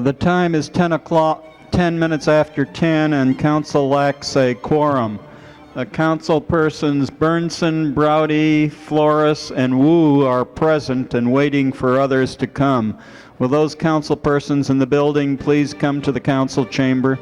The time is 10 o'clock, 10 minutes after 10, and council lacks a quorum. Council persons Burnson, Browdy, Flores, and Wu are present and waiting for others to come. Will those council persons in the building please come to the council chamber?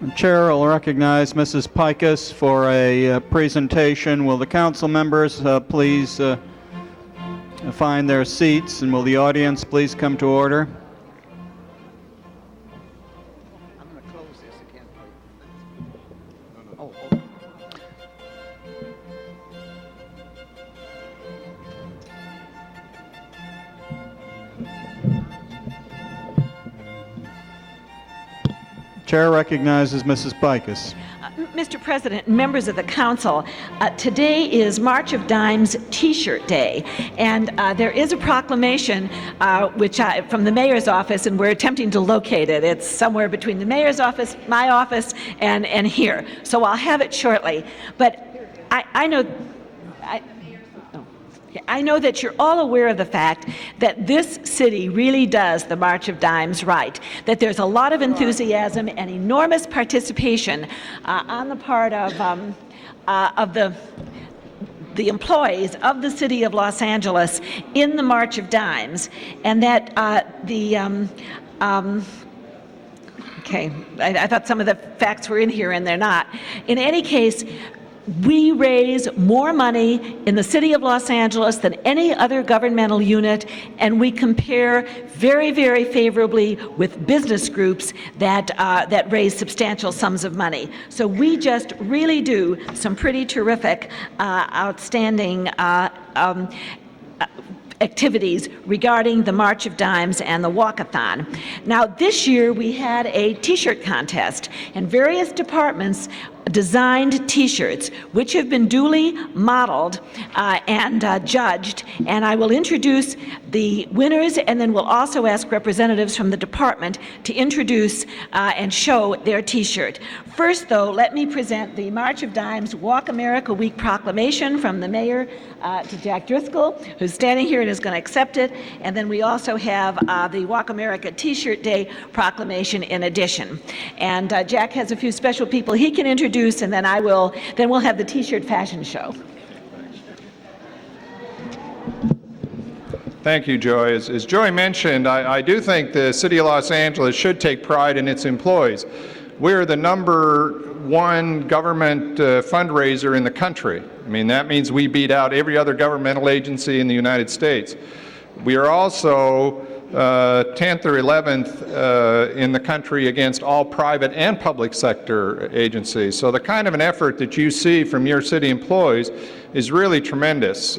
The Chair will recognize Mrs. Pikus for a presentation. Will the council members please find their seats, and will the audience please come to order? I'm going to close this again. Chair recognizes Mrs. Pikus. Mr. President, members of the council, today is March of Dimes T-shirt Day, and there is a proclamation from the mayor's office, and we're attempting to locate it. It's somewhere between the mayor's office, my office, and here. So I'll have it shortly. But I know that you're all aware of the fact that this city really does the March of Dimes right, that there's a lot of enthusiasm and enormous participation on the part of the employees of the city of Los Angeles in the March of Dimes, and that okay, I thought some of the facts were in here and they're not. In any case, we raise more money in the city of Los Angeles than any other governmental unit, and we compare very, very favorably with business groups that raise substantial sums of money. So we just really do some pretty terrific, outstanding activities regarding the March of Dimes and the Walkathon. Now, this year we had a T-shirt contest, and various departments designed T-shirts, which have been duly modeled and judged, and I will introduce the winners, and then we'll also ask representatives from the department to introduce and show their T-shirt. First, though, let me present the March of Dimes Walk America Week proclamation from the mayor to Jack Driscoll, who's standing here and is going to accept it, and then we also have the Walk America T-shirt Day proclamation in addition. And Jack has a few special people he can introduce, and then we'll have the T-shirt fashion show. Thank you, Joy. As Joy mentioned, I do think the City of Los Angeles should take pride in its employees. We're the #1 government fundraiser in the country. I mean, that means we beat out every other governmental agency in the United States. We are also 10th or 11th in the country against all private and public sector agencies. So the kind of an effort that you see from your city employees is really tremendous.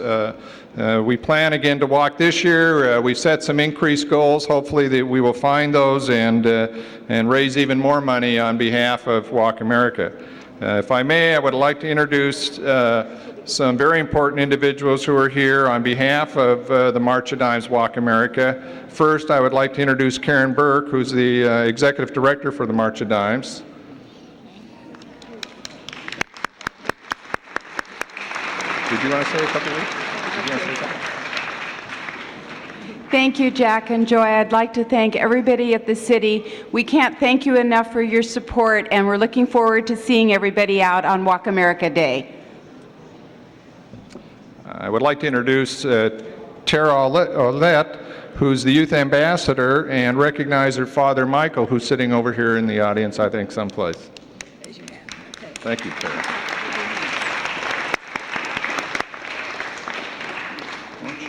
We plan again to walk this year. We've set some increased goals. Hopefully that we will find those and raise even more money on behalf of Walk America. If I may, I would like to introduce some very important individuals who are here on behalf of the March of Dimes Walk America. First, I would like to introduce Karen Burke, who's the Executive Director for the March of Dimes. Did you want to say a couple words? Thank you, Jack and Joy. I'd like to thank everybody at the city. We can't thank you enough for your support, and we're looking forward to seeing everybody out on Walk America Day. I would like to introduce Tara Ollett, who's the youth ambassador, and recognize her father, Michael, who's sitting over here in the audience, I think, someplace. Thank you, Tara. Why don't you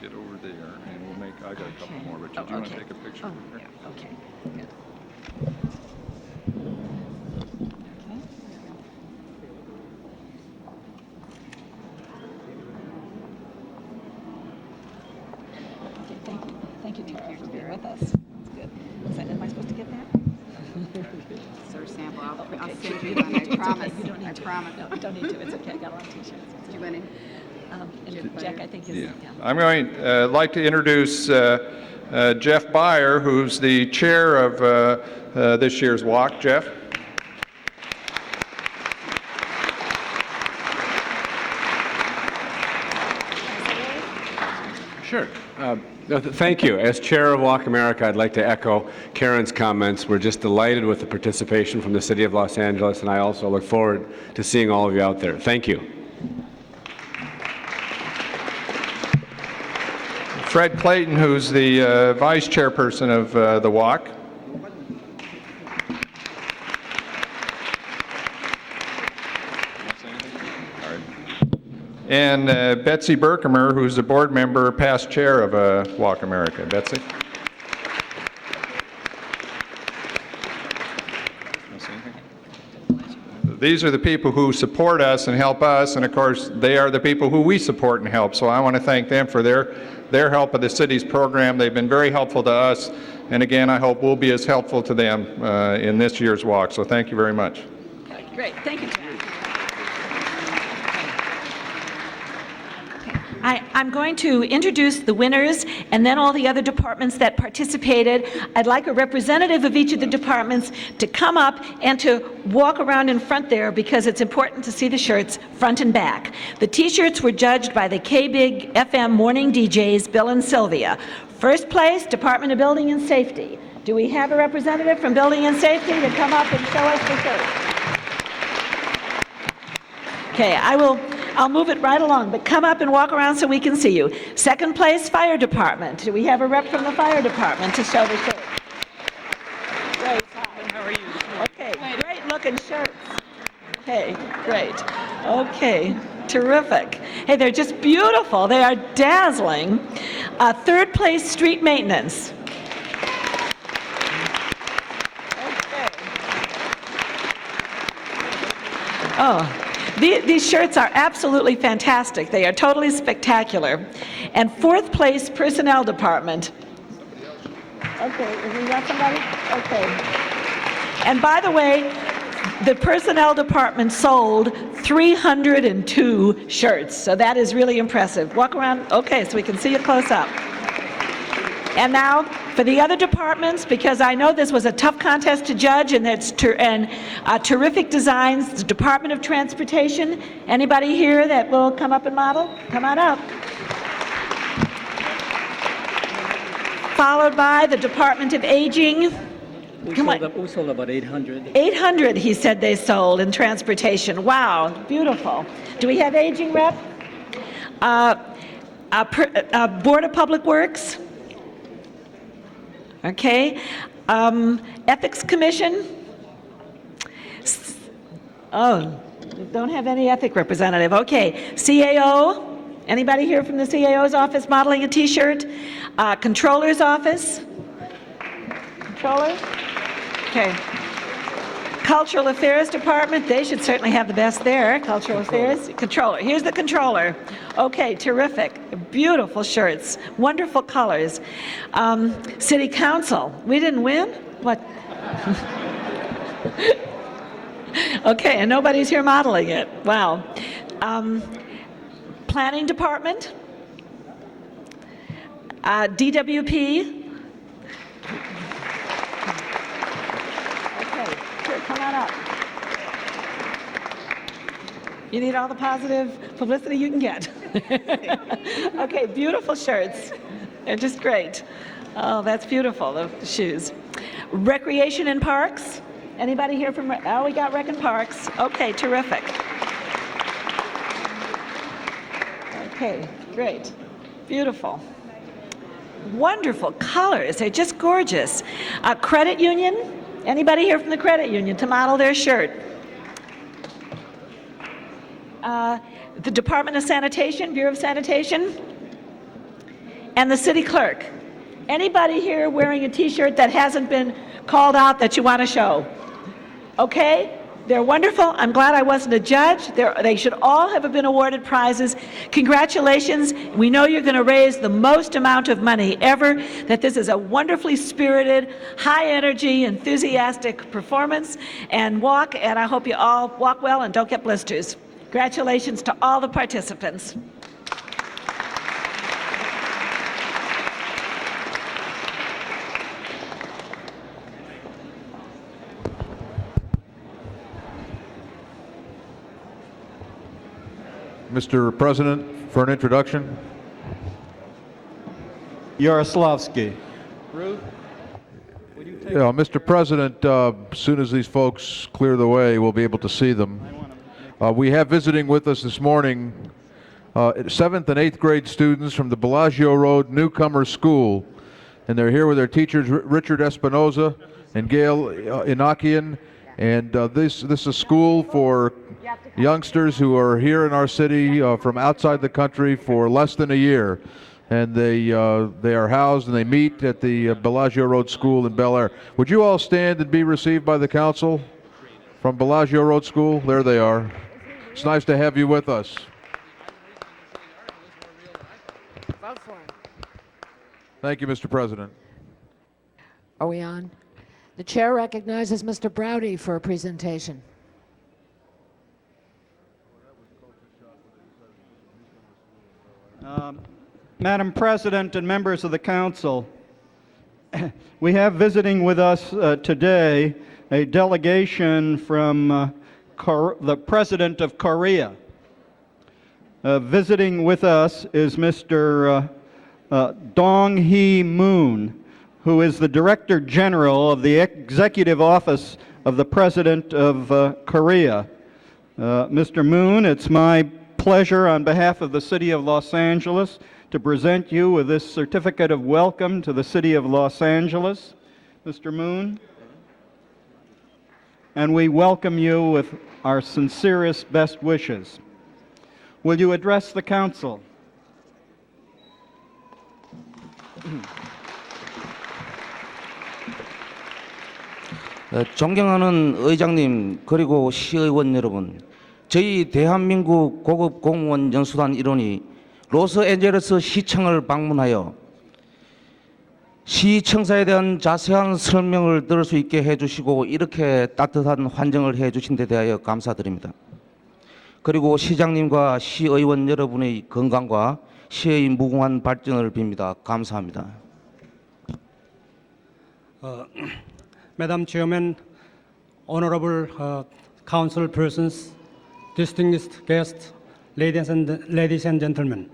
get over there, and we'll make, I got a couple more, but do you want to take a picture? Oh, yeah, okay, good. Thank you, Tara, for being with us. That's good. Am I supposed to get that? Sir, sample. I'll Okay. send you one. I promise. You don't need I to. promise. No, you don't need to. It's okay. I got a lot of T-shirts. Do you want to? And Jack, I think, is. Yeah. I'm going to like to introduce Jeff Byer, who's the chair of this year's walk. Jeff? Sure. Thank you. As chair of Walk America, I'd like to echo Karen's comments. We're just delighted with the participation from the City of Los Angeles, and I also look forward to seeing all of you out there. Thank you. Fred Clayton, who's the vice chairperson of the walk. and Betsy Berkemer, who's a board member, past chair of Walk America. Betsy? These are the people who support us and help us, and of course, they are the people who we support and help. So I want to thank them for their help of the city's program. They've been very helpful to us, and again, I hope we'll be as helpful to them in this year's walk. So thank you very much. Great, thank you, Jack. I'm going to introduce the winners and then all the other departments that participated. I'd like a representative of each of the departments to come up and to walk around in front there because it's important to see the shirts front and back. The t-shirts were judged by the K-Big FM morning DJs, Bill and Sylvia. First place, Department of Building and Safety. Do we have a representative from Building and Safety to come up and show us the shirt? Okay, I'll move it right along, but come up and walk around so we can see you. Second place, Fire Department. Do we have a rep from the Fire Department to show the shirt? Great. How are you? Okay, great looking shirts. Okay, great. Okay, terrific. Hey, they're just beautiful. They are dazzling. Third place, Street Maintenance. Okay. Oh. These shirts are absolutely fantastic. They are totally spectacular. And fourth place, Personnel Department. Okay, is we got somebody? Okay. And by the way, the Personnel Department sold 302 shirts, so that is really impressive. Walk around, okay, so we can see you close up. And now, for the other departments, because I know this was a tough contest to judge, and it's terrific designs, the Department of Transportation. Anybody here that will come up and model? Come on up. Followed by the Department of Aging. We sold about 800. 800, he said they sold in transportation. Wow, beautiful. Do we have aging rep? Board of Public Works. Okay. Ethics Commission. Oh, don't have any ethic representative. Okay. CAO. Anybody here from the CAO's office modeling a t-shirt? Controller's office. Controller? Okay. Cultural Affairs Department, they should certainly have the best there. Cultural Affairs, Controller. Here's the Controller. Okay, terrific. Beautiful shirts, wonderful colors. City Council, we didn't win? What? Okay, and nobody's here modeling it. Wow. Planning Department, DWP. Come on up. You need all the positive publicity you can get. Okay, beautiful shirts. They're just great. Oh, that's beautiful, the shoes. Recreation and Parks. Anybody here from, oh, we got Rec and Parks. Okay, terrific. Okay, great. Beautiful. Wonderful colors. They're just gorgeous. Credit Union. Anybody here from the credit union to model their shirt? The Department of Sanitation, Bureau of Sanitation, and the city clerk. Anybody here wearing a t-shirt that hasn't been called out that you want to show? Okay, they're wonderful. I'm glad I wasn't a judge. They should all have been awarded prizes. Congratulations. We know you're going to raise the most amount of money ever, that this is a wonderfully spirited, high-energy, enthusiastic performance and walk, and I hope you all walk well and don't get blisters. Congratulations to all the participants. Mr. President, for an introduction. Yaroslavsky. Yeah, Mr. President, as soon as these folks clear the way, we'll be able to see them. We have visiting with us this morning 7th and 8th grade students from the Bellagio Road Newcomer School, and they're here with their teachers Richard Espinoza and Gail Inakian, and this is a school for youngsters who are here in our city from outside the country for less than a year. And they are housed and they meet at the Bellagio Road School in Bel Air. Would you all stand and be received by the council from Bellagio Road School? There they are. It's nice to have you with us. Thank you, Mr. President. Are we on? The chair recognizes Mr. Browdy for a presentation. Madam President and members of the council, we have visiting with us today a delegation from the President of Korea. Visiting with us is Mr. Dong-hee Moon, who is the Director General of the Executive Office of the President of Korea. Mr. Moon, it's my pleasure on behalf of the City of Los Angeles to present you with this certificate of welcome to the City of Los Angeles. Mr. Moon, and we welcome you with our sincerest best wishes. Will you address the council? 존경하는 의장님 그리고 시의원 여러분, 저희 대한민국 고급 공무원 연수단 일원이 로스앤젤레스 시청을 방문하여 시청사에 대한 자세한 설명을 들을 수 있게 해주시고 이렇게 따뜻한 환정을 해주신 데 대하여 감사드립니다. 그리고 시장님과 시의원 여러분의 건강과 시의 무궁한 발전을 빕니다. 감사합니다. Madam Chairman, honorable council persons, distinguished guests, ladies and gentlemen.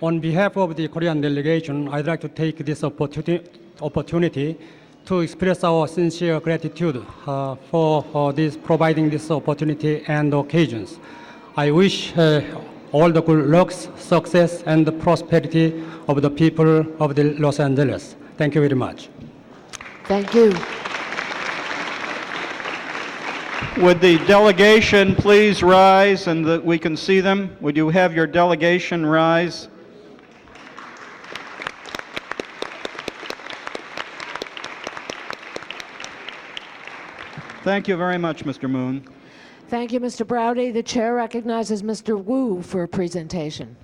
On behalf of the Korean delegation, I'd like to take this opportunity to express our sincere gratitude for providing this opportunity and occasions. I wish all the good luck, success, and the prosperity of the people of the Los Angeles. Thank you very much. Thank you. Would the delegation please rise and that we can see them? Would you have your delegation rise? Thank you very much, Mr. Moon. Thank you, Mr. Browdy. The chair recognizes Mr. Wu for a presentation.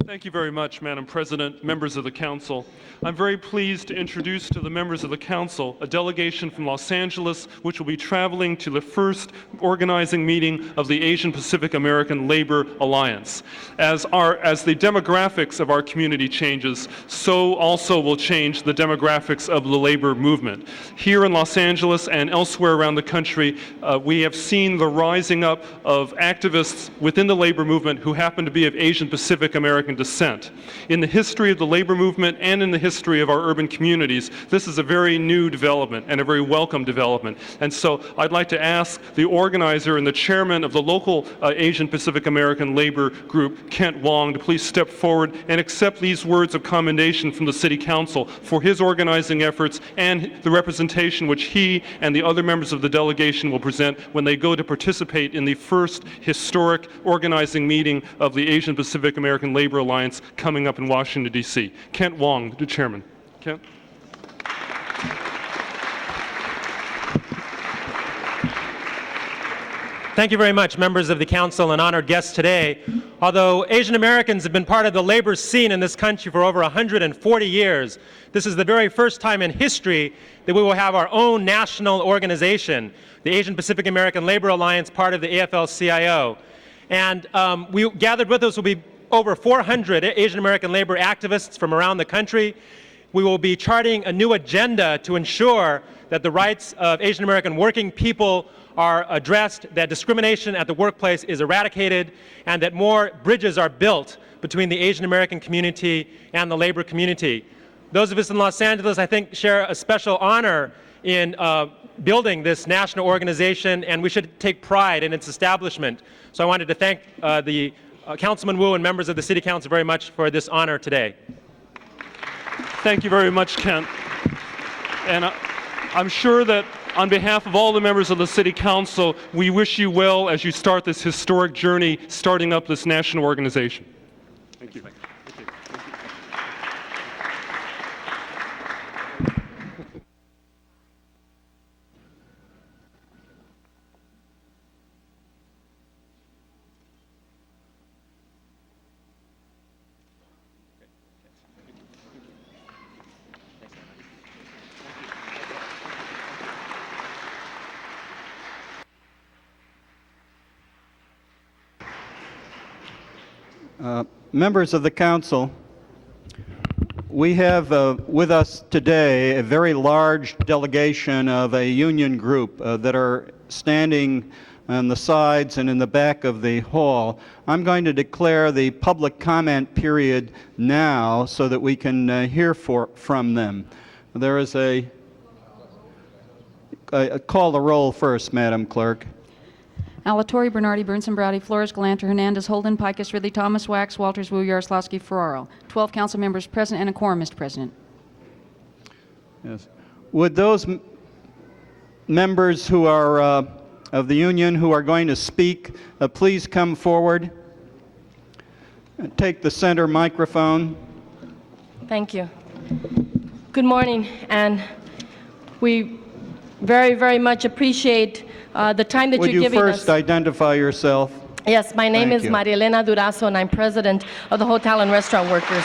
Thank you very much, Madam President, members of the Council. I'm very pleased to introduce to the members of the Council a delegation from Los Angeles which will be traveling to the first organizing meeting of the Asian Pacific American Labor Alliance. As the demographics of our community changes, so also will change the demographics of the labor movement. Here in Los Angeles and elsewhere around the country, we have seen the rising up of activists within the labor movement who happen to be of Asian Pacific American descent. In the history of the labor movement and in the history of our urban communities, this is a very new development and a very welcome development. And so I'd like to ask the organizer and the chairman of the local Asian Pacific American labor group, Kent Wong, to please step forward and accept these words of commendation from the City Council for his organizing efforts and the representation which he and the other members of the delegation will present when they go to participate in the first historic organizing meeting of the Asian Pacific American Labor Alliance coming up in Washington, D.C. Kent Wong, the chairman. Kent? Thank you very much, members of the council and honored guests today. Although Asian Americans have been part of the labor scene in this country for over 140 years, this is the very first time in history that we will have our own national organization, the Asian Pacific American Labor Alliance, part of the AFL-CIO. And we gathered with us will be over 400 Asian American labor activists from around the country. We will be charting a new agenda to ensure that the rights of Asian American working people are addressed, that discrimination at the workplace is eradicated, and that more bridges are built between the Asian American community and the labor community. Those of us in Los Angeles, I think, share a special honor in building this national organization, and we should take pride in its establishment. So I wanted to thank the Councilman Wu and members of the City Council very much for this honor today. Thank you very much, Kent. And I'm sure that on behalf of all the members of the City Council, we wish you well as you start this historic journey starting up this national organization. Thank you. Members of the council, we have with us today a very large delegation of a union group that are standing on the sides and in the back of the hall. I'm going to declare the public comment period now so that we can hear from them. There is a call the roll first, Madam Clerk. Alatorre, Bernardi, Burnson, Browdy, Flores, Galanter, Hernandez, Holden, Picus, Ridley, Thomas, Wax, Walters, Wu, Yaroslavsky, Ferraro. 12 council members present and a quorum, Mr. President. Yes. Would those members who are of the union who are going to speak please come forward and take the center microphone? Thank you. Good morning, and we very, very much appreciate the time that Would you're you giving us. first identify yourself? Yes, my name Thank is you. Maria Elena Durazo, and I'm president of the Hotel and Restaurant Workers.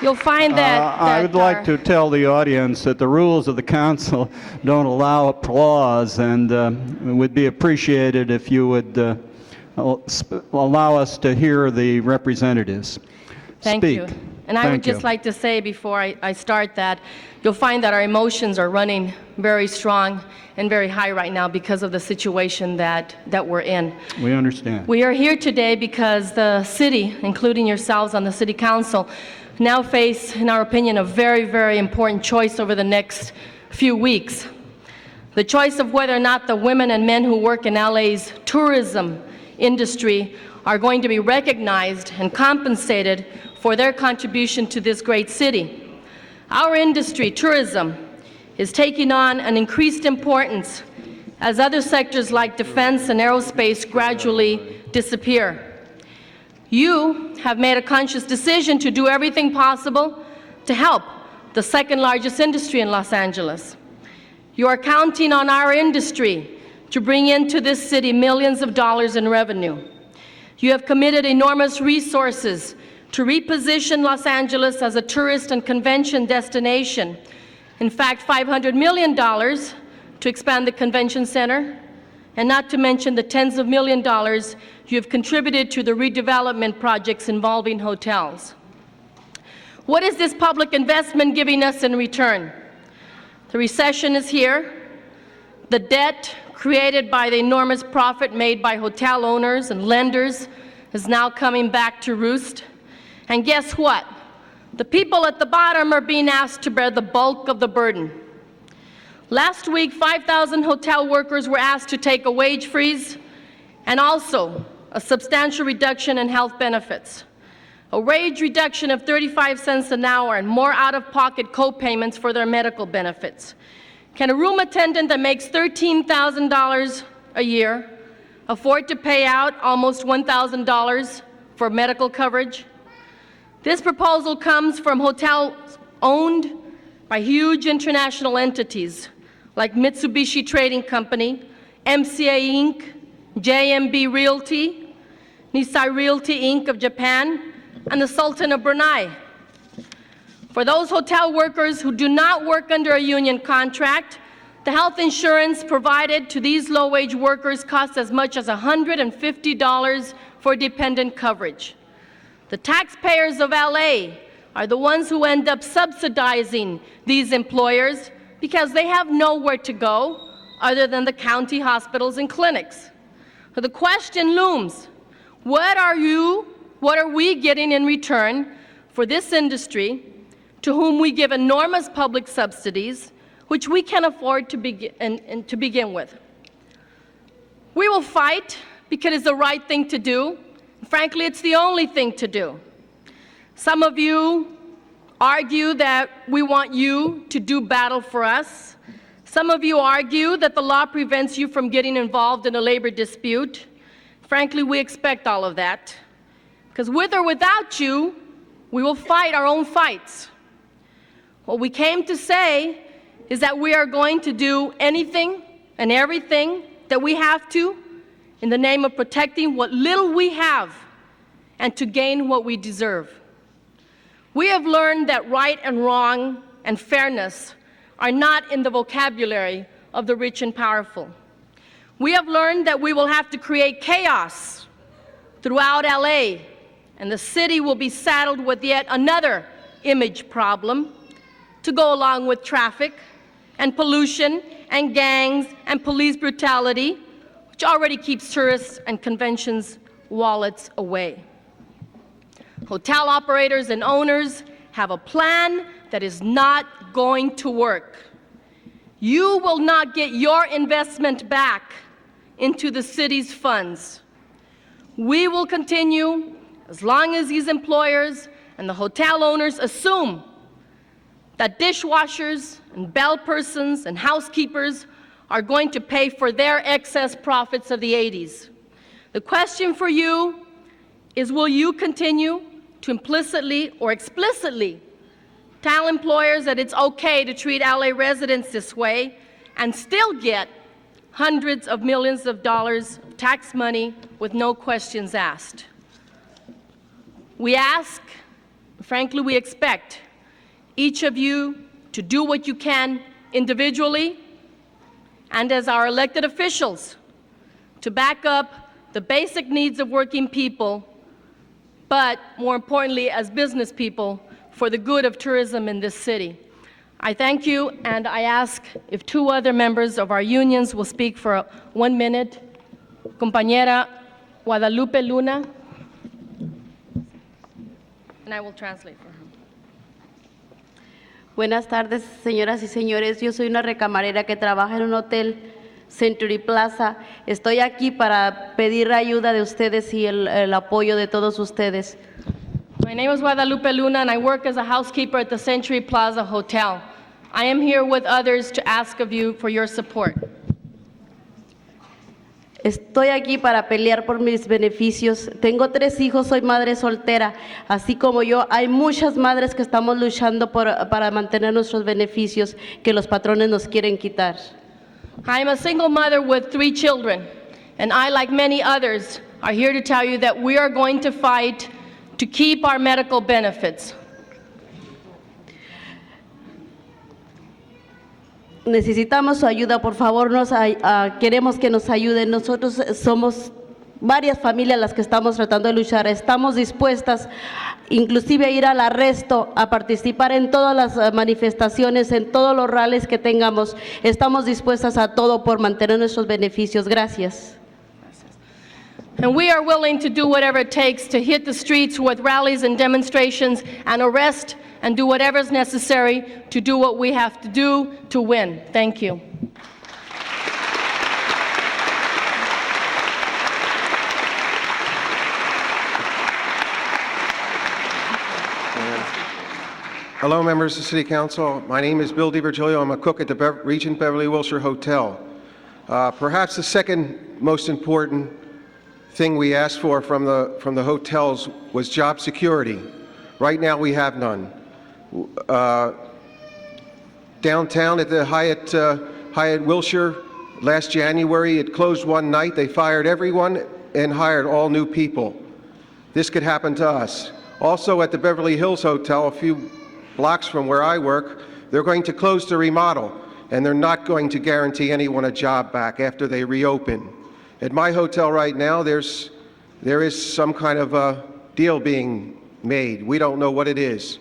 You'll find that, I would like to tell the audience that the rules of the council don't allow applause, and it would be appreciated if you would allow us to hear the representatives Thank speak. you. And I would just like to say before I start that you'll find that our emotions are running very strong and very high right now because of the situation that we're in. We understand. We are here today because the city, including yourselves on the City Council, now face, in our opinion, a very, very important choice over the next few weeks. The choice of whether or not the women and men who work in LA's tourism industry are going to be recognized and compensated for their contribution to this great city. Our industry, tourism, is taking on an increased importance as other sectors like defense and aerospace gradually disappear. You have made a conscious decision to do everything possible to help the second largest industry in Los Angeles. You are counting on our industry to bring into this city millions of dollars in revenue. You have committed enormous resources to reposition Los Angeles as a tourist and convention destination. In fact, $500 million to expand the convention center, and not to mention the tens of millions of dollars you have contributed to the redevelopment projects involving hotels. What is this public investment giving us in return? The recession is here. The debt created by the enormous profit made by hotel owners and lenders is now coming back to roost. And guess what? The people at the bottom are being asked to bear the bulk of the burden. Last week, 5,000 hotel workers were asked to take a wage freeze and also a substantial reduction in health benefits, a wage reduction of 35 cents an hour and more out-of-pocket co-payments for their medical benefits. Can a room attendant that makes $13,000 a year afford to pay out almost $1,000 for medical coverage? This proposal comes from hotels owned by huge international entities like Mitsubishi Trading Company, MCA Inc., JMB Realty, Nisai Realty Inc. of Japan, and the Sultan of Brunei. For those hotel workers who do not work under a union contract, the health insurance provided to these low-wage workers costs as much as $150 for dependent coverage. The taxpayers of LA are the ones who end up subsidizing these employers because they have nowhere to go, other than the county hospitals and clinics. So the question looms, what are we getting in return for this industry to whom we give enormous public subsidies, which we can afford to begin with? We will fight because it's the right thing to do. Frankly, it's the only thing to do. Some of you argue that we want you to do battle for us. Some of you argue that the law prevents you from getting involved in a labor dispute. Frankly, we expect all of that, because with or without you, we will fight our own fights. What we came to say is that we are going to do anything and everything that we have to in the name of protecting what little we have and to gain what we deserve. We have learned that right and wrong and fairness are not in the vocabulary of the rich and powerful. We have learned that we will have to create chaos throughout LA, and the city will be saddled with yet another image problem to go along with traffic and pollution and gangs and police brutality, which already keeps tourists and conventions wallets away. Hotel operators and owners have a plan that is not going to work. You will not get your investment back into the city's funds. We will continue as long as these employers and the hotel owners assume that dishwashers and bell persons and housekeepers are going to pay for their excess profits of the 80s. The question for you is, will you continue to implicitly or explicitly tell employers that it's okay to treat LA residents this way and still get hundreds of millions of dollars of tax money with no questions asked? We ask, frankly, we expect each of you to do what you can individually and as our elected officials to back up the basic needs of working people, but more importantly, as business people, for the good of tourism in this city. I thank you, and I ask if two other members of our unions will speak for 1 minute. Compañera Guadalupe Luna, and I will translate for her. Buenas tardes, señoras y señores. Yo soy una recamarera que trabaja en un hotel Century Plaza. Estoy aquí para pedir ayuda de ustedes y el apoyo de todos ustedes. My name is Guadalupe Luna, and I work as a housekeeper at the Century Plaza Hotel. I am here with others to ask of you for your support. Estoy aquí para pelear por mis beneficios. Tengo 3 hijos, soy madre soltera. Así como yo, hay muchas madres que estamos luchando para mantener nuestros beneficios que los patrones nos quieren quitar. I am a single mother with 3 children, and I, like many others, are here to tell you that we are going to fight to keep our medical benefits. Necesitamos su ayuda, por favor, queremos que nos ayuden. Nosotros somos varias familias las que estamos tratando de luchar. Estamos dispuestas inclusive a ir al arresto, a participar en todas las manifestaciones, en todos los rallies que tengamos. Estamos dispuestas a todo por mantener nuestros beneficios. Gracias. And we are willing to do whatever it takes to hit the streets with rallies and demonstrations and arrest and do whatever is necessary to do what we have to do to win. Thank you. Hello, members of the City Council. My name is Bill DiVirgilio. I'm a cook at the Regent Beverly Wilshire Hotel. Perhaps the second most important thing we asked for from the hotels was job security. Right now, we have none. Downtown at the Hyatt Wilshire, last January, it closed one night. They fired everyone and hired all new people. This could happen to us. Also at the Beverly Hills Hotel, a few blocks from where I work, they're going to close to remodel, and they're not going to guarantee anyone a job back after they reopen. At my hotel right now, there is some kind of a deal being made. We don't know what it is.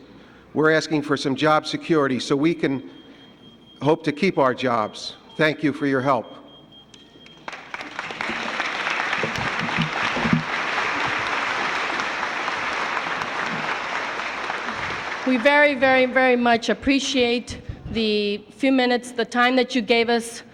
We're asking for some job security so we can hope to keep our jobs. Thank you for your help. We very, very, very much appreciate the few minutes, the time that you gave us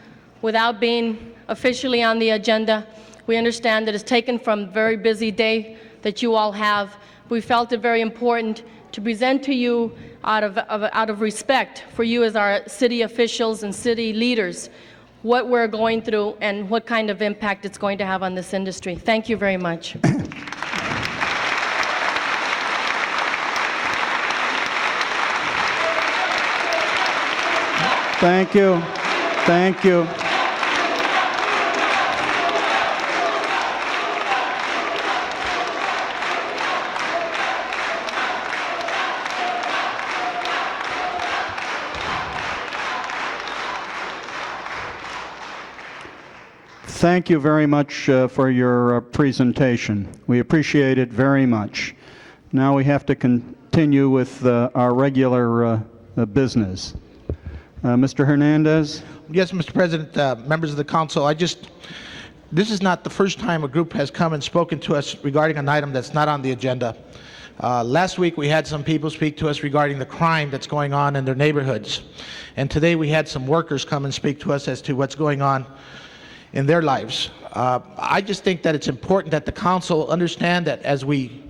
without being officially on the agenda. We understand that it's taken from a very busy day that you all have. We felt it very important to present to you out of respect for you as our city officials and city leaders what we're going through and what kind of impact it's going to have on this industry. Thank you very much. Thank you. Thank you. Thank you very much for your presentation. We appreciate it very much. Now we have to continue with our regular business. Mr. Hernandez? Yes, Mr. President, members of the council, this is not the first time a group has come and spoken to us regarding an item that's not on the agenda. Last week we had some people speak to us regarding the crime that's going on in their neighborhoods. And today we had some workers come and speak to us as to what's going on in their lives. I just think that it's important that the council understand that as we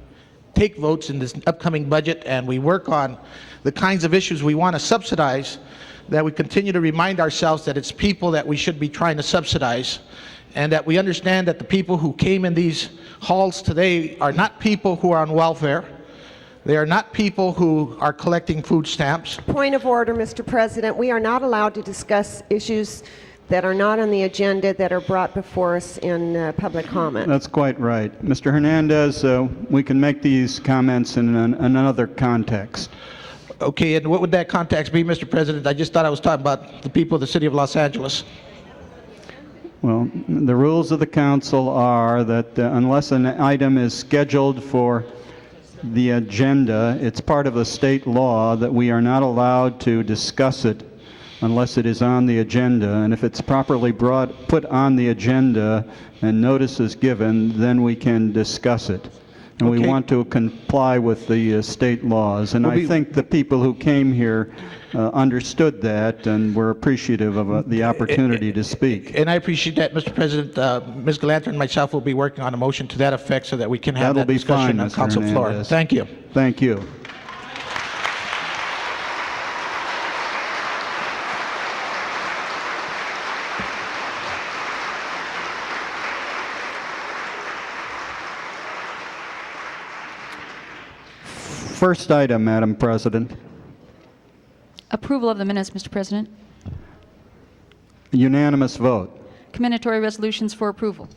take votes in this upcoming budget and we work on the kinds of issues we want to subsidize, that we continue to remind ourselves that it's people that we should be trying to subsidize, and that we understand that the people who came in these halls today are not people who are on welfare. They are not people who are collecting food stamps. Point of order, Mr. President. We are not allowed to discuss issues that are not on the agenda that are brought before us in public comment. That's quite right. Mr. Hernandez, we can make these comments in another context. Okay, and what would that context be, Mr. President? I just thought I was talking about the people of the city of Los Angeles. Well, the rules of the council are that unless an item is scheduled for the agenda, it's part of the state law that we are not allowed to discuss it unless it is on the agenda. And if it's properly put on the agenda and notice is given, then we can discuss it. And we want to comply with the state laws. And I think the people who came here understood that and were appreciative of the opportunity to speak. And I appreciate that, Mr. President. Ms. Galanter and myself will be working on a motion to that effect so that we can have that discussion on council floor. Thank you. Thank you. First item, Madam President. Approval of the minutes, Mr. President. Unanimous vote. Commendatory resolutions for approval.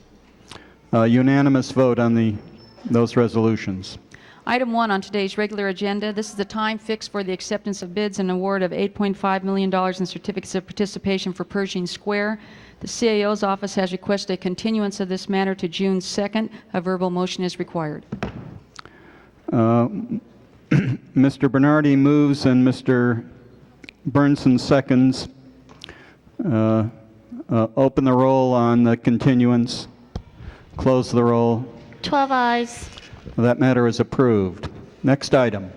Unanimous vote on those resolutions. Item 1 on today's regular agenda. This is the time fixed for the acceptance of bids and award of $8.5 million in certificates of participation for Pershing Square. The CAO's office has requested a continuance of this matter to June 2nd. A verbal motion is required. Mr. Bernardi moves and Mr. Burnson seconds. Open the roll on the continuance. Close the roll. 12 ayes. That matter is approved. Next item.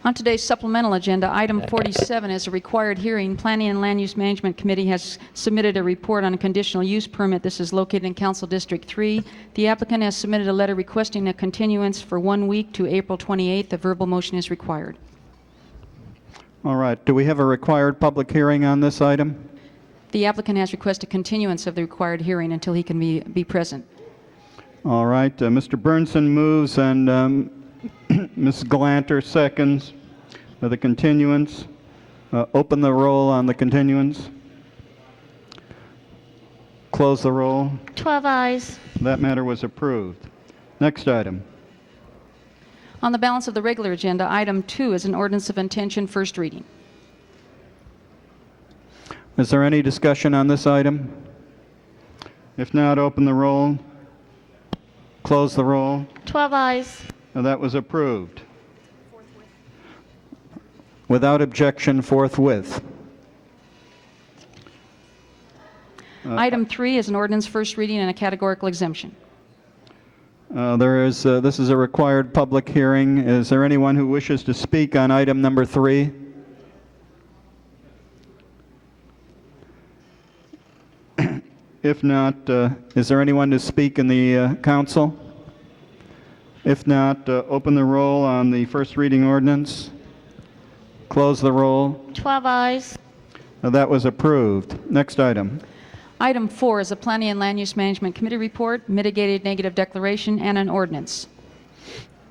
On today's supplemental agenda, item 47 is a required hearing. Planning and Land Use Management Committee has submitted a report on a conditional use permit. This is located in Council District 3. The applicant has submitted a letter requesting a continuance for 1 week to April 28th. A verbal motion is required. All right. Do we have a required public hearing on this item? The applicant has requested continuance of the required hearing until he can be present. All right. Mr. Burnson moves and Ms. Galanter seconds the continuance. Open the roll on the continuance. Close the roll. 12 ayes. That matter was approved. Next item. On the balance of the regular agenda, item 2 is an ordinance of intention, first reading. Is there any discussion on this item? If not, open the roll. Close the roll. 12 ayes. That was approved. Without objection, forthwith. Item 3 is an ordinance first reading and a categorical exemption. This is a required public hearing. Is there anyone who wishes to speak on item number 3? If not, is there anyone to speak in the council? If not, open the roll on the first reading ordinance. Close the roll. 12 ayes. That was approved. Next item. Item 4 is a Planning and Land Use Management Committee report, mitigated negative declaration, and an ordinance.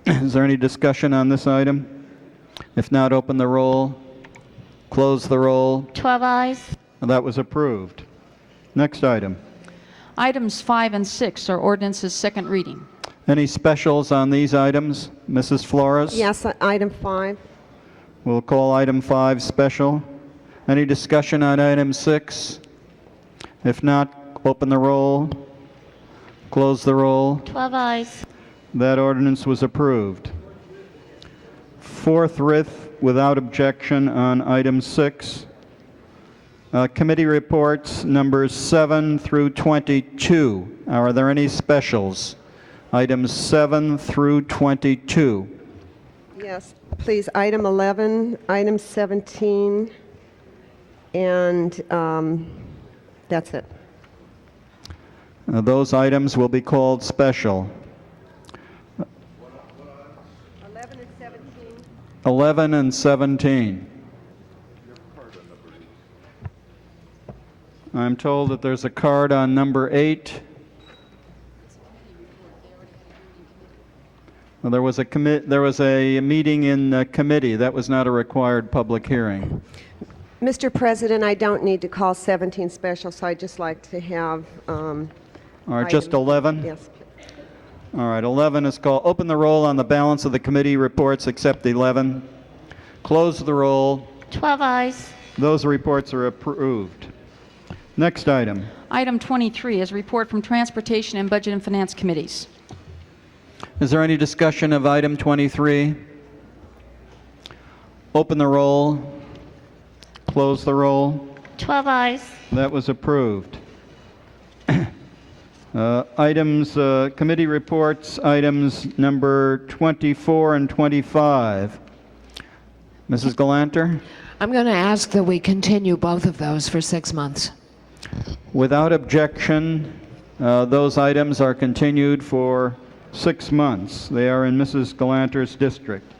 Is there any discussion on this item? If not, open the roll. Close the roll. 12 ayes. That was approved. Next item. Items 5 and 6 are ordinances second reading. Any specials on these items? Mrs. Flores? Yes, item 5. We'll call item 5 special. Any discussion on item 6? If not, open the roll. Close the roll. 12 ayes. That ordinance was approved. Forthwith, without objection, on item 6. Committee reports numbers 7 through 22. Are there any specials? Items 7 through 22. Yes, please, item 11, item 17, and that's it. Those items will be called special. 11 and 17. I'm told that there's a card on number 8. Well, there was a meeting in committee. That was not a required public hearing. Mr. President, I don't need to call 17 special, so I'd just like to have... All right, just 11? Yes. All right, 11 is called. Open the roll on the balance of the committee reports except 11. Close the roll. 12 ayes. Those reports are approved. Next item. Item 23 is a report from Transportation and Budget and Finance Committees. Is there any discussion of item 23? Open the roll. Close the roll. 12 ayes. That was approved. Committee reports, items number 24 and 25. Mrs. Galanter? I'm going to ask that we continue both of those for 6 months. Without objection, those items are continued for 6 months. They are in Mrs. Galanter's district.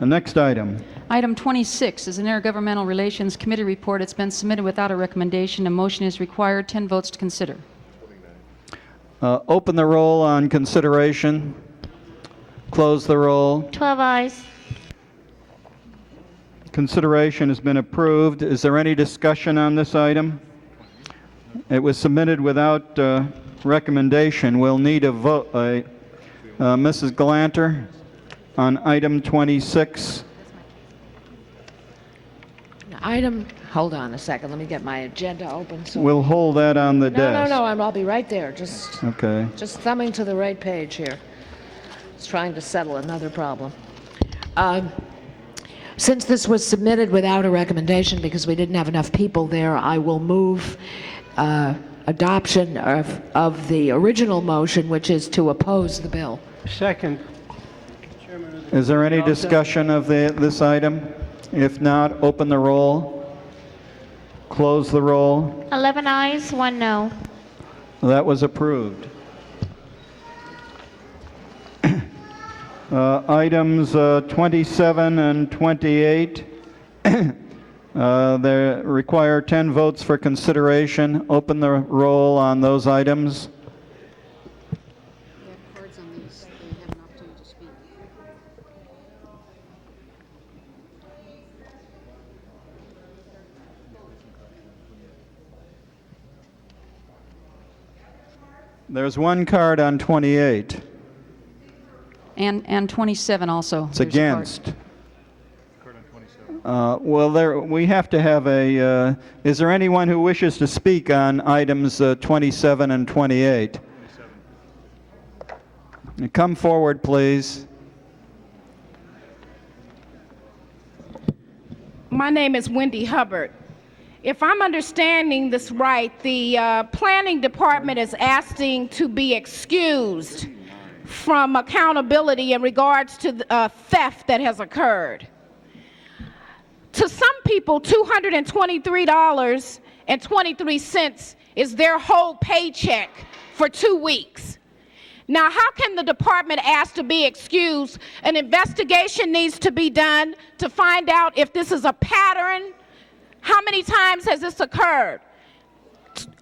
The next item. Item 26 is an Intergovernmental Relations Committee report. It's been submitted without a recommendation. A motion is required. 10 votes to consider. Open the roll on consideration. Close the roll. 12 ayes. Consideration has been approved. Is there any discussion on this item? It was submitted without recommendation. We'll need a vote. Mrs. Galanter, on item 26. Hold on a second. Let me get my agenda open. So We'll hold that on the desk. No, I'll be right there. Just thumbing to the right page here. It's trying to settle another problem. Since this was submitted without a recommendation because we didn't have enough people there, I will move adoption of the original motion, which is to oppose the bill. Second. Is there any discussion of this item? If not, open the roll. Close the roll. 11 ayes, 1 no. That was approved. Items 27 and 28, they require 10 votes for consideration. Open the roll on those items. There's one card on 28. And 27 also. It's against. Well, we have to have a, is there anyone who wishes to speak on items 27 and 28? Come forward, please. My name is Wendy Hubbard, if I'm understanding this right, the planning department is asking to be excused from accountability in regards to the theft that has occurred. To some people, $223.23 is their whole paycheck for 2 weeks. Now, how can the department ask to be excused? An investigation needs to be done to find out if this is a pattern. How many times has this occurred?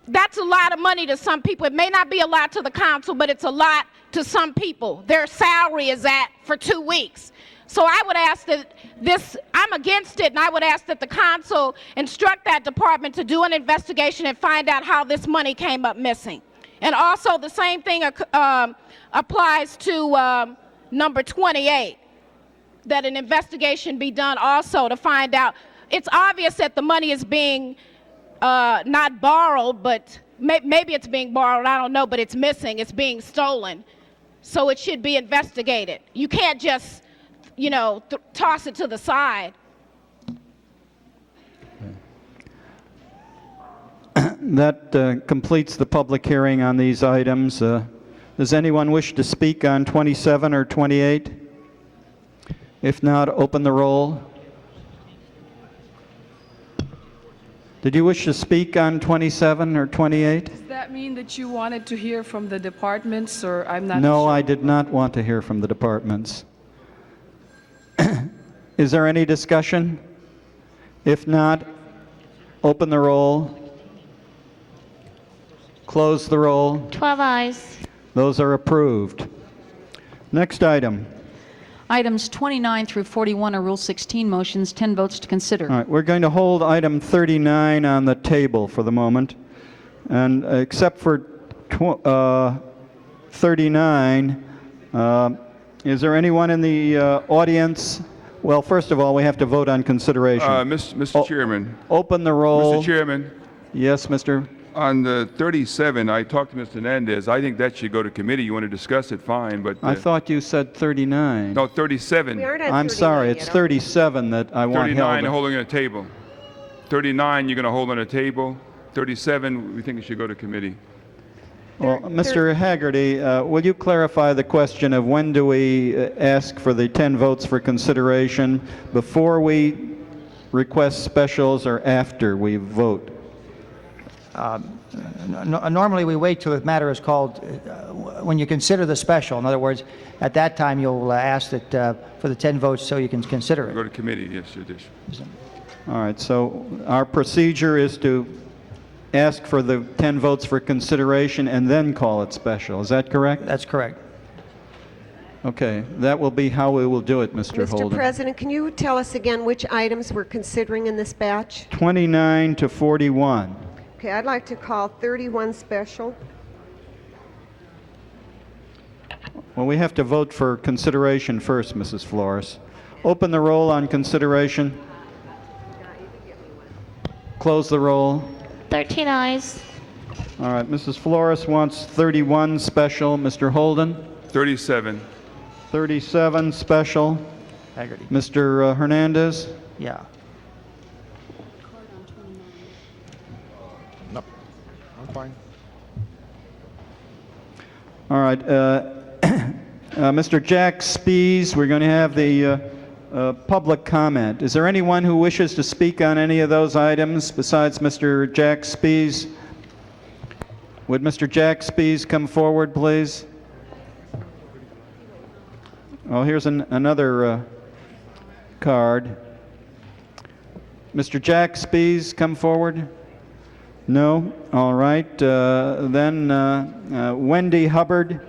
That's a lot of money to some people. It may not be a lot to the council, but it's a lot to some people. Their salary is at for 2 weeks. So I would ask that I'm against it, and I would ask that the council instruct that department to do an investigation and find out how this money came up missing. And also the same thing applies to number 28, that an investigation be done also to find out. It's obvious that the money is being not borrowed, but maybe it's being borrowed, I don't know, but it's missing, it's being stolen. So it should be investigated. You can't just, toss it to the side. That completes the public hearing on these items. Does anyone wish to speak on 27 or 28? If not, open the roll. Did you wish to speak on 27 or 28? Does that mean that you wanted to hear from the departments, or I'm not No, sure? I did not want to hear from the departments. Is there any discussion? If not, open the roll. Close the roll. 12 ayes. Those are approved. Next item. Items 29 through 41 are Rule 16 motions, 10 votes to consider. All right, we're going to hold item 39 on the table for the moment. And except for 39, is there anyone in the audience? Well, first of all, we have to vote on consideration. Mr. Chairman. Open the roll. Mr. Chairman. Yes, Mr. On the 37, I talked to Mr. Hernandez. I think that should go to committee. You want to discuss it, fine, but... I thought you said 39. No, 37. We aren't at I'm 39 sorry, yet, it's are we? 37 that I want held. 39, holding on a table. 39, you're going to hold on a table. 37, we think it should go to committee. Well, Mr. Haggerty, will you clarify the question of when do we ask for the 10 votes for consideration, before we request specials or after we vote? Normally, we wait till the matter is called when you consider the special. In other words, at that time, you'll ask that for the 10 votes so you can consider it. Go to committee, yes, it is. All right, so our procedure is to ask for the 10 votes for consideration and then call it special. Is that correct? That's correct. Okay, that will be how we will do it, Mr. Holden. Mr. President, can you tell us again which items we're considering in this batch? 29 to 41. Okay, I'd like to call 31 special. Well, we have to vote for consideration first, Mrs. Flores. Open the roll on consideration. Close the roll. 13 ayes. All right, Mrs. Flores wants 31 special. Mr. Holden? 37. 37 special. Haggerty. Mr. Hernandez? Yeah. No, I'm fine. All right, Mr. Jack Spees, we're going to have the public comment. Is there anyone who wishes to speak on any of those items besides Mr. Jack Spees? Would Mr. Jack Spees come forward, please? Oh, here's another card. Mr. Jack Spees, come forward. No? All right. Then Wendy Hubbard.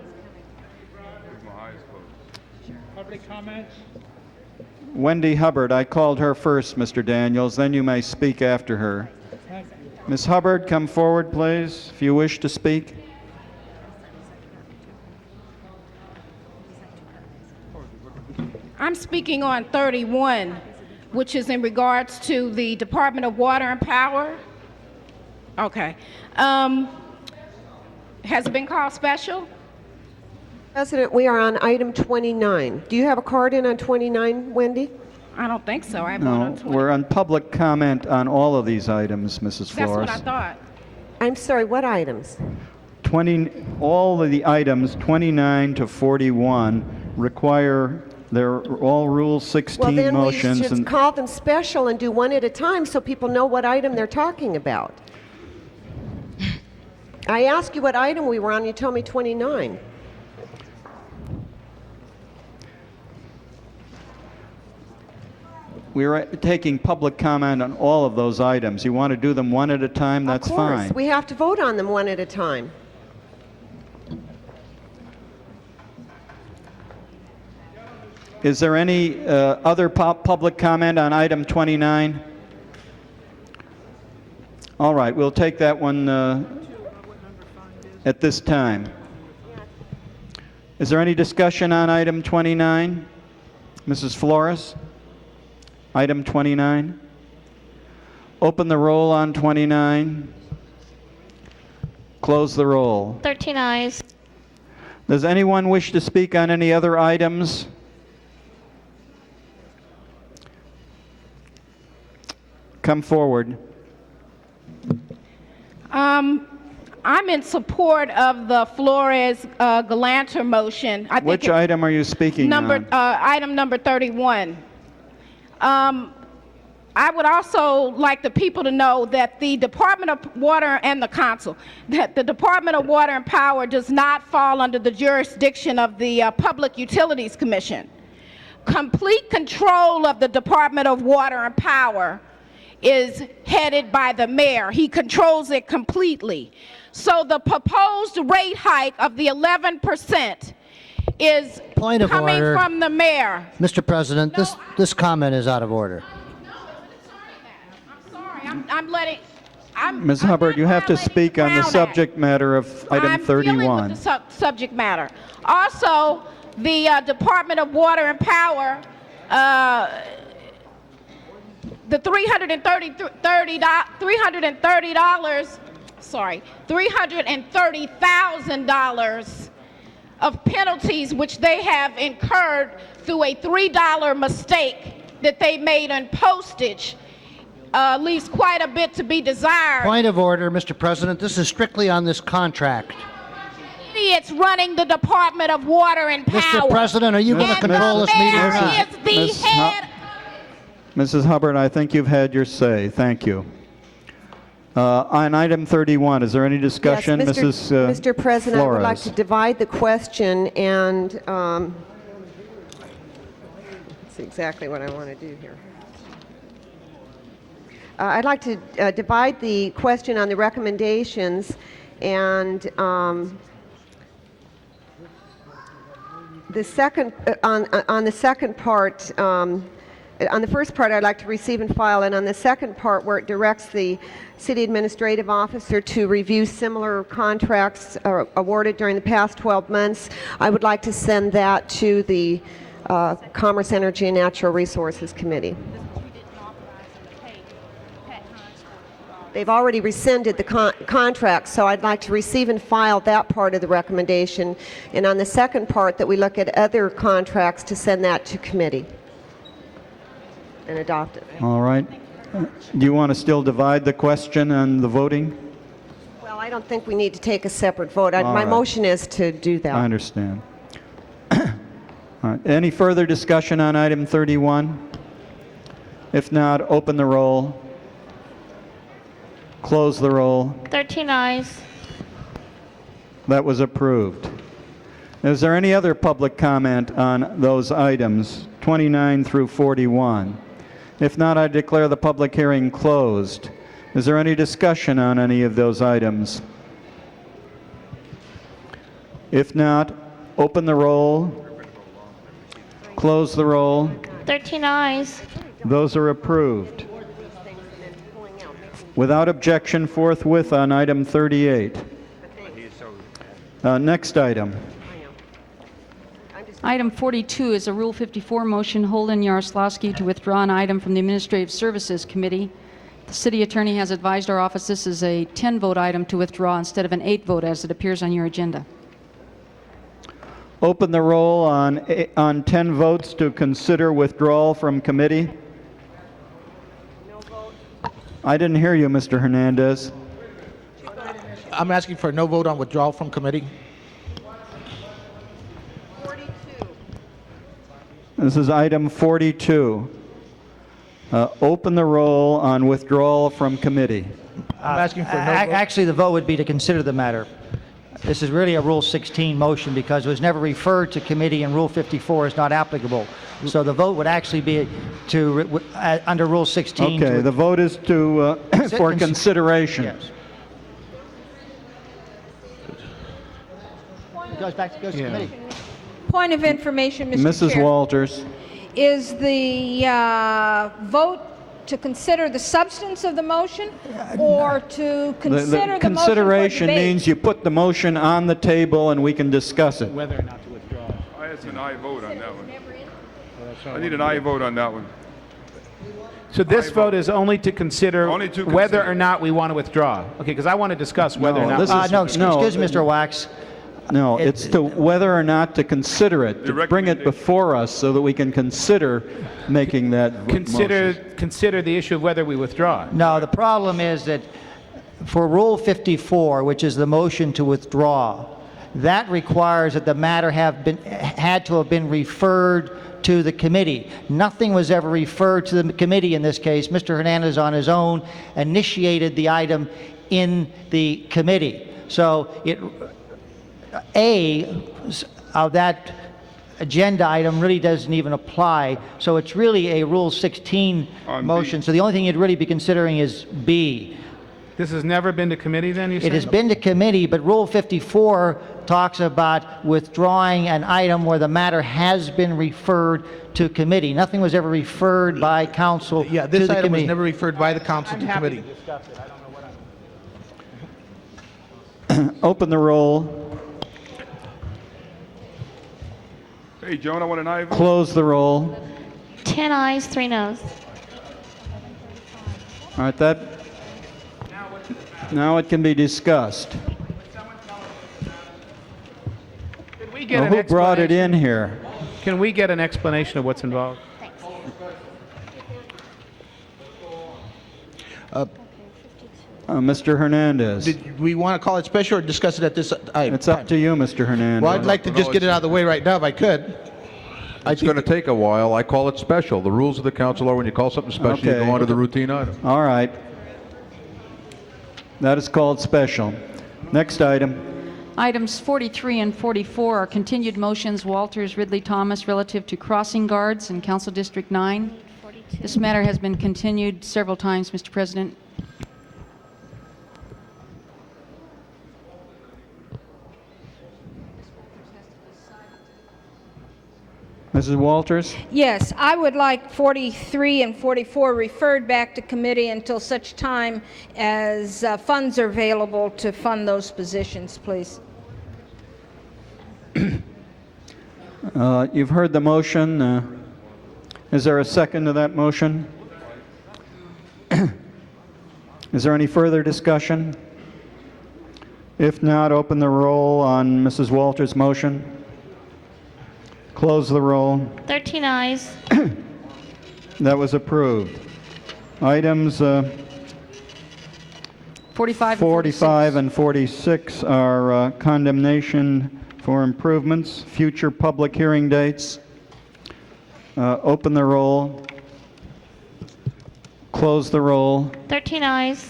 Public comments? Wendy Hubbard, I called her first, Mr. Daniels. Then you may speak after her. Ms. Hubbard, come forward, please, if you wish to speak. I'm speaking on 31, which is in regards to the Department of Water and Power. Okay. Has it been called special? President, we are on item 29. Do you have a card in on 29, Wendy? I don't think so. I voted No, on 20. we're on public comment on all of these items, Mrs. That's Flores. what I thought. I'm sorry, what items? All of the items 29 to 41 require, they're all Rule 16 Well, then we motions. should And call them special and do one at a time so people know what item they're talking about. I asked you what item we were on, you told me 29. we're taking public comment on all of those items. You want to do them one at a time, that's Of course, fine. we have to vote on them one at a time. Is there any other public comment on item 29? All right, we'll take that one at this time. Is there any discussion on item 29? Mrs. Flores? Item 29. Open the roll on 29. Close the roll. 13 eyes. Does anyone wish to speak on any other items? Come forward. I'm in support of the Flores-Galanter motion. I think Which item are you speaking on? Item number 31. I would also like the people to know that the Department of Water and the Council, that the Department of Water and Power does not fall under the jurisdiction of the Public Utilities Commission. Complete control of the Department of Water and Power is headed by the mayor. He controls it completely. So the proposed rate hike of the 11% is Point of coming order. from the mayor. Mr. President, this comment is out of order. I'm letting. Ms. Hubbard, you have to speak on the Brown Act. subject matter of item I'm dealing 31. with the subject matter. Also, the Department of Water and Power, the $330,000 of penalties which they have incurred through a $3 mistake that they made on postage leaves quite a bit to be desired. Point of order, Mr. President. This is strictly on this contract. Idiots running the Department of Water and Power. Mr. President, are you going to control this meeting or not? Is the head. Mrs. Hubbard, I think you've had your say. Thank you. On item 31, is there any discussion? Yes, Mr. President, I would like Flores. to divide the question and let's see exactly what I want to do here. I'd like to divide the question on the recommendations and the second on the second part. On the first part, I'd like to receive and file, and on the second part, where it directs the city administrative officer to review similar contracts awarded during the past 12 months, I would like to send that to the Commerce, Energy, and Natural Resources Committee. They've already rescinded the contract, so I'd like to receive and file that part of the recommendation, and on the second part, that we look at other contracts to send that to committee and adopt it. All right. Do you want to still divide the question and the voting? Well, I don't think we need to take a separate vote. All My right. motion is to do that. I understand. All right. Any further discussion on item 31? If not, open the roll. Close the roll. 13 eyes. That was approved. Is there any other public comment on those items, 29 through 41? If not, I declare the public hearing closed. Is there any discussion on any of those items? If not, open the roll. Close the roll. 13 eyes. Those are approved. Without objection, forthwith on item 38. Next item. Item 42 is a Rule 54 motion, Holden Yaroslavsky to withdraw an item from the Administrative Services Committee. The city attorney has advised our office this is a 10-vote item to withdraw instead of an 8-vote as it appears on your agenda. Open the roll on 10 votes to consider withdrawal from committee. I didn't hear you, Mr. Hernandez. I'm asking for a no vote on withdrawal from committee. This is item 42. Open the roll on withdrawal from committee. I'm asking for no vote. Actually, the vote would be to consider the matter. This is really a Rule 16 motion because it was never referred to committee and Rule 54 is not applicable. So the vote would actually be to, under Rule 16. Okay, the vote is to, for consideration. Yes. It goes back to committee. Point of information, Mr. Mrs. Chair. Walters. Is the vote to consider the substance of the motion or to consider the consideration motion for debate? means you put the motion on the table and we can discuss it. Whether or not to withdraw. I asked an aye vote on that one. I need an aye vote on that one. So this vote is only to consider Only to whether consider. or not we want to withdraw. Okay, because I want to discuss whether or not. Excuse me, Mr. Wax. No, it's to whether or not to consider it, to bring it before us so that we can consider making that motion. Consider the issue of whether we withdraw. No, the problem is that for Rule 54, which is the motion to withdraw, that requires that the matter had to have been referred to the committee. Nothing was ever referred to the committee in this case. Mr. Hernandez on his own initiated the item in the committee. So of that agenda item really doesn't even apply. So it's really a Rule 16 motion. So the only thing you'd really be considering is B. This has never been to committee then, you said? It has been to committee, but Rule 54 talks about withdrawing an item where the matter has been referred to committee. Nothing was ever referred by council to the committee. This item was never referred by the council to committee. Discuss it. I don't know what I'm... Open the roll. Hey, Joan, I want an aye vote. Close the roll. 10 ayes, 3 noes. All right, now it can be discussed. Can we get Now, an who brought it explanation? in here? Can we get an explanation of what's involved? Mr. Hernandez. Did we want to call it special or discuss it at this time? It's up to you, Mr. Hernandez. Well, I'd like to just get it out of the way right now if I could. It's going to take a while. I call it special. The rules of the council are when you call something special, you Okay. go on to the routine item. All right. That is called special. Next item. Items 43 and 44 are continued motions, Walters, Ridley, Thomas, relative to crossing guards in Council District 9. This matter has been continued several times, Mr. President. Mrs. Walters? Yes, I would like 43 and 44 referred back to committee until such time as funds are available to fund those positions, please. You've heard the motion. Is there a second to that motion? Is there any further discussion? If not, open the roll on Mrs. Walters' motion. Close the roll. 13 ayes. That was approved. Items 45 and 46 are condemnation for improvements, future public hearing dates. Open the roll. Close the roll. 13 ayes.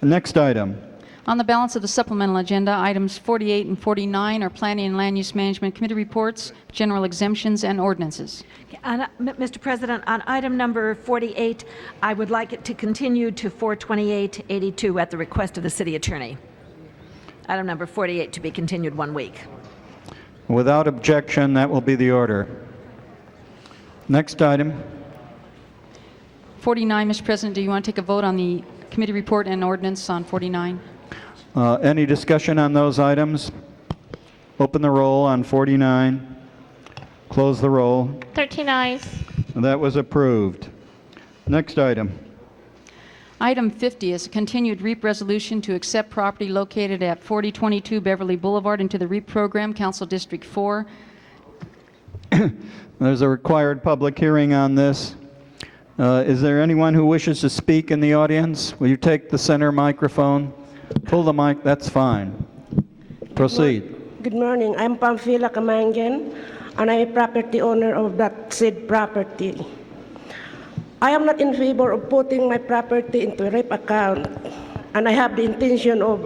Next item. On the balance of the supplemental agenda, items 48 and 49 are Planning and Land Use Management Committee reports, general exemptions, and ordinances. Mr. President, on item number 48, I would like it to continue to 4/28/82 at the request of the city attorney. Item number 48 to be continued 1 week. Without objection, that will be the order. Next item. 49, Mr. President, do you want to take a vote on the committee report and ordinance on 49? Any discussion on those items? Open the roll on 49. Close the roll. 13 ayes. That was approved. Next item. Item 50 is a continued REAP resolution to accept property located at 4022 Beverly Boulevard into the REAP program, Council District 4. There's a required public hearing on this. Is there anyone who wishes to speak in the audience? Will you take the center microphone? Pull the mic, that's fine. Proceed. Good morning. I'm Pamphila Kamangan, and I'm a property owner of that said property. I am not in favor of putting my property into a REAP account, and I have the intention of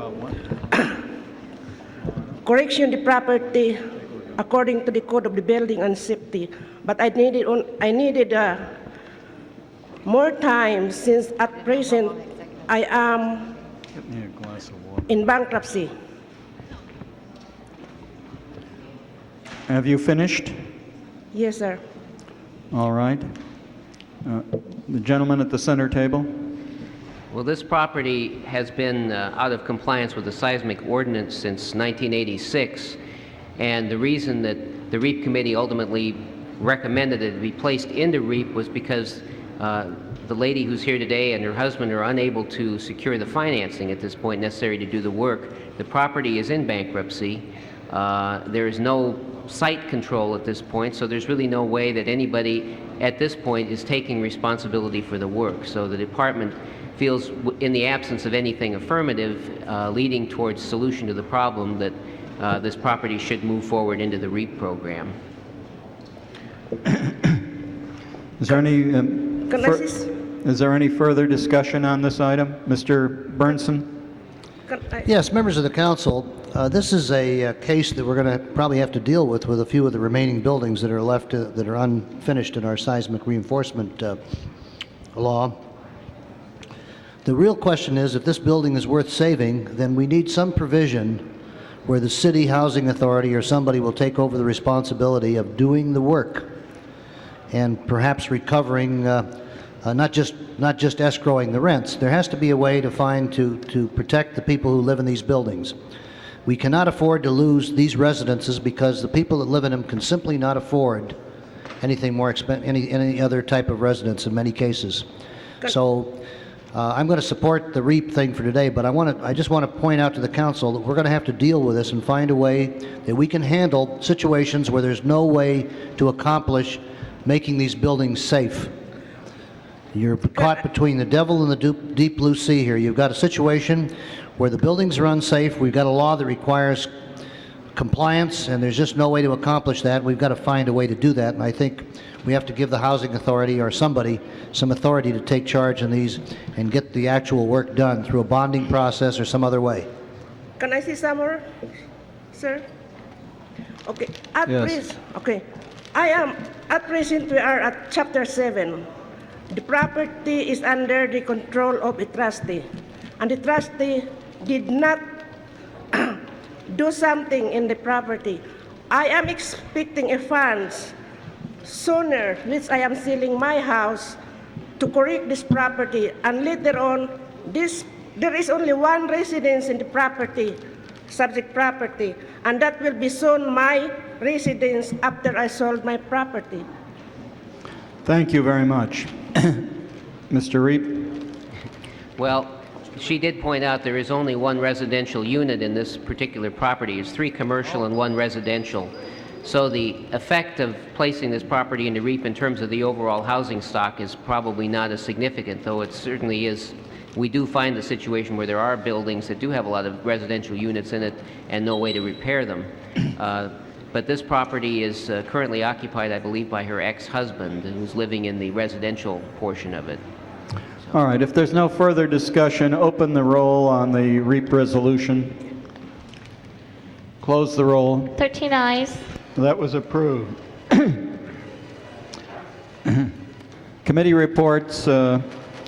correction the property according to the code of the building and safety. But I needed more time, since at present I am in bankruptcy. Have you finished? Yes, sir. All right. The gentleman at the center table. Well, this property has been out of compliance with the seismic ordinance since 1986, and the reason that the REAP committee ultimately recommended it be placed into REAP was because the lady who's here today and her husband are unable to secure the financing at this point necessary to do the work. The property is in bankruptcy. There is no site control at this point, so there's really no way that anybody at this point is taking responsibility for the work. So the department feels, in the absence of anything affirmative leading towards solution to the problem, that this property should move forward into the REAP program. Is there any is there any further discussion on this item? Mr. Bernson? Yes, members of the council, this is a case that we're going to probably have to deal with a few of the remaining buildings that are left that are unfinished in our seismic reinforcement law. The real question is, if this building is worth saving, then we need some provision where the city housing authority or somebody will take over the responsibility of doing the work and perhaps recovering, not just escrowing the rents. There has to be a way to protect the people who live in these buildings. We cannot afford to lose these residences because the people that live in them can simply not afford anything more any other type of residence in many cases. So I'm going to support the REAP thing for today, but I just want to point out to the council that we're going to have to deal with this and find a way that we can handle situations where there's no way to accomplish making these buildings safe. You're caught between the devil and the deep blue sea here. You've got a situation where the buildings are unsafe. We've got a law that requires compliance, and there's just no way to accomplish that. We've got to find a way to do that, and I think we have to give the housing authority or somebody some authority to take charge in these and get the actual work done through a bonding process or some other way. Can I say some more, sir? Okay. I am at present we are at chapter 7. The property is under the control of a trustee, and the trustee did not do something in the property. I am expecting a funds sooner, which I am selling my house to correct this property, and later on, there is only one residence in the property, subject property, and that will be soon my residence after I sold my property. Thank you very much. Mr. Reap? Well, she did point out there is only one residential unit in this particular property. It's 3 commercial and 1 residential. So the effect of placing this property into REAP in terms of the overall housing stock is probably not as significant, though it certainly is. We do find the situation where there are buildings that do have a lot of residential units in it and no way to repair them. But this property is currently occupied, I believe, by her ex-husband, who's living in the residential portion of it. All right, if there's no further discussion, open the roll on the REAP resolution. Close the roll. 13 ayes. That was approved. Committee reports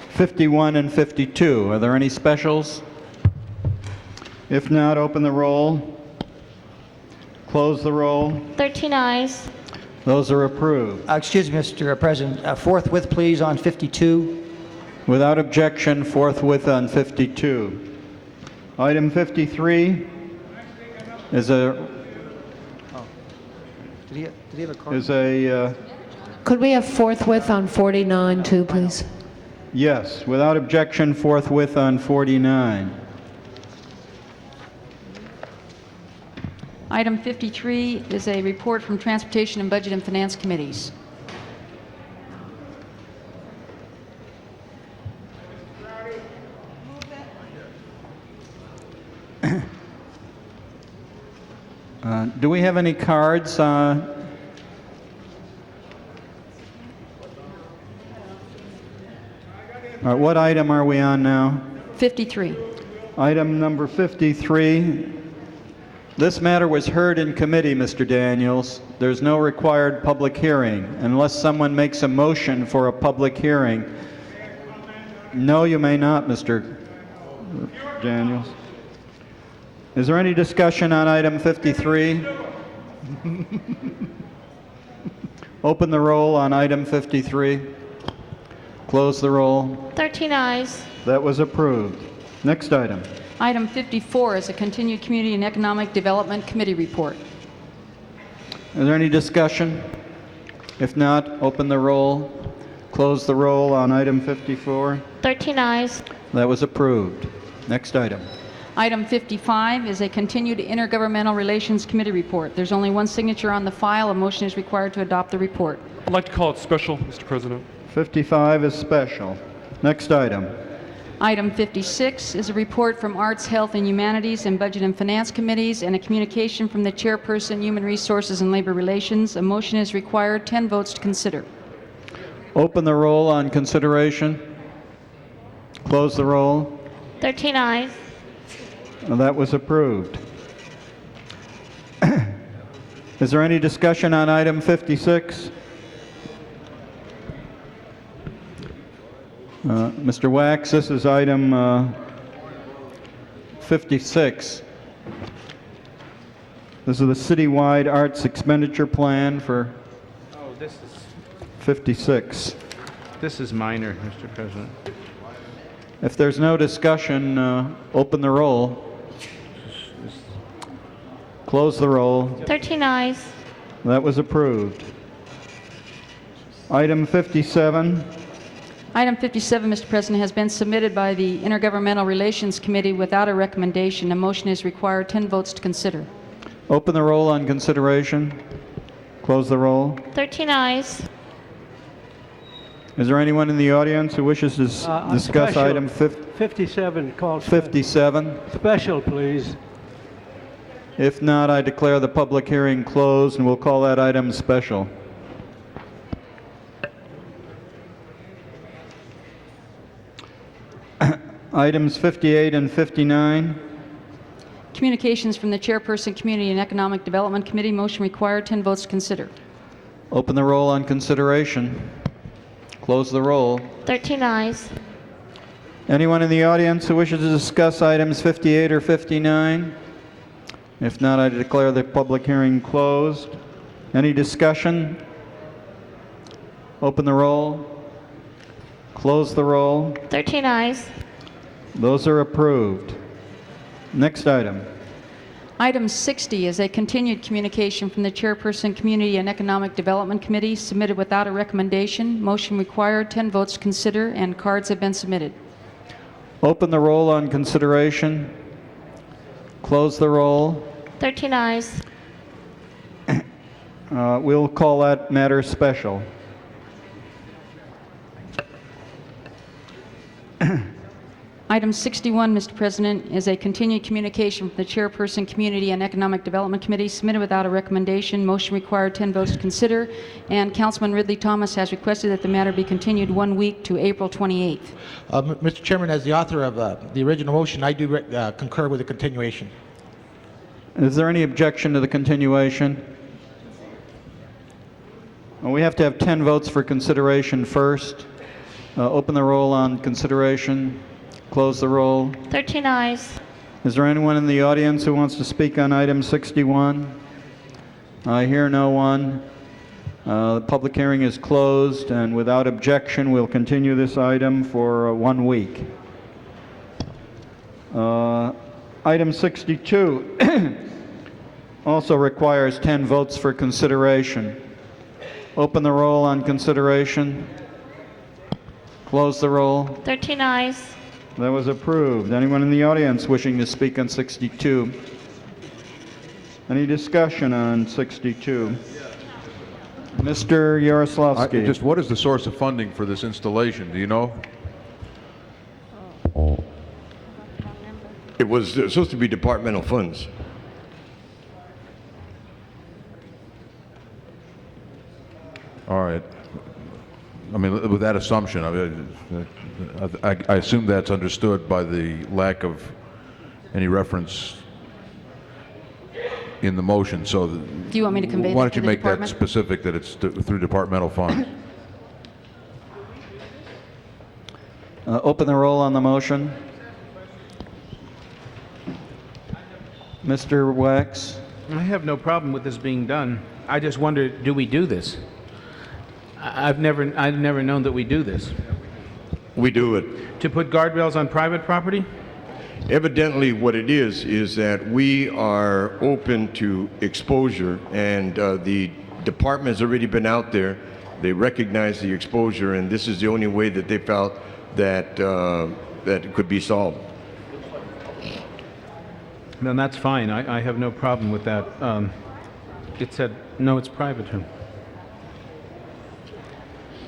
51 and 52. Are there any specials? If not, open the roll. Close the roll. 13 ayes. Those are approved. Excuse me, Mr. President. Forthwith, please, on 52. Without objection, forthwith on 52. Item 53 is a Is a Could we have forthwith on 49 too, please? Yes, without objection, forthwith on 49. Item 53 is a report from Transportation and Budget and Finance Committees. Do we have any cards? What item are we on now? 53. Item number 53. This matter was heard in committee, Mr. Daniels. There's no required public hearing unless someone makes a motion for a public hearing. No, you may not, Mr. Daniels. Is there any discussion on item 53? Open the roll on item 53. Close the roll. 13 eyes. That was approved. Next item. Item 54 is a continued Community and Economic Development Committee report. Is there any discussion? If not, open the roll. Close the roll on item 54. 13 eyes. That was approved. Next item. Item 55 is a continued Intergovernmental Relations Committee report. There's only one signature on the file. A motion is required to adopt the report. I'd like to call it special, Mr. President. 55 is special. Next item. Item 56 is a report from Arts, Health, and Humanities and Budget and Finance Committees and a communication from the Chairperson, Human Resources and Labor Relations. A motion is required. 10 votes to consider. Open the roll on consideration. Close the roll. 13 eyes. That was approved. Is there any discussion on item 56? Mr. Wax, this is item 56. This is the citywide arts expenditure plan for Oh, this is 56. minor, Mr. President. If there's no discussion, open the roll. Close the roll. 13 eyes. That was approved. Item 57. Item 57, Mr. President, has been submitted by the Intergovernmental Relations Committee without a recommendation. A motion is required. 10 votes to consider. Open the roll on consideration. Close the roll. 13 eyes. Is there anyone in the audience who wishes to discuss special. item 57 called 57? special, please. If not, I declare the public hearing closed, and we'll call that item special. Items 58 and 59. Communications from the Chairperson, Community and Economic Development Committee. Motion required. 10 votes to consider. Open the roll on consideration. Close the roll. 13 eyes. Anyone in the audience who wishes to discuss items 58 or 59? If not, I declare the public hearing closed. Any discussion? Open the roll. Close the roll. 13 eyes. Those are approved. Next item. Item 60 is a continued communication from the Chairperson, Community and Economic Development Committee, submitted without a recommendation. Motion required. 10 votes to consider, and cards have been submitted. Open the roll on consideration. Close the roll. 13 eyes. We'll call that matter special. Item 61, Mr. President, is a continued communication from the Chairperson, Community and Economic Development Committee, submitted without a recommendation. Motion required. 10 votes to consider, and Councilman Ridley Thomas has requested that the matter be continued 1 week to April 28th. Mr. Chairman, as the author of the original motion, I do concur with the continuation. Is there any objection to the continuation? Well, we have to have 10 votes for consideration first. Open the roll on consideration. Close the roll. 13 eyes. Is there anyone in the audience who wants to speak on item 61? I hear no one. The public hearing is closed, and without objection, we'll continue this item for 1 week. Item 62 also requires 10 votes for consideration. Open the roll on consideration. Close the roll. 13 eyes. That was approved. Anyone in the audience wishing to speak on 62? Any discussion on 62? Mr. Yaroslavsky. Just what is the source of funding for this installation? Do you know? It was supposed to be departmental funds. All right. I mean, with that assumption, I assume that's understood by the lack of any reference in the motion. So, Do you want me to convey why that don't you to the make that department? specific that it's through departmental funds? Open the roll on the motion. Mr. Wax. I have no problem with this being done. I just wonder, do we do this? I've never known that we do this. We do it. To put guardrails on private property? Evidently, what it is that we are open to exposure, and the department has already been out there. They recognize the exposure, and this is the only way that they felt that that it could be solved. Then that's fine. I have no problem with that. It said, no, it's private.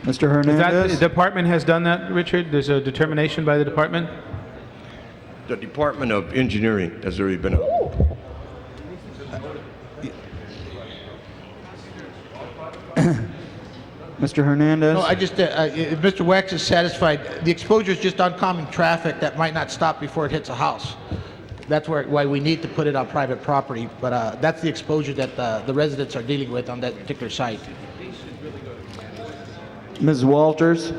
Mr. Hernandez? The department has done that, Richard? There's a determination by the department? The Department of Engineering has already been out. Mr. Hernandez? No, I just, if Mr. Wax is satisfied, the exposure is just oncoming traffic that might not stop before it hits a house. That's why we need to put it on private property, but that's the exposure that the residents are dealing with on that particular site. Ms. Walters?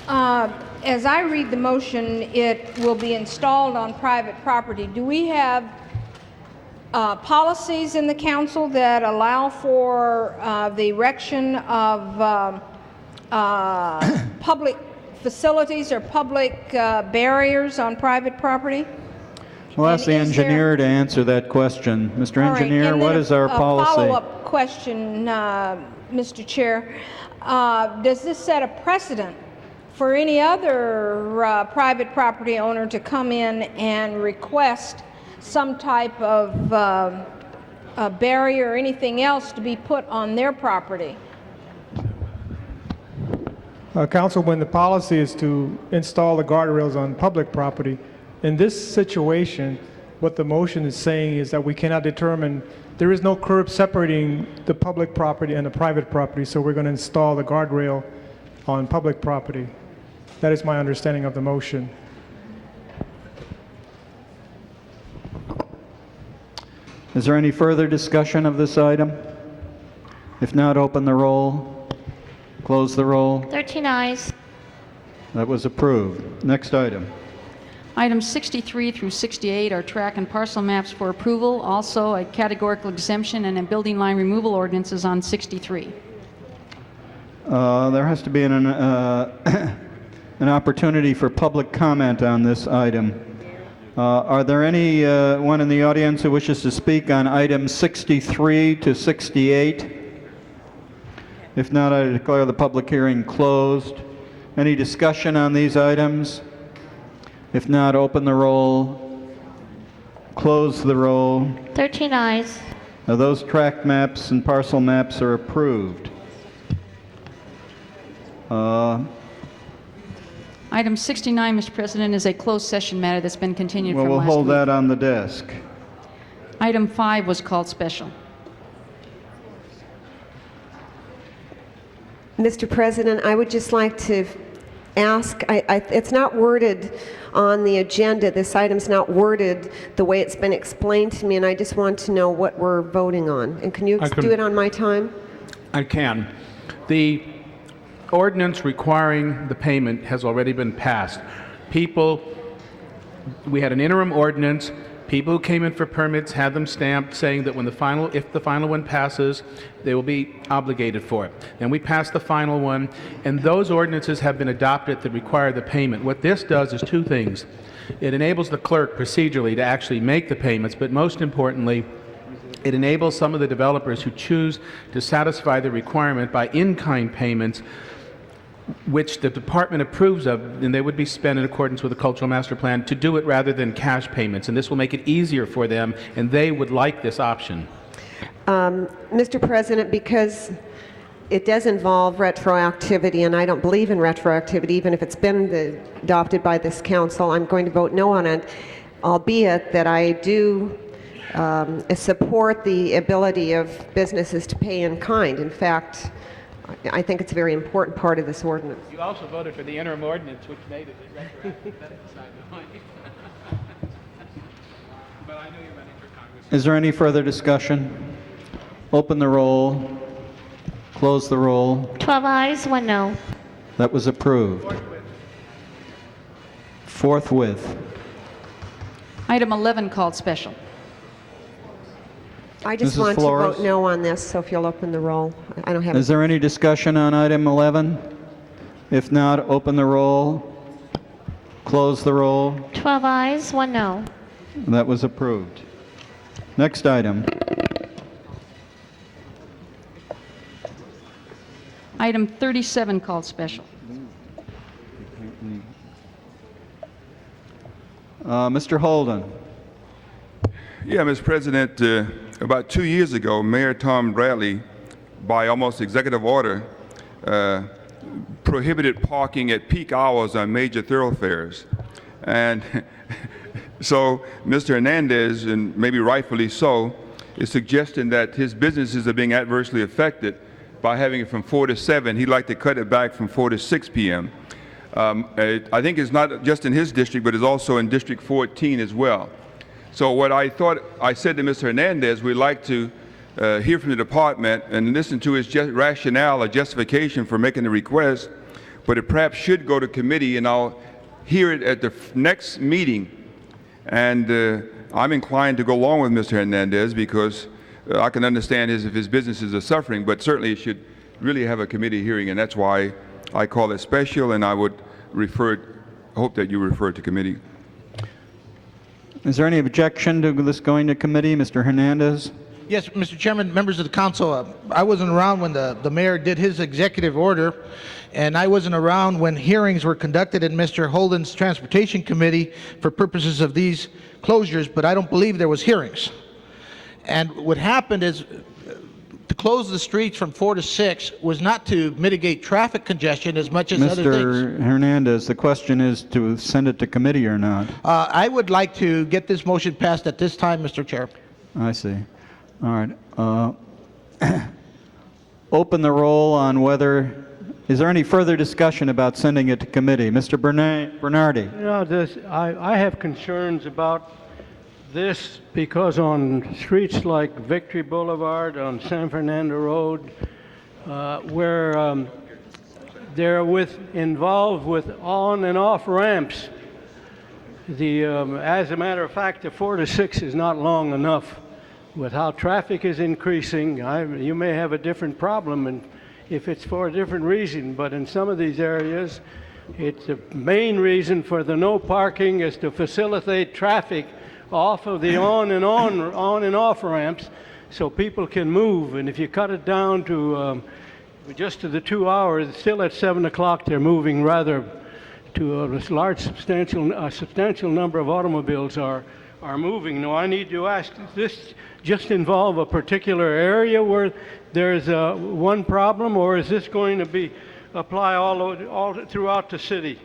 As I read the motion, it will be installed on private property. Do we have policies in the council that allow for the erection of public facilities or public barriers on private property? We'll ask the engineer to answer that question. Mr. All right, Engineer, and what then is our a policy? follow-up question, Mr. Chair. Does this set a precedent for any other private property owner to come in and request some type of a barrier or anything else to be put on their property? Councilman, the policy is to install the guardrails on public property. In this situation, what the motion is saying is that we cannot determine, there is no curb separating the public property and the private property, so we're going to install the guardrail on public property. That is my understanding of the motion. Is there any further discussion of this item? If not, open the roll. Close the roll. 13 eyes. That was approved. Next item. Items 63 through 68 are track and parcel maps for approval. Also, a categorical exemption and a building line removal ordinances on 63. There has to be an opportunity for public comment on this item. Are there anyone in the audience who wishes to speak on items 63 to 68? If not, I declare the public hearing closed. Any discussion on these items? If not, open the roll, close the roll. 13 eyes. Now, those tract maps and parcel maps are approved. Item 69, Mr. President, is a closed session matter that's been continued Well, from we'll last hold week. that on the desk. Item 5 was called special. Mr. President, I would just like to ask, it's not worded on the agenda, this item's not worded the way it's been explained to me, and I just want to know what we're voting on. And can you do it on my time? I can. The ordinance requiring the payment has already been passed. We had an interim ordinance. People who came in for permits had them stamped saying that when if the final one passes, they will be obligated for it. Then we passed the final one, and those ordinances have been adopted that require the payment. What this does is two things. It enables the clerk procedurally to actually make the payments, but most importantly, it enables some of the developers who choose to satisfy the requirement by in-kind payments which the department approves of, and they would be spent in accordance with the cultural master plan, to do it rather than cash payments. And this will make it easier for them, and they would like this option. Mr. President, because it does involve retroactivity, and I don't believe in retroactivity, even if it's been adopted by this council, I'm going to vote no on it, albeit that I do support the ability of businesses to pay in kind. In fact, I think it's a very important part of this ordinance. You also voted for the interim ordinance, which made it retroactive. That aside the point. But I know you're running for Congress. Is there any further discussion? Open the roll. Close the roll. 12 ayes, 1 no. That was approved. Forthwith. Item 11 called special. I just Mrs. want Flores? to vote no on this, so if you'll open the roll. I don't have. Is there any discussion on item 11? If not, open the roll. Close the roll. 12 ayes, 1 no. That was approved. Next item. Item 37 called special. Mr. Holden. Yeah, Mr. President, about 2 years ago, Mayor Tom Bradley, by almost executive order, prohibited parking at peak hours on major thoroughfares. And so Mr. Hernandez, and maybe rightfully so, is suggesting that his businesses are being adversely affected by having it from 4 to 7. He'd like to cut it back from 4 to 6 p.m. I think it's not just in his district, but it's also in District 14 as well. So what I said to Mr. Hernandez, we'd like to hear from the department and listen to his rationale or justification for making the request, but it perhaps should go to committee, and I'll hear it at the next meeting. And I'm inclined to go along with Mr. Hernandez because I can understand if his businesses are suffering, but certainly it should really have a committee hearing, and that's why I call it special, and I would hope that you refer it to committee. Is there any objection to this going to committee? Mr. Hernandez? Yes, Mr. Chairman, members of the council, I wasn't around when the mayor did his executive order, and I wasn't around when hearings were conducted in Mr. Holden's Transportation Committee for purposes of these closures, but I don't believe there was hearings. And what happened is to close the streets from 4 to 6 was not to mitigate traffic congestion as much as other things. Mr. Hernandez, the question is to send it to committee or not. I would like to get this motion passed at this time, Mr. Chair. I see. All right. Open the roll on whether, is there any further discussion about sending it to committee? Mr. Bernardi. You know, I have concerns about this because on streets like Victory Boulevard, on San Fernando Road, where they're involved with on and off ramps, as a matter of fact, the 4 to 6 is not long enough. With how traffic is increasing, you may have a different problem, and if it's for a different reason, but in some of these areas, it's the main reason for the no parking is to facilitate traffic off of the on and off ramps so people can move. And if you cut it down to just to the 2 hours, still at 7 o'clock they're moving rather to a large substantial number of automobiles are moving. Now I need to ask, does this just involve a particular area where there's one problem, or is this going to apply all throughout the city?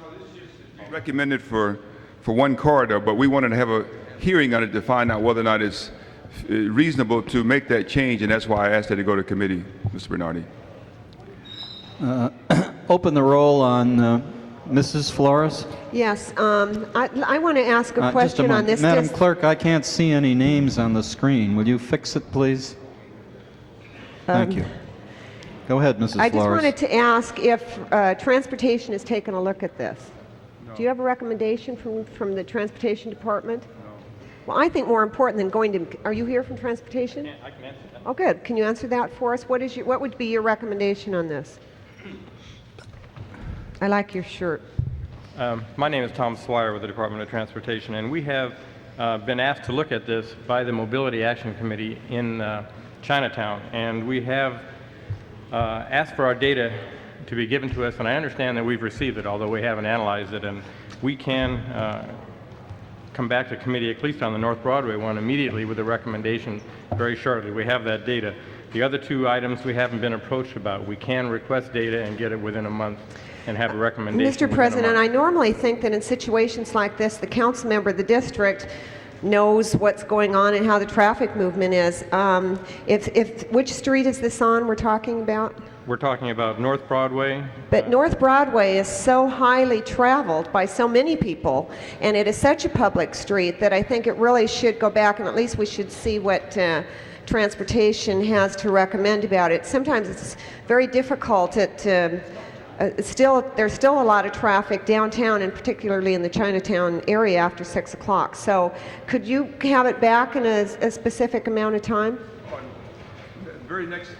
No, this is recommended for one corridor, but we wanted to have a hearing on it to find out whether or not it's reasonable to make that change, and that's why I asked that to go to committee, Mr. Bernardi. Open the roll on Mrs. Flores. Yes, I want to ask a Just question on moment. this. Madam Clerk, I can't see any names on the screen. Will you fix it, please? Thank you. Go ahead, Mrs. Flores. I just wanted to ask if Transportation has taken a look at this. No. Do you have a recommendation from the Transportation Department? No. Well, I think more important than going to, are you here from Transportation? Yeah, I can answer that. Oh, good. Can you answer that for us? What would be your recommendation on this? I like your shirt. My name is Tom Swire with the Department of Transportation, and we have been asked to look at this by the Mobility Action Committee in Chinatown, and we have asked for our data to be given to us, and I understand that we've received it, although we haven't analyzed it, and we can come back to committee, at least on the North Broadway one, immediately with a recommendation very shortly. We have that data. The other two items we haven't been approached about. We can request data and get it within a month and have a recommendation Mr. within a President, I month. normally think that in situations like this, the council member of the district knows what's going on and how the traffic movement is. Which street is this on we're talking about? We're talking about North Broadway. But North Broadway is so highly traveled by so many people, and it is such a public street that I think it really should go back, and at least we should see what transportation has to recommend about it. Sometimes it's very difficult. There's still a lot of traffic downtown, and particularly in the Chinatown area after 6 o'clock. So could you have it back in a specific amount of time? Very next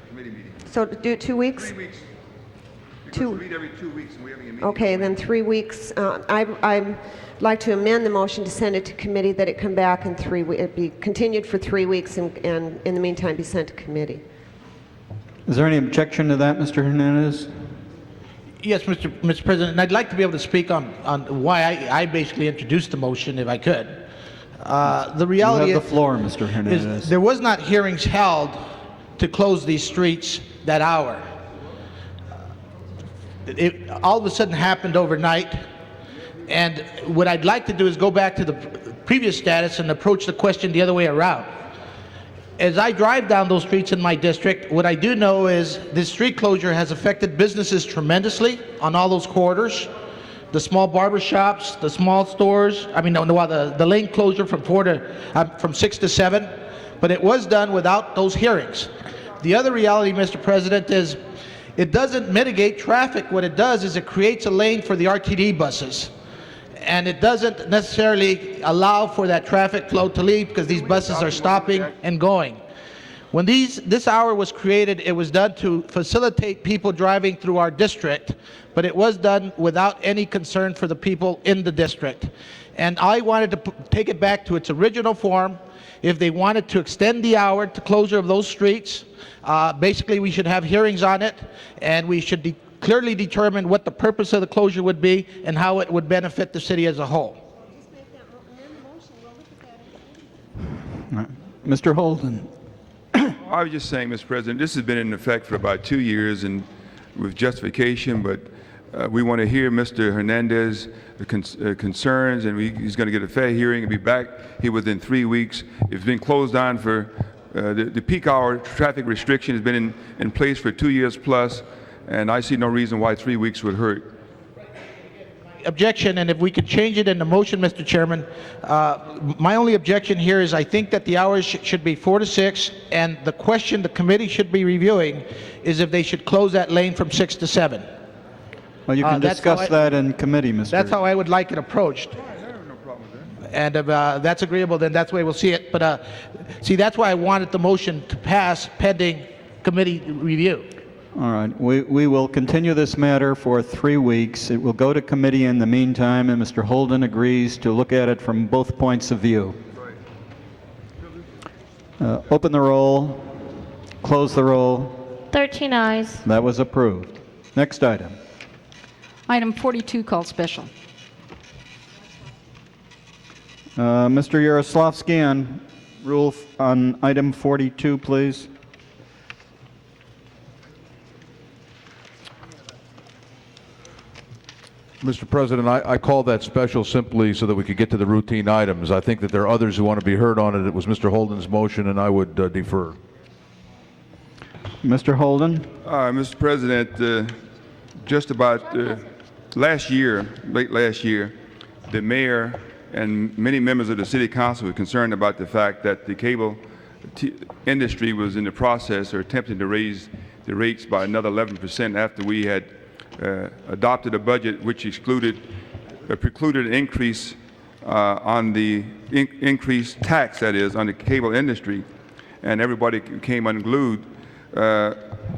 committee meeting. So do it 2 weeks? 3 weeks. Because we meet every 2 weeks and we're having a meeting. Okay, then 3 weeks. I'd like to amend the motion to send it to committee, that it come back in 3 weeks, it be continued for 3 weeks, and in the meantime be sent to committee. Is there any objection to that, Mr. Hernandez? Yes, Mr. President, and I'd like to be able to speak on why I basically introduced the motion, if I could. The reality You have the floor, Mr. Hernandez. is there was not hearings held to close these streets that hour. It all of a sudden happened overnight, and what I'd like to do is go back to the previous status and approach the question the other way around. As I drive down those streets in my district, what I do know is this street closure has affected businesses tremendously on all those corridors. The small barber shops, the small stores, the lane closure from 6 to 7, but it was done without those hearings. The other reality, Mr. President, is it doesn't mitigate traffic. What it does is it creates a lane for the RTD buses. And it doesn't necessarily allow for that traffic flow to leave, because these buses are stopping and going. When this hour was created, it was done to facilitate people driving through our district, but it was done without any concern for the people in the district. And I wanted to take it back to its original form. If they wanted to extend the hour to closure of those streets, basically we should have hearings on it, and we should clearly determine what the purpose of the closure would be and how it would benefit the city as a whole. Mr. Holden. I was just saying, Mr. President, this has been in effect for about 2 years and with justification, but we want to hear Mr. Hernandez's concerns, and he's going to get a fair hearing and be back here within 3 weeks. It's been closed down for the peak hour traffic restriction has been in place for 2 years plus, and I see no reason why 3 weeks would hurt. Objection, and if we could change it in the motion, Mr. Chairman. My only objection here is I think that the hours should be 4 to 6, and the question the committee should be reviewing is if they should close that lane from 6 to 7. Well, you can discuss that in committee, Mr. That's how I would like it approached. And if that's agreeable, then that's the way we'll see it. But see, that's why I wanted the motion to pass pending committee review. All right. We will continue this matter for 3 weeks. It will go to committee in the meantime, and Mr. Holden agrees to look at it from both points of view. Open the roll. Close the roll. 13 ayes. That was approved. Next item. Item 42, called special. Mr. Yaroslavsky, on rule on item 42, please. Mr. President, I called that special simply so that we could get to the routine items. I think that there are others who want to be heard on it. It was Mr. Holden's motion, and I would defer. Mr. Holden? Mr. President, just about last year, late last year, the mayor and many members of the city council were concerned about the fact that the cable industry was in the process or attempting to raise the rates by another 11% after we had adopted a budget which precluded an increase on the increased tax, that is, on the cable industry, and everybody came unglued.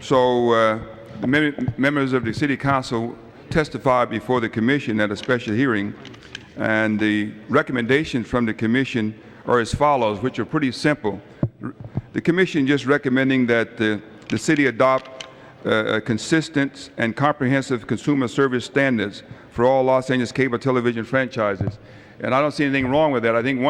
So the members of the city council testified before the commission at a special hearing, and the recommendations from the commission are as follows, which are pretty simple. The commission just recommending that the city adopt consistent and comprehensive consumer service standards for all Los Angeles cable television franchises. And I don't see anything wrong with that. I think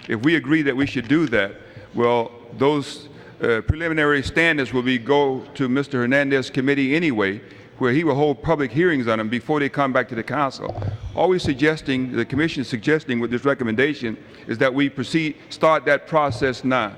if we agree that we should do that, well, those preliminary standards will go to Mr. Hernandez's committee anyway, where he will hold public hearings on them before they come back to the council. All we're suggesting, the commission is suggesting with this recommendation, is that we start that process now.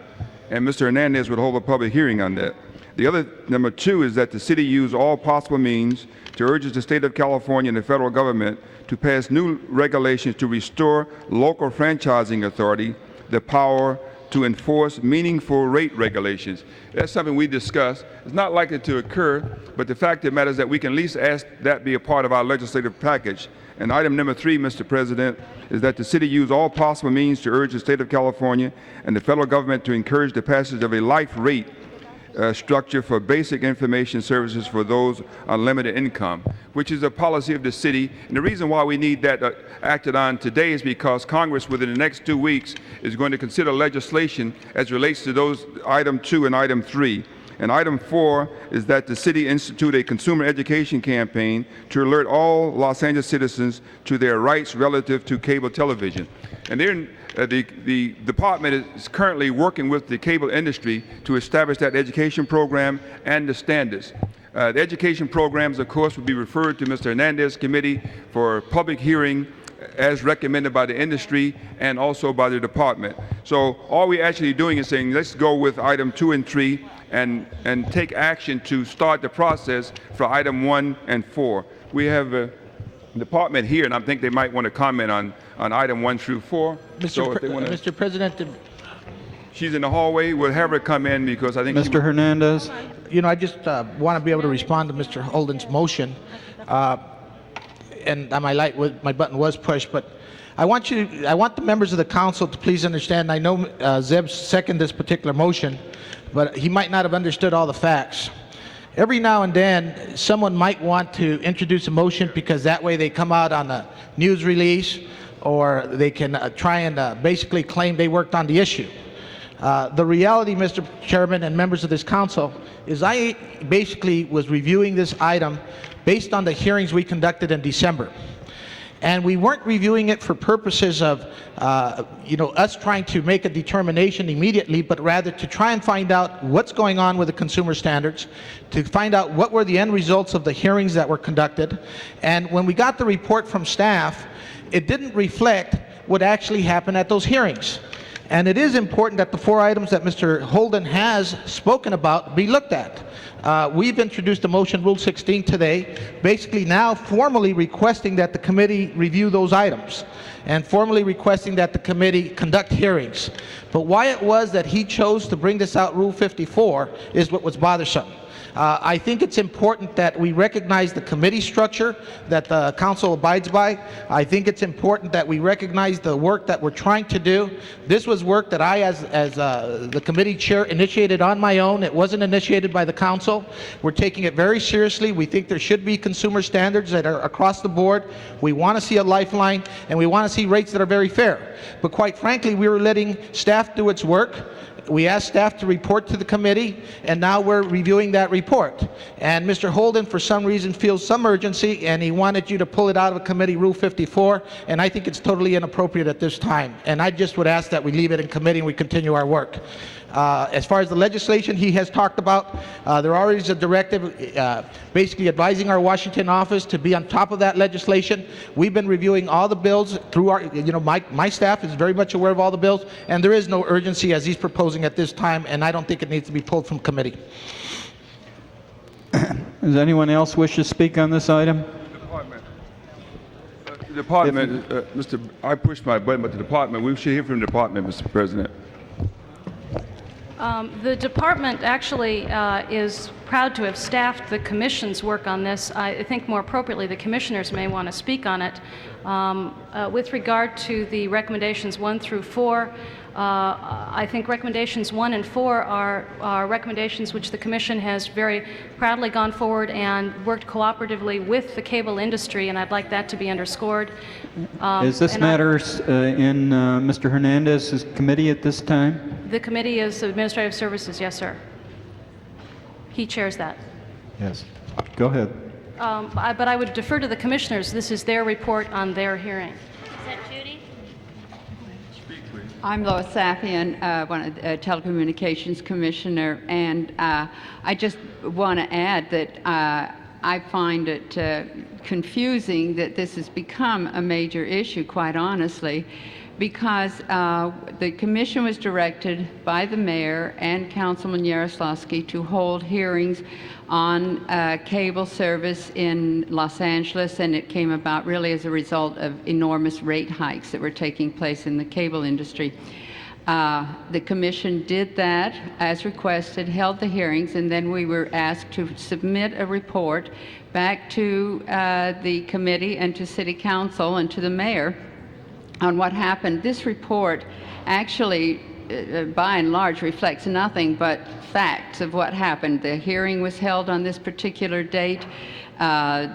And Mr. Hernandez would hold a public hearing on that. The other, number two, is that the city use all possible means to urge the state of California and the federal government to pass new regulations to restore local franchising authority the power to enforce meaningful rate regulations. That's something we discussed. It's not likely to occur, but the fact of the matter is that we can at least ask that be a part of our legislative package. And item number 3, Mr. President, is that the city use all possible means to urge the state of California and the federal government to encourage the passage of a life rate structure for basic information services for those on limited income, which is a policy of the city. And the reason why we need that acted on today is because Congress, within the next 2 weeks, is going to consider legislation as relates to those item 2 and item 3. And item 4 is that the city institute a consumer education campaign to alert all Los Angeles citizens to their rights relative to cable television. And the department is currently working with the cable industry to establish that education program and the standards. The education programs, of course, will be referred to Mr. Hernandez's committee for public hearing as recommended by the industry and also by the department. So all we're actually doing is saying, let's go with item 2 and 3 and take action to start the process for item 1 and 4. We have a department here, and I think they might want to comment on item 1 through 4. Mr. President, she's in the hallway. We'll have her come in because I think Mr. Hernandez. You know, I just want to be able to respond to Mr. Holden's motion. And my button was pushed, but I want the members of the council to please understand. I know Zeb seconded this particular motion, but he might not have understood all the facts. Every now and then, someone might want to introduce a motion because that way they come out on a news release, or they can try and basically claim they worked on the issue. The reality, Mr. Chairman and members of this council, is I basically was reviewing this item based on the hearings we conducted in December. And we weren't reviewing it for purposes of, us trying to make a determination immediately, but rather to try and find out what's going on with the consumer standards, to find out what were the end results of the hearings that were conducted. And when we got the report from staff, it didn't reflect what actually happened at those hearings. And it is important that the 4 items that Mr. Holden has spoken about be looked at. We've introduced a motion, Rule 16, today, basically now formally requesting that the committee review those items and formally requesting that the committee conduct hearings. But why it was that he chose to bring this out, Rule 54, is what was bothersome. I think it's important that we recognize the committee structure that the council abides by. I think it's important that we recognize the work that we're trying to do. This was work that I, as the committee chair, initiated on my own. It wasn't initiated by the council. We're taking it very seriously. We think there should be consumer standards that are across the board. We want to see a lifeline, and we want to see rates that are very fair. But quite frankly, we were letting staff do its work. We asked staff to report to the committee, and now we're reviewing that report. And Mr. Holden, for some reason, feels some urgency, and he wanted you to pull it out of committee, Rule 54, and I think it's totally inappropriate at this time. And I just would ask that we leave it in committee and we continue our work. As far as the legislation he has talked about, there already is a directive basically advising our Washington office to be on top of that legislation. We've been reviewing all the bills through our, my staff is very much aware of all the bills, and there is no urgency as he's proposing at this time, and I don't think it needs to be pulled from committee. Does anyone else wish to speak on this item? Department, I pushed my button, but the department, we should hear from the department, Mr. President. The department actually is proud to have staffed the commission's work on this. I think more appropriately the commissioners may want to speak on it. With regard to the recommendations 1 through 4, I think recommendations 1 and 4 are recommendations which the Commission has very proudly gone forward and worked cooperatively with the cable industry, and I'd like that to be underscored. Is this matter in Mr. Hernandez's committee at this time? The committee is Administrative Services, yes, sir. He chairs that. Yes. Go ahead. But I would defer to the commissioners. This is their report on their hearing. Is that Judy? I'm Lois Safian, one of the Telecommunications Commissioner, and I just want to add that I find it confusing that this has become a major issue, quite honestly, because the commission was directed by the mayor and Councilman Yaroslavsky to hold hearings on cable service in Los Angeles, and it came about really as a result of enormous rate hikes that were taking place in the cable industry. The commission did that as requested, held the hearings, and then we were asked to submit a report back to the committee and to City Council and to the mayor on what happened. This report actually, by and large, reflects nothing but facts of what happened. The hearing was held on this particular date.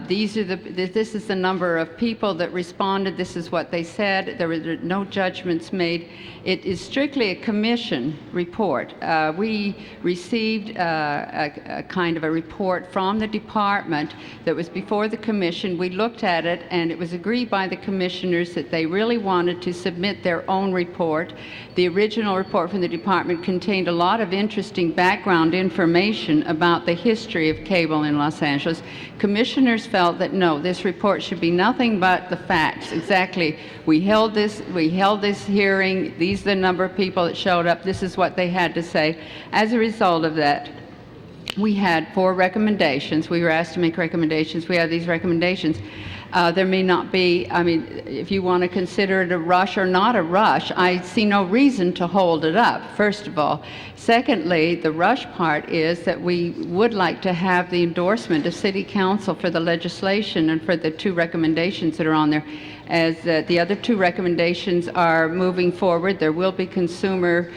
This is the number of people that responded. This is what they said. There were no judgments made. It is strictly a commission report. We received a kind of a report from the department that was before the commission. We looked at it, and it was agreed by the commissioners that they really wanted to submit their own report. The original report from the department contained a lot of interesting background information about the history of cable in Los Angeles. Commissioners felt that no, this report should be nothing but the facts. Exactly. We held this hearing. These are the number of people that showed up. This is what they had to say. As a result of that, we had 4 recommendations. We were asked to make recommendations. We have these recommendations. There may not be, I mean, if you want to consider it a rush or not a rush, I see no reason to hold it up, first of all. Secondly, the rush part is that we would like to have the endorsement of City Council for the legislation and for the 2 recommendations that are on there. As the other 2 recommendations are moving forward, there will be consumer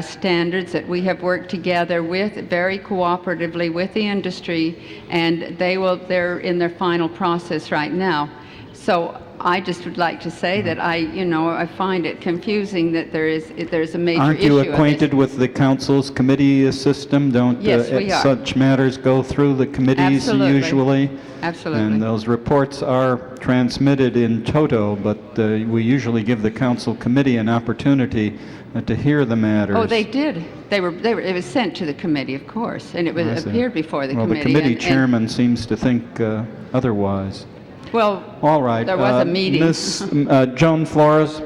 standards that we have worked together with very cooperatively with the industry, and they're in their final process right now. So I just would like to say that I find it confusing that there's a major issue. Aren't you acquainted with the council's committee system? Don't Yes, we are. such matters go through the committees Absolutely. usually? Absolutely. And those reports are transmitted in toto, but we usually give the council committee an opportunity to hear the matters. Oh, they did. It was sent to the committee, of course, and it I see. appeared before the Well, committee. the committee and- chairman seems to think otherwise. Well, All right. there was a meeting. Ms. Joan Flores.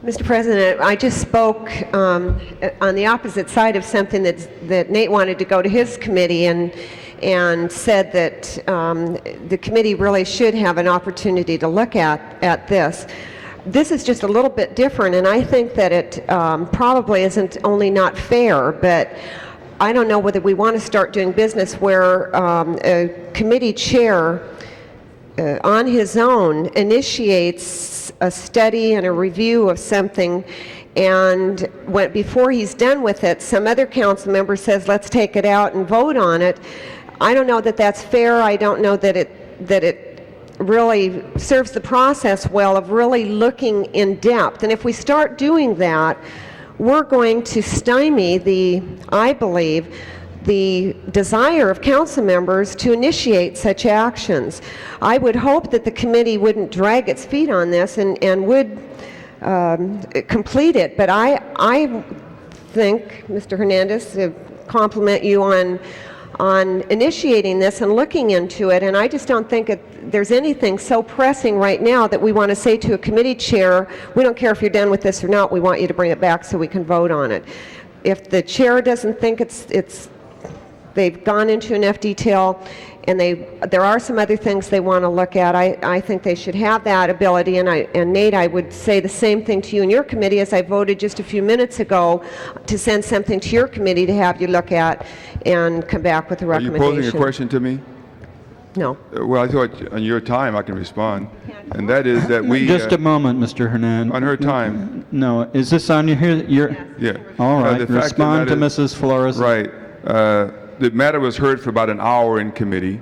Mr. President, I just spoke on the opposite side of something that Nate wanted to go to his committee and said that the committee really should have an opportunity to look at this. This is just a little bit different, and I think that it probably isn't only not fair, but I don't know whether we want to start doing business where a committee chair on his own initiates a study and a review of something, and before he's done with it, some other council member says, let's take it out and vote on it. I don't know that that's fair. I don't know that it really serves the process well of really looking in depth. And if we start doing that, we're going to stymie I believe, the desire of council members to initiate such actions. I would hope that the committee wouldn't drag its feet on this and would complete it. But I think, Mr. Hernandez, to compliment you on initiating this and looking into it, and I just don't think there's anything so pressing right now that we want to say to a committee chair, we don't care if you're done with this or not, we want you to bring it back so we can vote on it. If the chair doesn't think they've gone into enough detail and there are some other things they want to look at, I think they should have that ability. And Nate, I would say the same thing to you and your committee, as I voted just a few minutes ago to send something to your committee to have you look at and come back with a Are you recommendation. posing a question to me? No. Well, I thought on your time I can respond, and that is that we... Just a moment, Mr. Hernandez. On her time. No, is this on your... Yeah. All right, The fact of the respond to matter Mrs. Flores. Right. The matter was heard for about an hour in committee.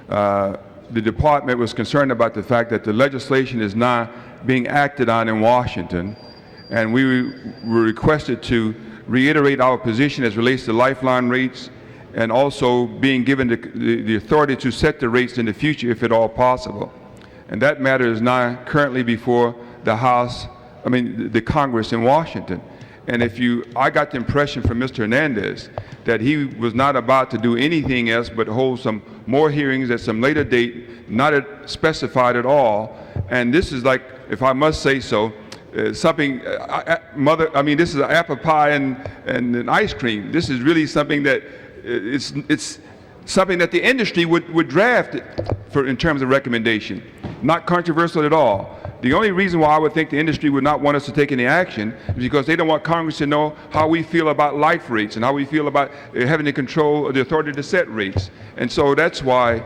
The department was concerned about the fact that the legislation is now being acted on in Washington, and we were requested to reiterate our position as relates to lifeline rates and also being given the authority to set the rates in the future if at all possible. And that matter is now currently before the the Congress in Washington. And I got the impression from Mr. Hernandez that he was not about to do anything else but hold some more hearings at some later date, not specified at all. And this is like, if I must say so, something, this is an apple pie and an ice cream. This is really something that it's something that the industry would draft in terms of recommendation. Not controversial at all. The only reason why I would think the industry would not want us to take any action is because they don't want Congress to know how we feel about life rates and how we feel about having the control or the authority to set rates. And so that's why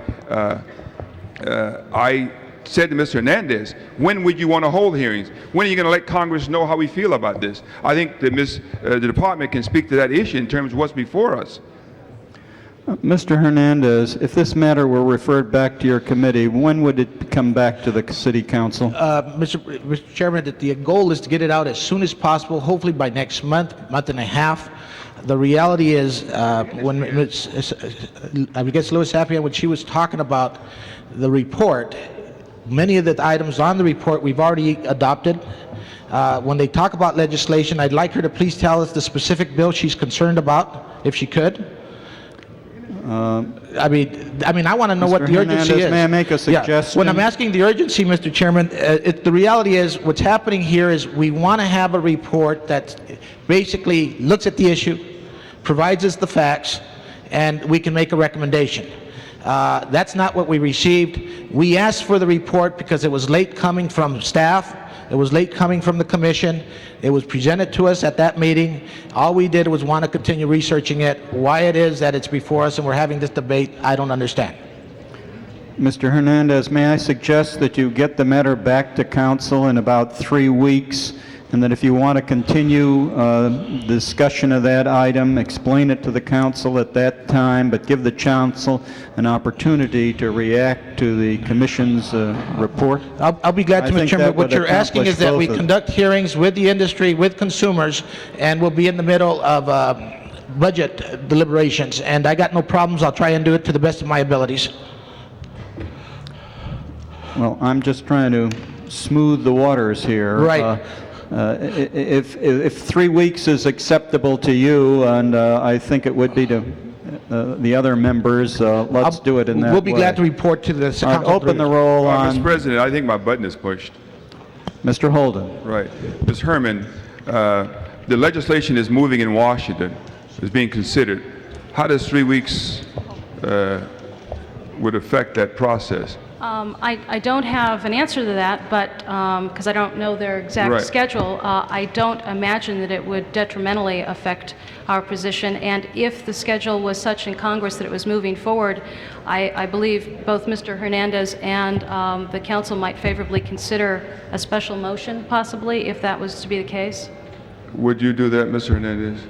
I said to Mr. Hernandez, when would you want to hold hearings? When are you going to let Congress know how we feel about this? I think that the department can speak to that issue in terms of what's before us. Mr. Hernandez, if this matter were referred back to your committee, when would it come back to the City Council? Mr. Chairman, that the goal is to get it out as soon as possible, hopefully by next month and a half. The reality is, when I guess Louis Appian, when she was talking about the report, many of the items on the report we've already adopted. When they talk about legislation, I'd like her to please tell us the specific bill she's concerned about, if she could. I want to know what the urgency is. May I make a suggestion? When I'm asking the urgency, Mr. Chairman, the reality is what's happening here is we want to have a report that basically looks at the issue, provides us the facts, and we can make a recommendation. That's not what we received. We asked for the report because it was late coming from staff. It was late coming from the commission. It was presented to us at that meeting. All we did was want to continue researching it. Why it is that it's before us and we're having this debate, I don't understand. Mr. Hernandez, may I suggest that you get the matter back to council in about 3 weeks, and that if you want to continue discussion of that item, explain it to the council at that time, but give the council an opportunity to react to the commission's report? I'll be glad to, Mr. Chairman. What you're asking is that we conduct hearings with the industry, with consumers, and we'll be in the middle of budget deliberations. And I got no problems. I'll try and do it to the best of my abilities. Well, I'm just trying to smooth the waters here. Right. If 3 weeks is acceptable to you, and I think it would be to the other members, let's do it in that way. We'll be glad to report to the council. Open the roll on. Mr. President, I think my button is pushed. Mr. Holden. Right. Ms. Herman, the legislation is moving in Washington, is being considered. How does 3 weeks would affect that process? I don't have an answer to that, but because I don't know their exact schedule, I don't imagine that it would detrimentally affect our position. And if the schedule was such in Congress that it was moving forward, I believe both Mr. Hernandez and the council might favorably consider a special motion, possibly, if that was to be the case. Would you do that, Mr. Hernandez?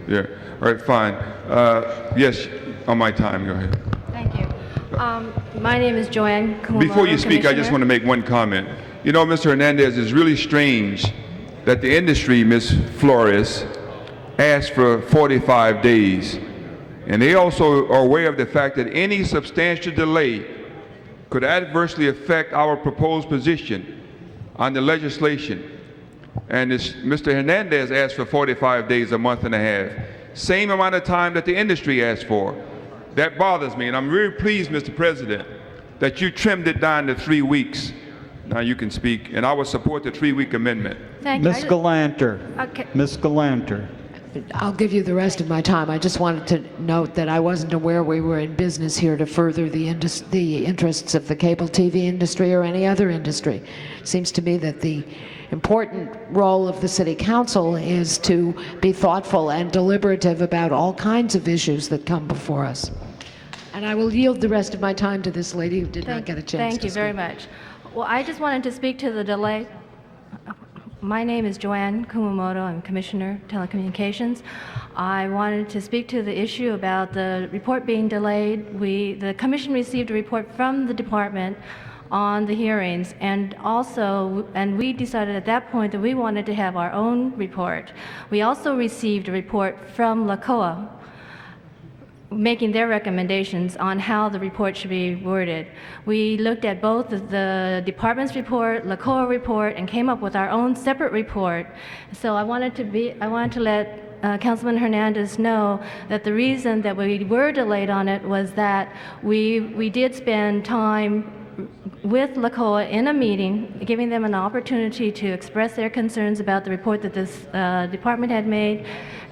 Yeah. All right, fine. Yes, on my time, go ahead. Thank you. My name is Joanne Kumamoto. Before you speak, I just want to make one comment. You know, Mr. Hernandez, it's really strange that the industry, Ms. Flores, asked for 45 days. And they also are aware of the fact that any substantial delay could adversely affect our proposed position on the legislation. And Mr. Hernandez asked for 45 days, a month and a half. Same amount of time that the industry asked for. That bothers me, and I'm very pleased, Mr. President, that you trimmed it down to 3 weeks. Now you can speak, and I will support the 3-week amendment. Thank you. Ms. Galanter. Okay. Ms. Galanter. I'll give you the rest of my time. I just wanted to note that I wasn't aware we were in business here to further the interests of the cable TV industry or any other industry. It seems to me that the important role of the City Council is to be thoughtful and deliberative about all kinds of issues that come before us. And I will yield the rest of my time to this lady who did not get a chance to speak. Thank you very much. Well, I just wanted to speak to the delay. My name is Joanne Kumamoto. I'm Commissioner Telecommunications. I wanted to speak to the issue about the report being delayed. The Commission received a report from the department on the hearings, and we decided at that point that we wanted to have our own report. We also received a report from LACOA making their recommendations on how the report should be worded. We looked at both the department's report, LACOA report, and came up with our own separate report. So I wanted to let Councilman Hernandez know that the reason that we were delayed on it was that we did spend time with LACOA in a meeting, giving them an opportunity to express their concerns about the report that this department had made,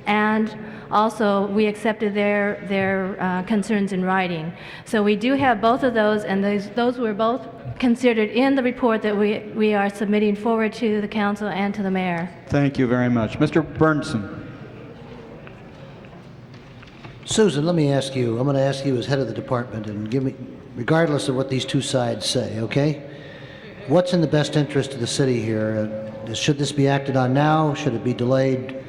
and also we accepted their concerns in writing. So we do have both of those, and those were both considered in the report that we are submitting forward to the council and to the mayor. Thank you very much. Mr. Burnson. Susan, let me ask you, I'm going to ask you as head of the department, and give me, regardless of what these two sides say, okay? What's in the best interest of the city here? Should this be acted on now? Should it be delayed?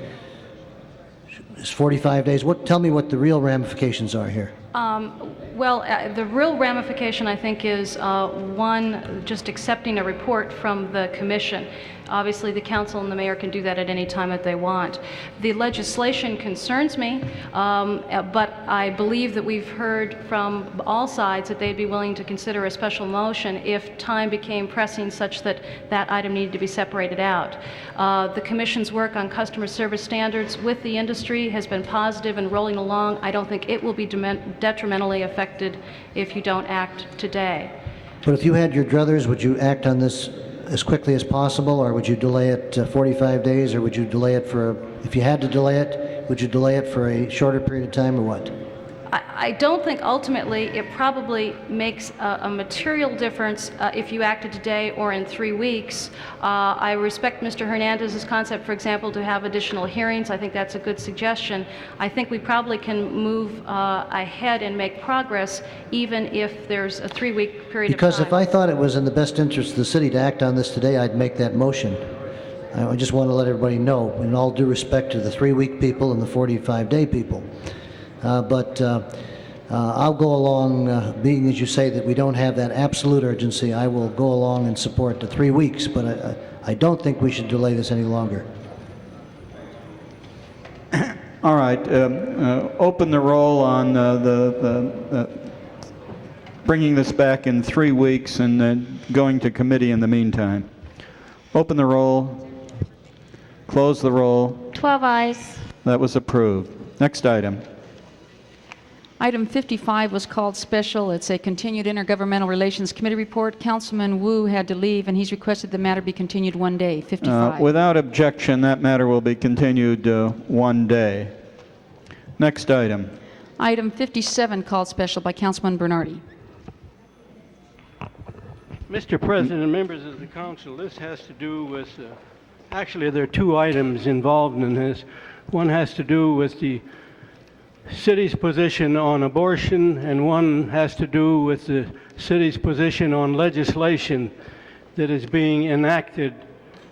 Is 45 days? Tell me what the real ramifications are here. Well, the real ramification, I think, is one, just accepting a report from the commission. Obviously, the council and the mayor can do that at any time that they want. The legislation concerns me, but I believe that we've heard from all sides that they'd be willing to consider a special motion if time became pressing such that that item needed to be separated out. The commission's work on customer service standards with the industry has been positive and rolling along. I don't think it will be detrimentally affected if you don't act today. But if you had your druthers, would you act on this as quickly as possible, or would you delay it 45 days, or would you delay it if you had to delay it, would you delay it for a shorter period of time, or what? I don't think ultimately it probably makes a material difference if you acted today or in 3 weeks. I respect Mr. Hernandez's concept, for example, to have additional hearings. I think that's a good suggestion. I think we probably can move ahead and make progress even if there's a 3-week period of time. Because if I thought it was in the best interest of the city to act on this today, I'd make that motion. I just want to let everybody know, in all due respect to the 3-week people and the 45-day people. But I'll go along, being as you say that we don't have that absolute urgency, I will go along and support the 3 weeks, but I don't think we should delay this any longer. All right, open the roll on bringing this back in 3 weeks and then going to committee in the meantime. Open the roll, close the roll. 12 ayes. That was approved. Next item. Item 55 was called special. It's a continued Intergovernmental Relations Committee report. Councilman Wu had to leave, and he's requested the matter be continued 1 day. 55. Without objection, that matter will be continued 1 day. Next item. Item 57 called special by Councilman Bernardi. Mr. President, members of the council, this has to do with, actually there are 2 items involved in this. One has to do with the city's position on abortion, and one has to do with the city's position on legislation that is being enacted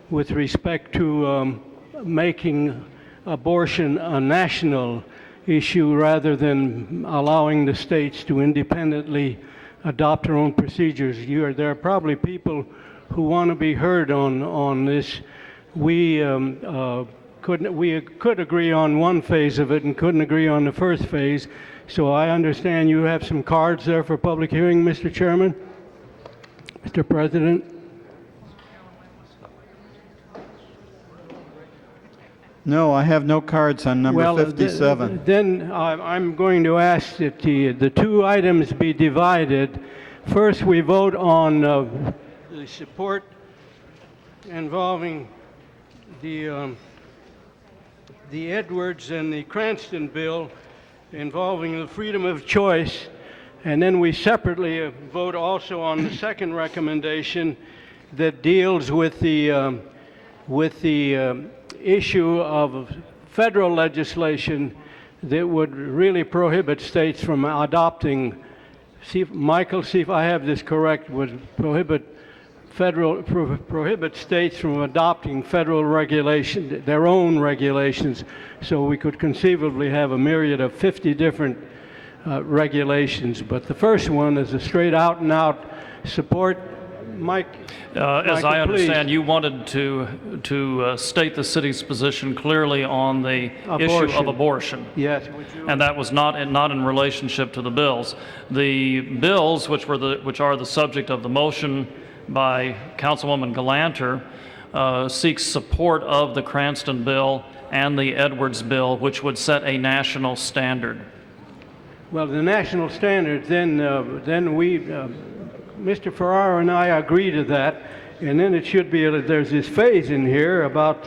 with respect to making abortion a national issue rather than allowing the states to independently adopt their own procedures. There are probably people who want to be heard on this. We could agree on one phase of it and couldn't agree on the first phase. So I understand you have some cards there for public hearing, Mr. Chairman. Mr. President. No, I have no cards on number 57. Then I'm going to ask that the 2 items be divided. First, we vote on the support involving the Edwards and the Cranston bill involving the freedom of choice, and then we separately vote also on the second recommendation that deals with the issue of federal legislation that would really prohibit states from adopting, Michael, see if I have this correct, would prohibit states from adopting federal regulation, their own regulations, so we could conceivably have a myriad of 50 different regulations. But the first one is a straight out and out support Mike. As Michael, I understand, please. you wanted to state the city's position clearly on the issue of Abortion. abortion. Yes. And that was not in relationship to the bills. The bills, which are the subject of the motion by Councilwoman Galanter, seeks support of the Cranston bill and the Edwards bill, which would set a national standard. Well, the national standards, then we, Mr. Ferraro and I agree to that, and then it should be, there's this phase in here about,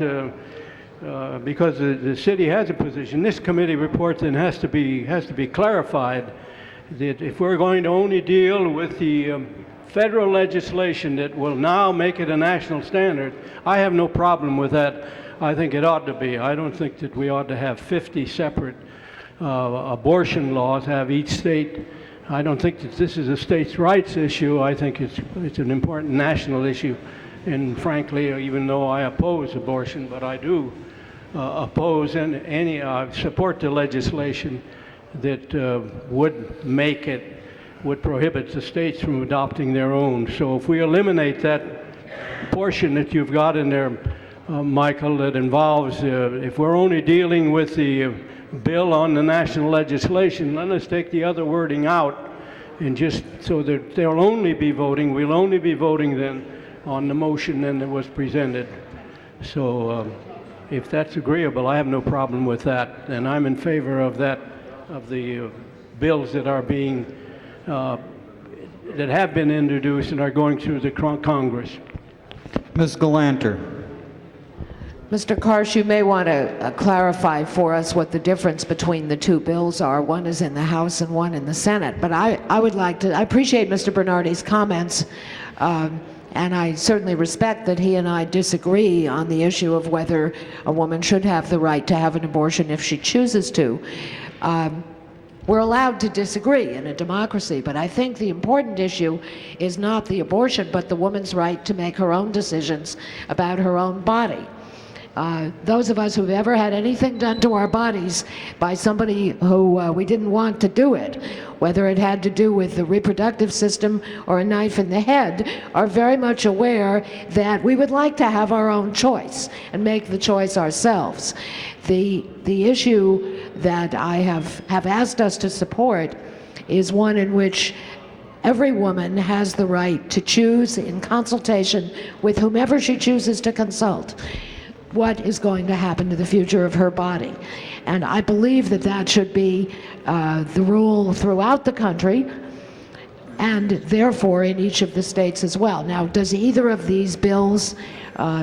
because the city has a position, this committee report then has to be clarified, that if we're going to only deal with the federal legislation that will now make it a national standard, I have no problem with that. I think it ought to be. I don't think that we ought to have 50 separate abortion laws, have each state. I don't think that this is a states' rights issue. I think it's an important national issue. And frankly, even though I oppose abortion, but I do oppose any support the legislation that would prohibit the states from adopting their own. So if we eliminate that portion that you've got in there, Michael, that involves, if we're only dealing with the bill on the national legislation, let us take the other wording out, and just so that we'll only be voting then on the motion then that was presented. So if that's agreeable, I have no problem with that, and I'm in favor of that, of the bills that are being, that have been introduced and are going through the Congress. Ms. Galanter. Mr. Karsh, you may want to clarify for us what the difference between the two bills are. One is in the House and one in the Senate. But I would like to, I appreciate Mr. Bernardi's comments, and I certainly respect that he and I disagree on the issue of whether a woman should have the right to have an abortion if she chooses to. We're allowed to disagree in a democracy, but I think the important issue is not the abortion, but the woman's right to make her own decisions about her own body. Those of us who've ever had anything done to our bodies by somebody who we didn't want to do it, whether it had to do with the reproductive system or a knife in the head, are very much aware that we would like to have our own choice and make the choice ourselves. The issue that I have asked us to support is one in which every woman has the right to choose, in consultation with whomever she chooses to consult, what is going to happen to the future of her body. And I believe that that should be the rule throughout the country, and therefore in each of the states as well. Now, does either of these bills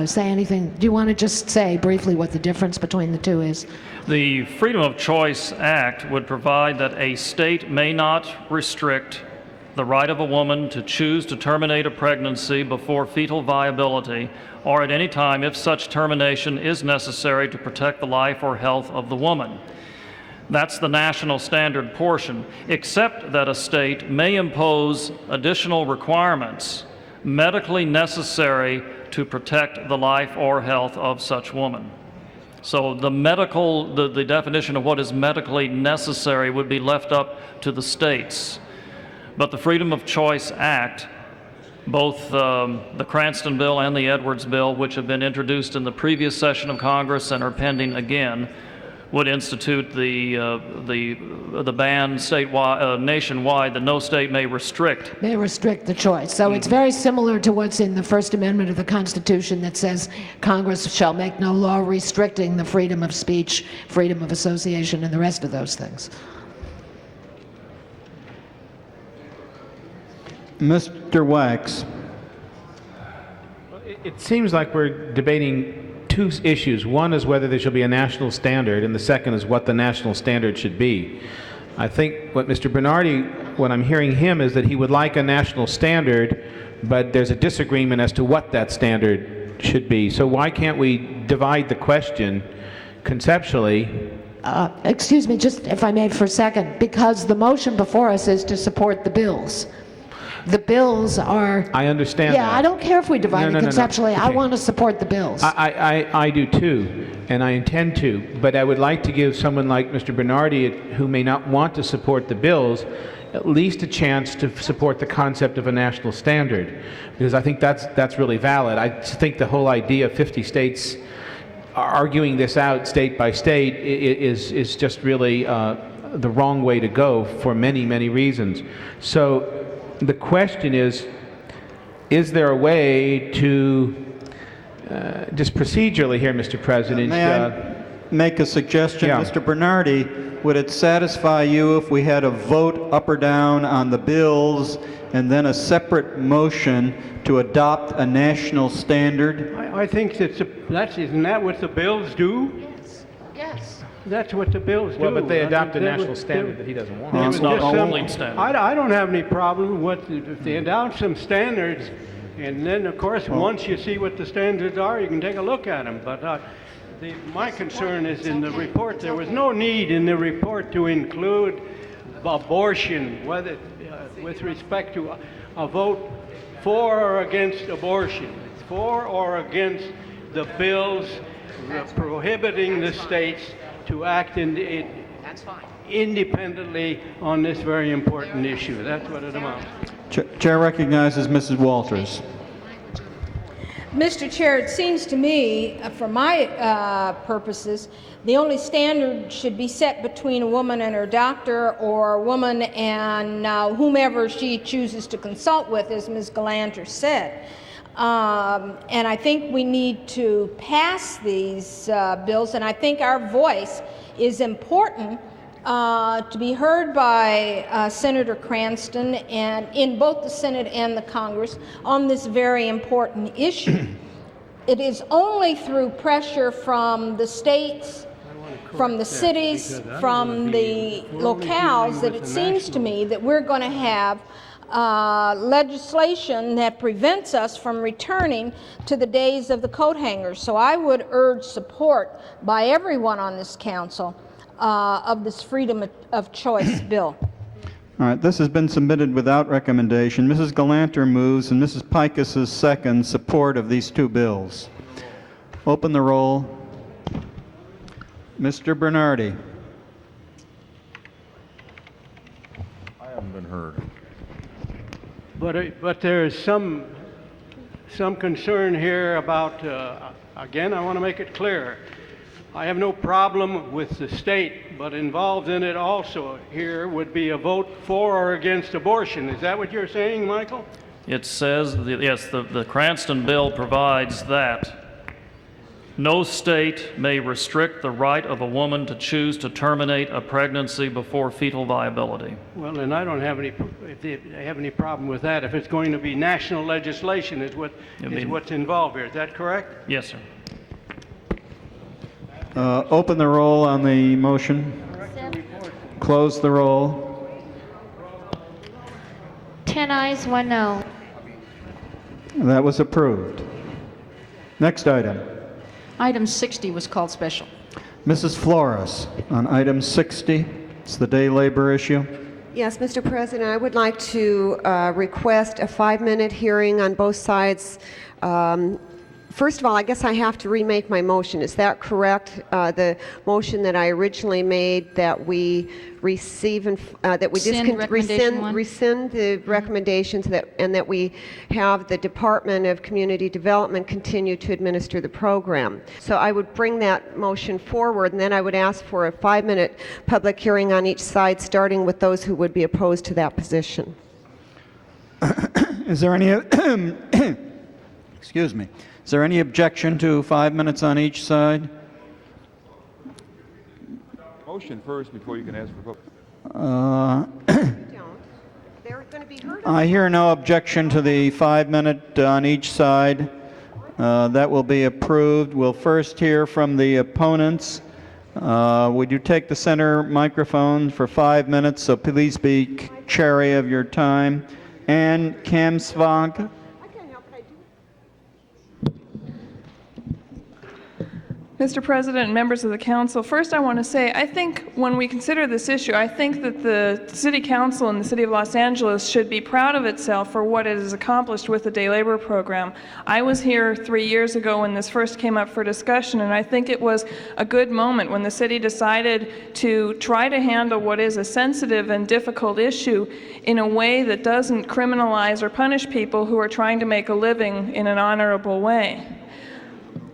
say anything? Do you want to just say briefly what the difference between the two is? The Freedom of Choice Act would provide that a state may not restrict the right of a woman to choose to terminate a pregnancy before fetal viability, or at any time if such termination is necessary to protect the life or health of the woman. That's the national standard portion, except that a state may impose additional requirements medically necessary to protect the life or health of such woman. So the definition of what is medically necessary would be left up to the states. But the Freedom of Choice Act, both the Cranston bill and the Edwards bill, which have been introduced in the previous session of Congress and are pending again, would institute the ban statewide, nationwide, that no state may restrict. May restrict the choice. So it's very similar to what's in the First Amendment of the Constitution that says Congress shall make no law restricting the freedom of speech, freedom of association, and the rest of those things. Mr. Wax. It seems like we're debating two issues. One is whether there should be a national standard, and the second is what the national standard should be. I think what Mr. Bernardi, what I'm hearing him, is that he would like a national standard, but there's a disagreement as to what that standard should be. So why can't we divide the question conceptually? Excuse me, just if I may for a second, because the motion before us is to support the bills. The bills are... I understand Yeah, that. I don't care if we divide No, it no, no, no. conceptually. I Okay. want to support the bills. I do too, and I intend to, but I would like to give someone like Mr. Bernardi, who may not want to support the bills, at least a chance to support the concept of a national standard, because I think that's really valid. I think the whole idea of 50 states arguing this out state by state is just really the wrong way to go for many, many reasons. So the question is there a way to, just procedurally here, Mr. President, May I make a suggestion, Yeah. Mr. Bernardi? Would it satisfy you if we had a vote up or down on the bills and then a separate motion to adopt a national standard? I think isn't that what the bills do? Yes. That's what the bills do. well, but they I adopt a think that national would- standard that he doesn't want. It It's was not just a some- complete standard. I don't have any problem with if they adopt some standards, and then of course once you see what the standards are, you can take a look at them. But my concern is in the report. There was no need in the report to include abortion, whether with respect to a vote for or against abortion, for or against the bills prohibiting the states to act independently on this very important issue. That's what it amounts to. Chair recognizes Mrs. Walters. Mr. Chair, it seems to me, for my purposes, the only standard should be set between a woman and her doctor, or a woman and whomever she chooses to consult with, as Ms. Galanter said. And I think we need to pass these bills, and I think our voice is important to be heard by Senator Cranston and in both the Senate and the Congress on this very important issue. It is only through pressure from the states, from the cities, from the locales that it seems to me that we're going to have legislation that prevents us from returning to the days of the coat hangers. So I would urge support by everyone on this council of this freedom of choice bill. All right, this has been submitted without recommendation. Mrs. Galanter moves and Mrs. Pikus is second support of these two bills. Open the roll. Mr. Bernardi. I haven't been heard. But there is some concern here about, again, I want to make it clear. I have no problem with the state, but involved in it also here would be a vote for or against abortion. Is that what you're saying, Michael? It says, yes, the Cranston bill provides that no state may restrict the right of a woman to choose to terminate a pregnancy before fetal viability. Well, then I don't have any problem with that. If it's going to be national legislation is what's involved here. Is that correct? Yes, sir. Open the roll on the motion. Close the roll. 10 ayes, 1 no. That was approved. Next item. Item 60 was called special. Mrs. Flores, on item 60, it's the day labor issue. Yes, Mr. President, I would like to request a 5-minute hearing on both sides. First of all, I guess I have to remake my motion. Is that correct? The motion that I originally made, that we receive and that we rescind the recommendations, and that we have the Department of Community Development continue to administer the program. So I would bring that motion forward, and then I would ask for a 5-minute public hearing on each side, starting with those who would be opposed to that position. Is there any, excuse me, is there any objection to 5 minutes on each side? Motion first before you can ask for vote. I hear no objection to the 5-minute on each side. That will be approved. We'll first hear from the opponents. Would you take the center microphone for 5 minutes, so please be chary of your time. Ann Kamsvog. Mr. President and members of the council, first I want to say I think when we consider this issue, I think that the City Council and the City of Los Angeles should be proud of itself for what it has accomplished with the day labor program. I was here 3 years ago when this first came up for discussion, and I think it was a good moment when the city decided to try to handle what is a sensitive and difficult issue in a way that doesn't criminalize or punish people who are trying to make a living in an honorable way.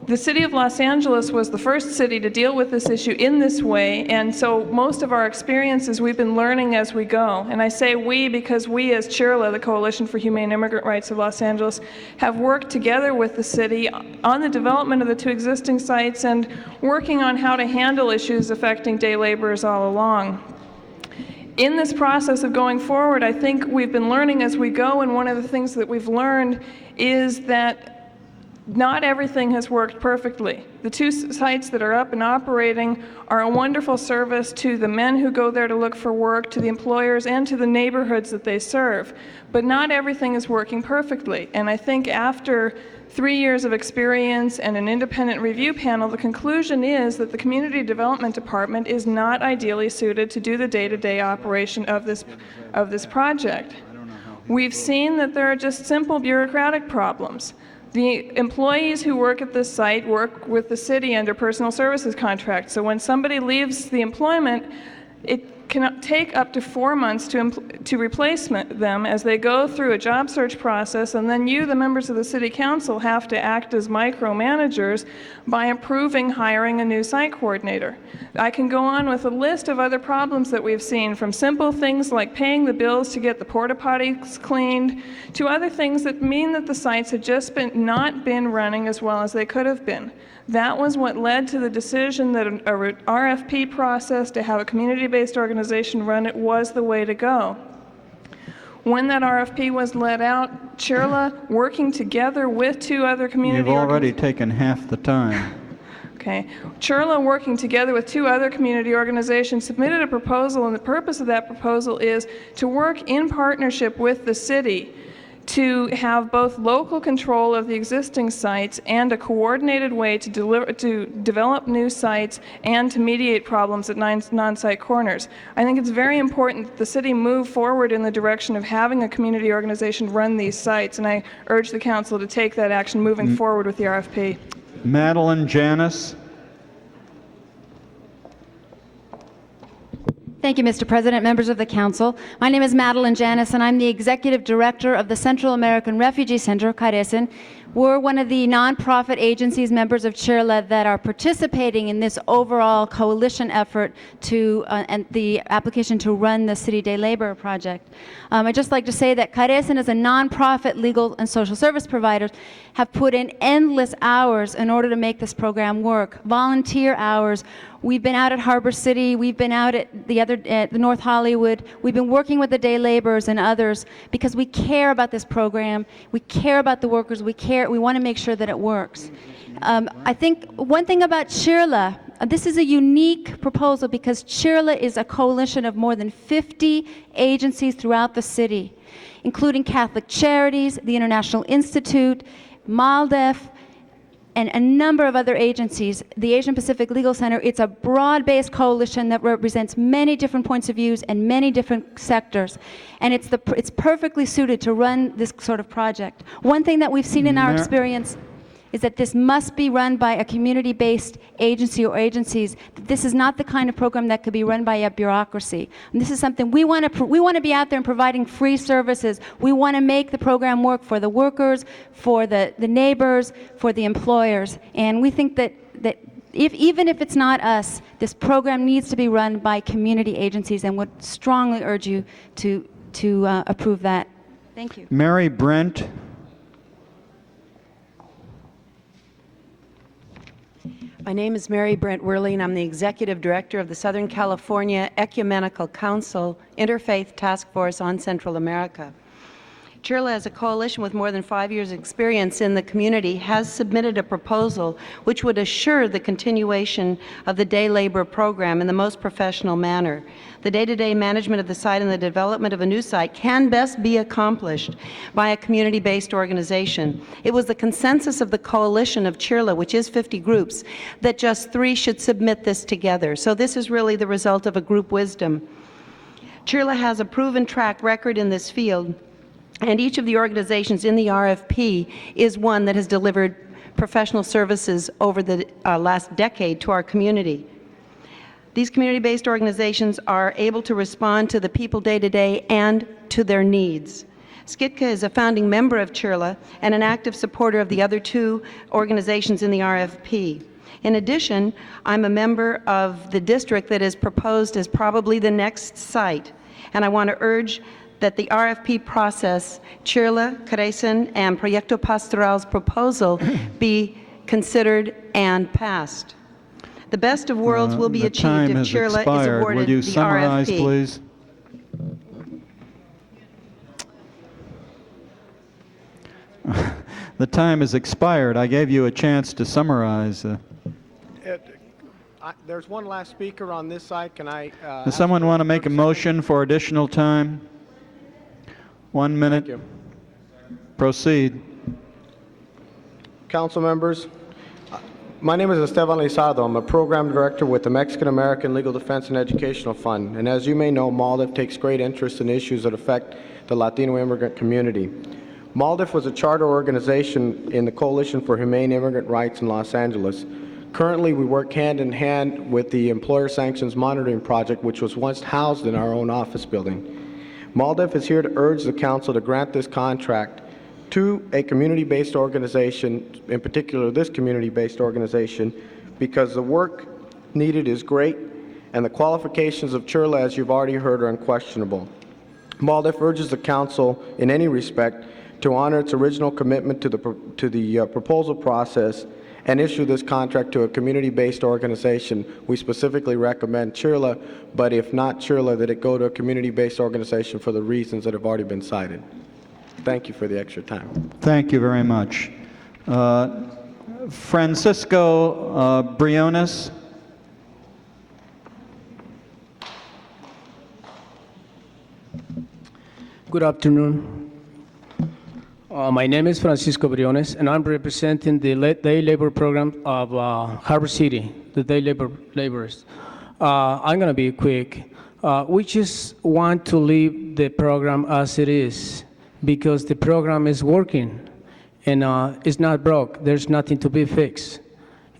The City of Los Angeles was the first city to deal with this issue in this way, and so most of our experiences we've been learning as we go. And I say we because we as CHIRLA, the Coalition for Humane Immigrant Rights of Los Angeles, have worked together with the city on the development of the 2 existing sites and working on how to handle issues affecting day laborers all along. In this process of going forward, I think we've been learning as we go, and one of the things that we've learned is that not everything has worked perfectly. The 2 sites that are up and operating are a wonderful service to the men who go there to look for work, to the employers, and to the neighborhoods that they serve. But not everything is working perfectly. And I think after 3 years of experience and an independent review panel, the conclusion is that the Community Development Department is not ideally suited to do the day-to-day operation of this project. We've seen that there are just simple bureaucratic problems. The employees who work at this site work with the city under personal services contracts. So when somebody leaves the employment, it can take up to 4 months to replace them as they go through a job search process, and then you, the members of the City Council, have to act as micromanagers by approving hiring a new site coordinator. I can go on with a list of other problems that we've seen, from simple things like paying the bills to get the porta potties cleaned, to other things that mean that the sites have just not been running as well as they could have been. That was what led to the decision that an RFP process to have a community-based organization run it was the way to go. When that RFP was let out, CHIRLA, working together with 2 other community You've already taken half the time. Okay. CHIRLA, working together with 2 other community organizations, submitted a proposal, and the purpose of that proposal is to work in partnership with the city to have both local control of the existing sites and a coordinated way to develop new sites and to mediate problems at non-site corners. I think it's very important that the city move forward in the direction of having a community organization run these sites, and I urge the council to take that action moving forward with the RFP. Madeline Janis. Thank you, Mr. President, members of the council. My name is Madeline Janis, and I'm the executive director of the Central American Refugee Center, CARECEN. We're one of the nonprofit agencies, members of CHIRLA, that are participating in this overall coalition effort to and the application to run the City Day Labor Project. I'd just like to say that CARECEN, as a nonprofit legal and social service provider, have put in endless hours in order to make this program work. Volunteer hours. We've been out at Harbor City. We've been out at the North Hollywood. We've been working with the day laborers and others because we care about this program. We care about the workers. We want to make sure that it works. I think one thing about CHIRLA, this is a unique proposal because CHIRLA is a coalition of more than 50 agencies throughout the city, including Catholic Charities, the International Institute, MALDEF, and a number of other agencies, the Asian Pacific Legal Center. It's a broad-based coalition that represents many different points of views and many different sectors. And it's perfectly suited to run this sort of project. One thing that we've seen in our experience is that this must be run by a community-based agency or agencies. This is not the kind of program that could be run by a bureaucracy. And this is something we want to be out there and providing free services. We want to make the program work for the workers, for the neighbors, for the employers. And we think that even if it's not us, this program needs to be run by community agencies, and would strongly urge you to approve that. Thank you. Mary Brent. My name is Mary Brent Worley, and I'm the Executive Director of the Southern California Ecumenical Council Interfaith Task Force on Central America. Chirla, as a coalition with more than 5 years' experience in the community, has submitted a proposal which would assure the continuation of the day labor program in the most professional manner. The day-to-day management of the site and the development of a new site can best be accomplished by a community-based organization. It was the consensus of the coalition of Chirla, which is 50 groups, that just 3 should submit this together. So this is really the result of a group wisdom. Chirla has a proven track record in this field, and each of the organizations in the RFP is one that has delivered professional services over the last decade to our community. These community-based organizations are able to respond to the people day to day and to their needs. Skitka is a founding member of Chirla and an active supporter of the other 2 organizations in the RFP. In addition, I'm a member of the district that is proposed as probably the next site, and I want to urge that the RFP process, Chirla, Caresen, and Proyecto Pastoral's proposal be considered and passed. The best of worlds will be achieved if Chirla is awarded Would you the summarize, RFP. please? The time has expired. I gave you a chance to summarize. There's one last speaker on this side. Can I? Does someone want to make a motion for additional time? 1 minute. Thank you. Proceed. Council members, my name is Esteban Lizardo. I'm a program director with the Mexican American Legal Defense and Educational Fund. And as you may know, MALDEF takes great interest in issues that affect the Latino immigrant community. MALDEF was a charter organization in the Coalition for Humane Immigrant Rights in Los Angeles. Currently, we work hand in hand with the Employer Sanctions Monitoring Project, which was once housed in our own office building. MALDEF is here to urge the Council to grant this contract to a community-based organization, in particular this community-based organization, because the work needed is great and the qualifications of Chirla, as you've already heard, are unquestionable. MALDEF urges the Council, in any respect, to honor its original commitment to the proposal process and issue this contract to a community-based organization. We specifically recommend Chirla, but if not Chirla, that it go to a community-based organization for the reasons that have already been cited. Thank you for the extra time. Thank you very much. Francisco Briones. Good afternoon. My name is Francisco Briones, and I'm representing the day labor program of Harbor City, the day laborers. I'm going to be quick. We just want to leave the program as it is because the program is working and it's not broke. There's nothing to be fixed.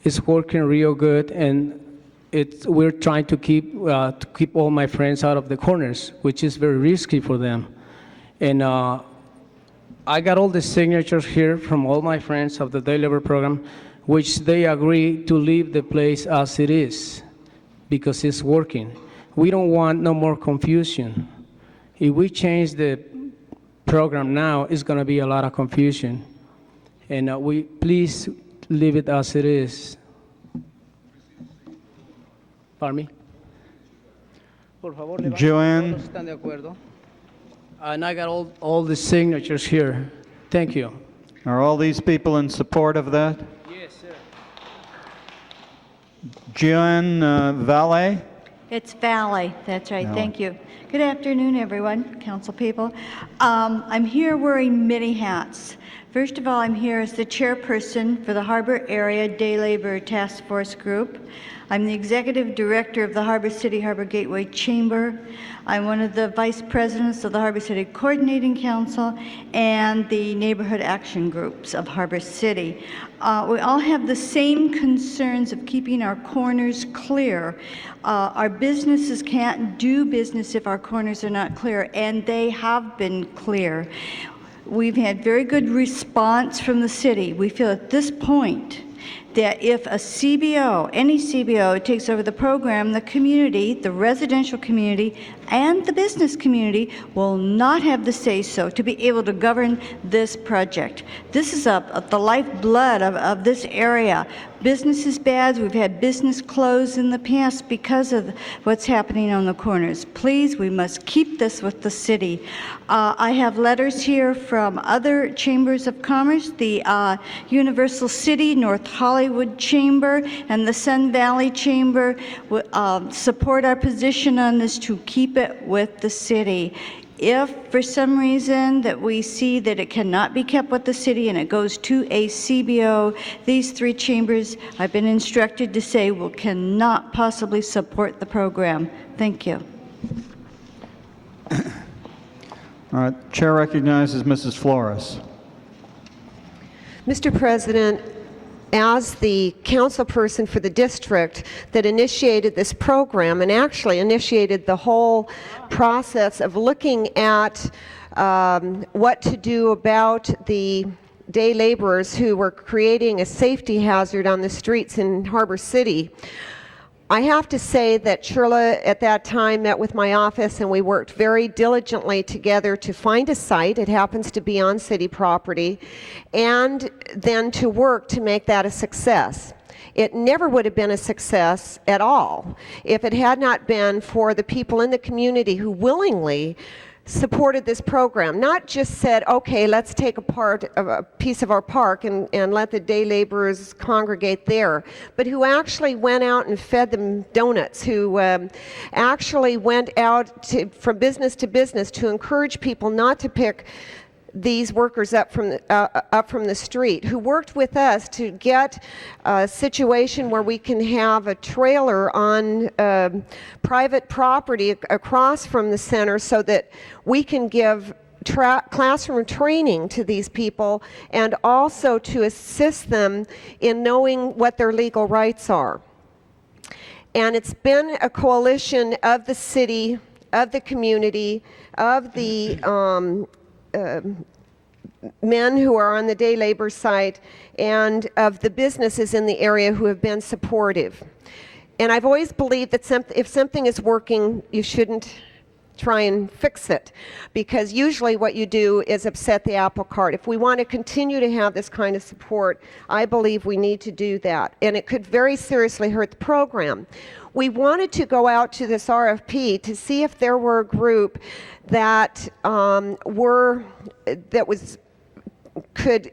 It's working real good, and we're trying to keep all my friends out of the corners, which is very risky for them. And I got all the signatures here from all my friends of the day labor program, which they agree to leave the place as it is because it's working. We don't want no more confusion. If we change the program now, it's going to be a lot of confusion. And we please leave it as it is. Pardon me? Por favor, Joanne. ¿Todos están de acuerdo? And I got all the signatures here. Thank you. Are all these people in support of that? Yes, sir. Joanne Valle? It's Valley, that's right, thank you. Good afternoon, everyone, council people. I'm here wearing many hats. First of all, I'm here as the chairperson for the Harbor Area Day Labor Task Force Group. I'm the executive director of the Harbor City Harbor Gateway Chamber. I'm one of the vice presidents of the Harbor City Coordinating Council and the neighborhood action groups of Harbor City. We all have the same concerns of keeping our corners clear. Our businesses can't do business if our corners are not clear, and they have been clear. We've had very good response from the city. We feel at this point that if a CBO, any CBO, takes over the program, the community, the residential community, and the business community will not have the say-so to be able to govern this project. This is the lifeblood of this area. Business is bad. We've had business close in the past because of what's happening on the corners. Please, we must keep this with the city. I have letters here from other chambers of commerce, the Universal City, North Hollywood Chamber, and the Sun Valley Chamber support our position on this to keep it with the city. If for some reason that we see that it cannot be kept with the city and it goes to a CBO, these three chambers, I've been instructed to say, cannot possibly support the program. Thank you. All right, Chair recognizes Mrs. Flores. Mr. President, as the councilperson for the district that initiated this program and actually initiated the whole process of looking at what to do about the day laborers who were creating a safety hazard on the streets in Harbor City, I have to say that Shirla at that time met with my office and we worked very diligently together to find a site. It happens to be on city property, and then to work to make that a success. It never would have been a success at all if it had not been for the people in the community who willingly supported this program, not just said, okay, let's take a piece of our park and let the day laborers congregate there, but who actually went out and fed them donuts, who actually went out from business to business to encourage people not to pick these workers up from the street, who worked with us to get a situation where we can have a trailer on private property across from the center so that we can give classroom training to these people and also to assist them in knowing what their legal rights are. And it's been a coalition of the city, of the community, of the men who are on the day labor site, and of the businesses in the area who have been supportive. And I've always believed that if something is working, you shouldn't try and fix it, because usually what you do is upset the apple cart. If we want to continue to have this kind of support, I believe we need to do that, and it could very seriously hurt the program. We wanted to go out to this RFP to see if there were a group that could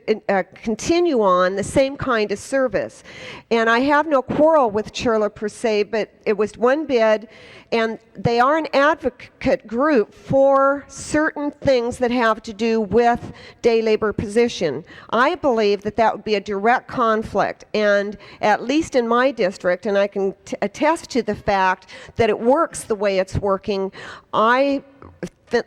continue on the same kind of service. And I have no quarrel with Chirla per se, but it was one bid, and they are an advocate group for certain things that have to do with day labor position. I believe that that would be a direct conflict, and at least in my district, and I can attest to the fact that it works the way it's working, I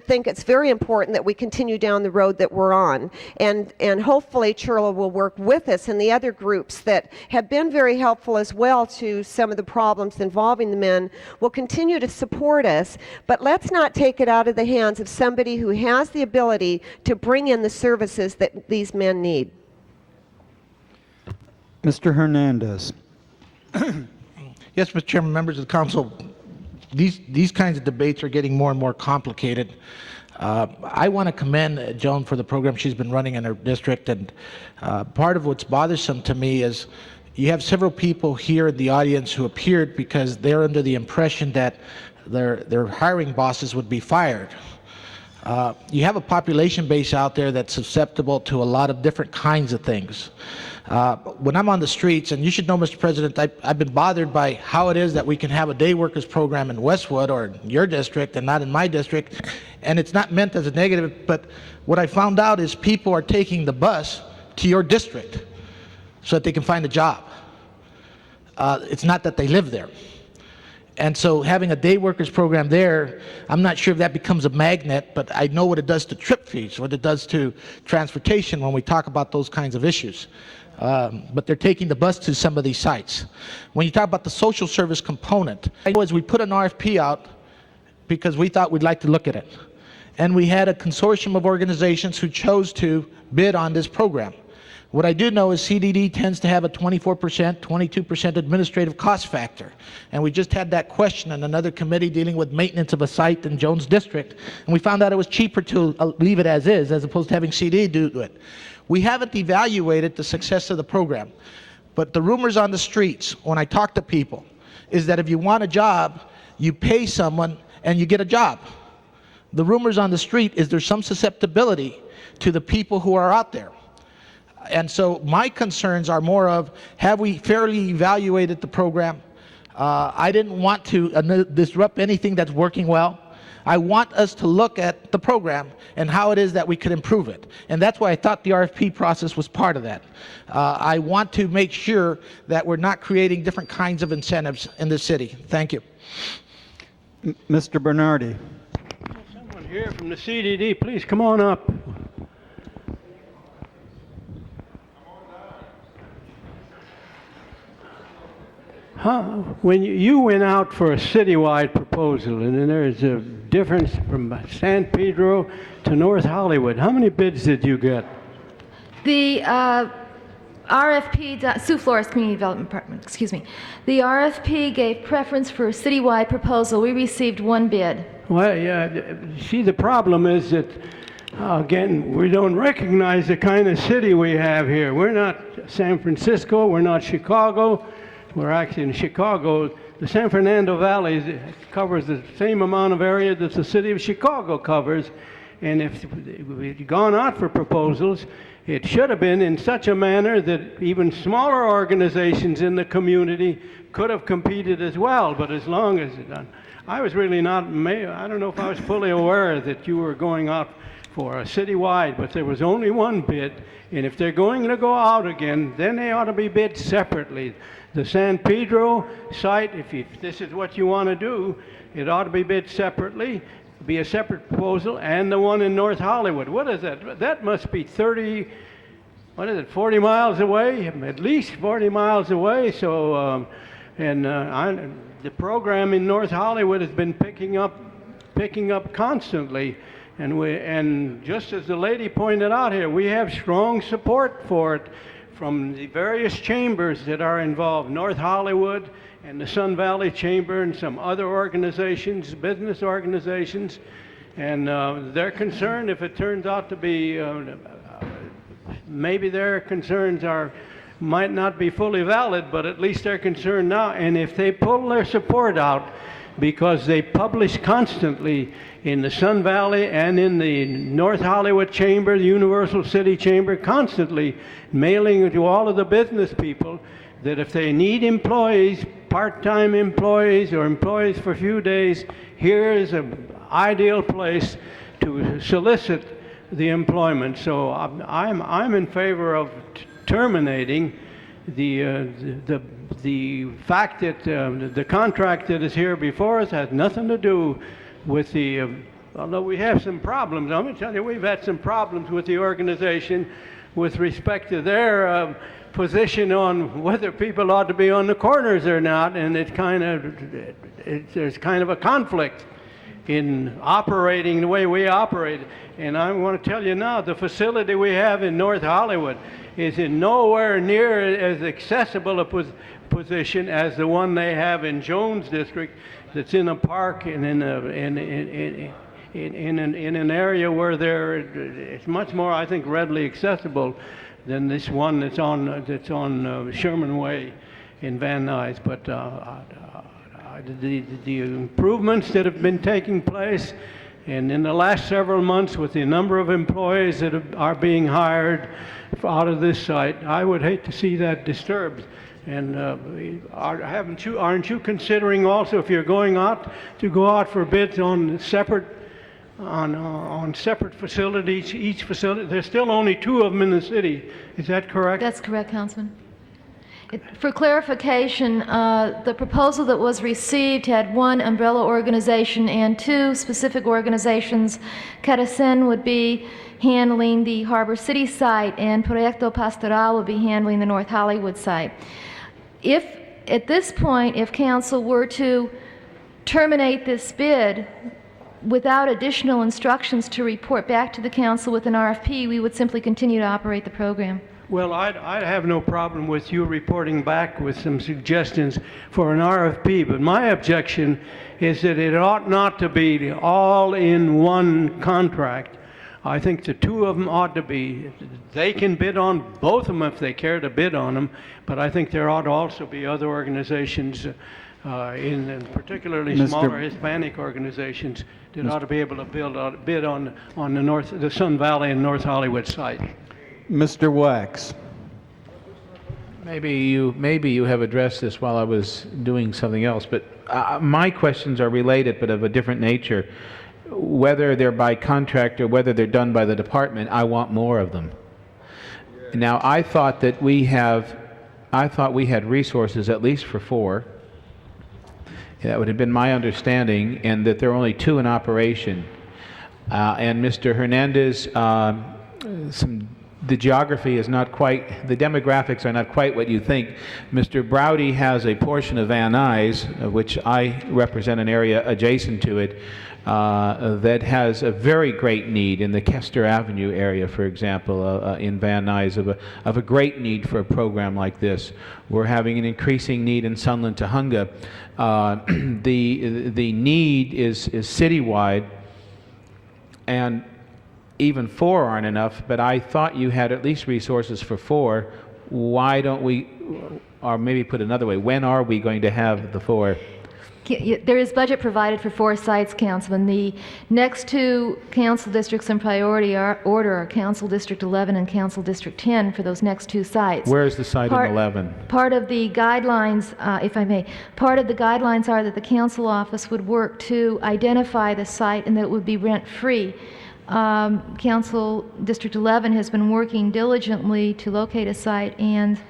think it's very important that we continue down the road that we're on, and hopefully Chirla will work with us and the other groups that have been very helpful as well to some of the problems involving the men will continue to support us, but let's not take it out of the hands of somebody who has the ability to bring in the services that these men need. Mr. Hernandez. Yes, Mr. Chairman, members of the council, these kinds of debates are getting more and more complicated. I want to commend Joan for the program she's been running in her district, and part of what's bothersome to me is you have several people here in the audience who appeared because they're under the impression that their hiring bosses would be fired. You have a population base out there that's susceptible to a lot of different kinds of things. When I'm on the streets, and you should know, Mr. President, I've been bothered by how it is that we can have a day workers program in Westwood or in your district and not in my district, and it's not meant as a negative, but what I found out is people are taking the bus to your district so that they can find a job. It's not that they live there. And so having a day workers program there, I'm not sure if that becomes a magnet, but I know what it does to trip fees, what it does to transportation when we talk about those kinds of issues. But they're taking the bus to some of these sites. When you talk about the social service component, as we put an RFP out because we thought we'd like to look at it. And we had a consortium of organizations who chose to bid on this program. What I do know is CDD tends to have a 24%, 22% administrative cost factor. And we just had that question in another committee dealing with maintenance of a site in Jones District. And we found out it was cheaper to leave it as opposed to having CDD do it. We haven't evaluated the success of the program. But the rumors on the streets, when I talk to people, is that if you want a job, you pay someone and you get a job. The rumors on the street is there's some susceptibility to the people who are out there. And so my concerns are more of, have we fairly evaluated the program? I didn't want to disrupt anything that's working well. I want us to look at the program and how it is that we could improve it. And that's why I thought the RFP process was part of that. I want to make sure that we're not creating different kinds of incentives in the city. Thank you. Mr. Bernardi. Someone here from the CDD, please come on up. When you went out for a citywide proposal, and then there's a difference from San Pedro to North Hollywood, how many bids did you get? The RFP, Sue Flores, Community Development Department, excuse me. The RFP gave preference for a citywide proposal. We received one bid. Well, yeah, see, the problem is that, again, we don't recognize the kind of city we have here. We're not San Francisco, we're not Chicago. We're actually in Chicago. The San Fernando Valley covers the same amount of area that the city of Chicago covers. And if we'd gone out for proposals, it should have been in such a manner that even smaller organizations in the community could have competed as well. But as long as I was really not, I don't know if I was fully aware that you were going out for a citywide, but there was only one bid. And if they're going to go out again, then they ought to be bid separately. The San Pedro site, if this is what you want to do, it ought to be bid separately, be a separate proposal, and the one in North Hollywood. What is that? That must be 40 miles away, at least 40 miles away. So, the program in North Hollywood has been picking up constantly. And just as the lady pointed out here, we have strong support for it from the various chambers that are involved, North Hollywood and the Sun Valley Chamber and some other organizations, business organizations. And they're concerned if it turns out to be, maybe their concerns might not be fully valid, but at least they're concerned now. And if they pull their support out, because they publish constantly in the Sun Valley and in the North Hollywood Chamber, the Universal City Chamber, constantly mailing to all of the business people that if they need employees, part-time employees or employees for a few days, here is an ideal place to solicit the employment. So I'm in favor of terminating the fact that the contract that is here before us has nothing to do with the, although we have some problems, I'm going to tell you, we've had some problems with the organization with respect to their position on whether people ought to be on the corners or not, and there's kind of a conflict in operating the way we operate. And I want to tell you now, the facility we have in North Hollywood is in nowhere near as accessible a position as the one they have in Jones District, that's in a park and in an area where it's much more, I think, readily accessible than this one that's on Sherman Way in Van Nuys. But the improvements that have been taking place, and in the last several months with the number of employees that are being hired out of this site, I would hate to see that disturbed. And aren't you considering also, if you're going out, to go out for bids on separate facilities, each facility? There's still only 2 of them in the city. Is that correct? That's correct, Councilman. For clarification, the proposal that was received had 1 umbrella organization and 2 specific organizations. CARECEN would be handling the Harbor City site, and Proyecto Pastoral would be handling the North Hollywood site. If, at this point, if council were to terminate this bid without additional instructions to report back to the council with an RFP, we would simply continue to operate the program. Well, I'd have no problem with you reporting back with some suggestions for an RFP, but my objection is that it ought not to be all in one contract. I think the two of them ought to be, they can bid on both of them if they care to bid on them, but I think there ought to also be other organizations, in particularly Mr. smaller Hispanic organizations, that ought to be able to bid on the Sun Valley and North Hollywood site. Mr. Wax. Maybe you have addressed this while I was doing something else, but my questions are related but of a different nature. Whether they're by contract or whether they're done by the department, I want more of them. Now, I thought we had resources at least for 4. That would have been my understanding, and that there are only 2 in operation. And Mr. Hernandez, the geography is not quite, the demographics are not quite what you think. Mr. Browdy has a portion of Van Nuys, which I represent an area adjacent to it, that has a very great need in the Kester Avenue area, for example, in Van Nuys, of a great need for a program like this. We're having an increasing need in Sunland Tujunga. The need is citywide, and even 4 aren't enough, but I thought you had at least resources for 4. Why don't we, or maybe put another way, when are we going to have the 4? There is budget provided for 4 sites, Councilman. The next 2 council districts in priority order are Council District 11 and Council District 10 for those next 2 sites. Where is the site in 11? Part of the guidelines, if I may, part of the guidelines are that the council office would work to identify the site and that it would be rent-free. Council District 11 has been working diligently to locate a site, and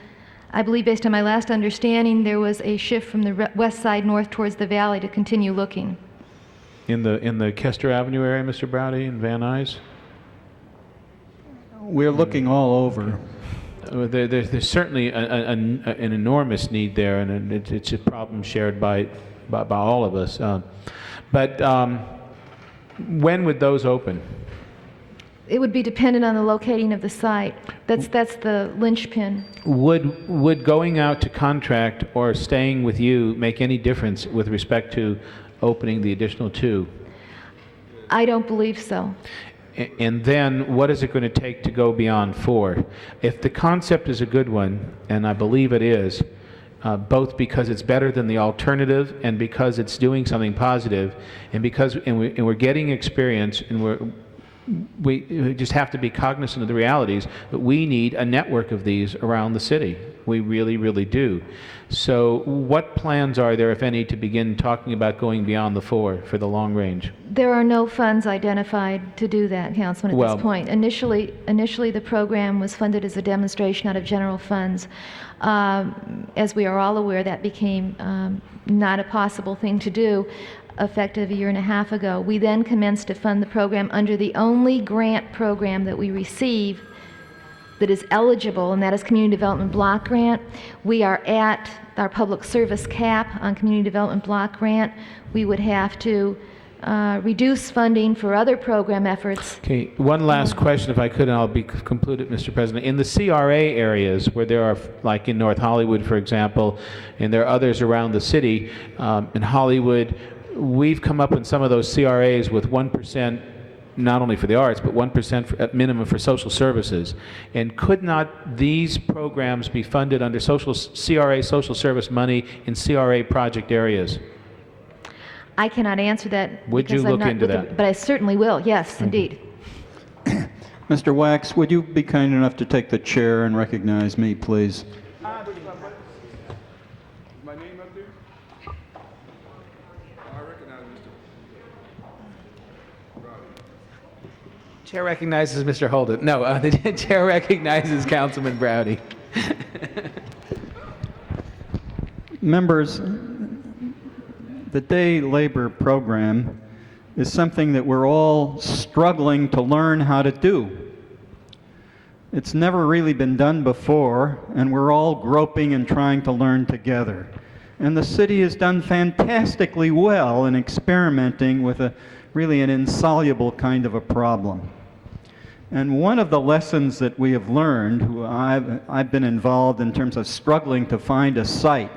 I believe, based on my last understanding, there was a shift from the west side north towards the valley to continue looking. In the Kester Avenue area, Mr. Browdy, in Van Nuys? We're looking all over. There's certainly an enormous need there, and it's a problem shared by all of us. But when would those open? It would be dependent on the locating of the site. That's the linchpin. Would going out to contract or staying with you make any difference with respect to opening the additional 2? I don't believe so. And then what is it going to take to go beyond 4? If the concept is a good one, and I believe it is, both because it's better than the alternative and because it's doing something positive, and we're getting experience, and we just have to be cognizant of the realities, but we need a network of these around the city. We really, really do. So what plans are there, if any, to begin talking about going beyond the 4 for the long range? There are no funds identified to do that, Councilman, at this point. Initially, the program was funded as a demonstration out of general funds. As we are all aware, that became not a possible thing to do, effective a year and a half ago. We then commenced to fund the program under the only grant program that we receive that is eligible, and that is Community Development Block Grant. We are at our public service cap on Community Development Block Grant. We would have to reduce funding for other program efforts. Okay, one last question, if I could, and I'll be concluded, Mr. President. In the CRA areas, where there are, like in North Hollywood, for example, and there are others around the city, in Hollywood, we've come up in some of those CRAs with 1%, not only for the arts, but 1% at minimum for social services. And could not these programs be funded under CRA social service money in CRA project areas? I cannot answer that. Would you look into that? But I certainly will, yes, indeed. Mr. Wax, would you be kind enough to take the chair and recognize me, please? My name up there? I recognize Mr. Chair recognizes Mr. Holden. No, the chair recognizes Councilman Browdy. Members, the day labor program is something that we're all struggling to learn how to do. It's never really been done before, and we're all groping and trying to learn together. And the city has done fantastically well in experimenting with really an insoluble kind of a problem. And one of the lessons that we have learned, I've been involved in terms of struggling to find a site,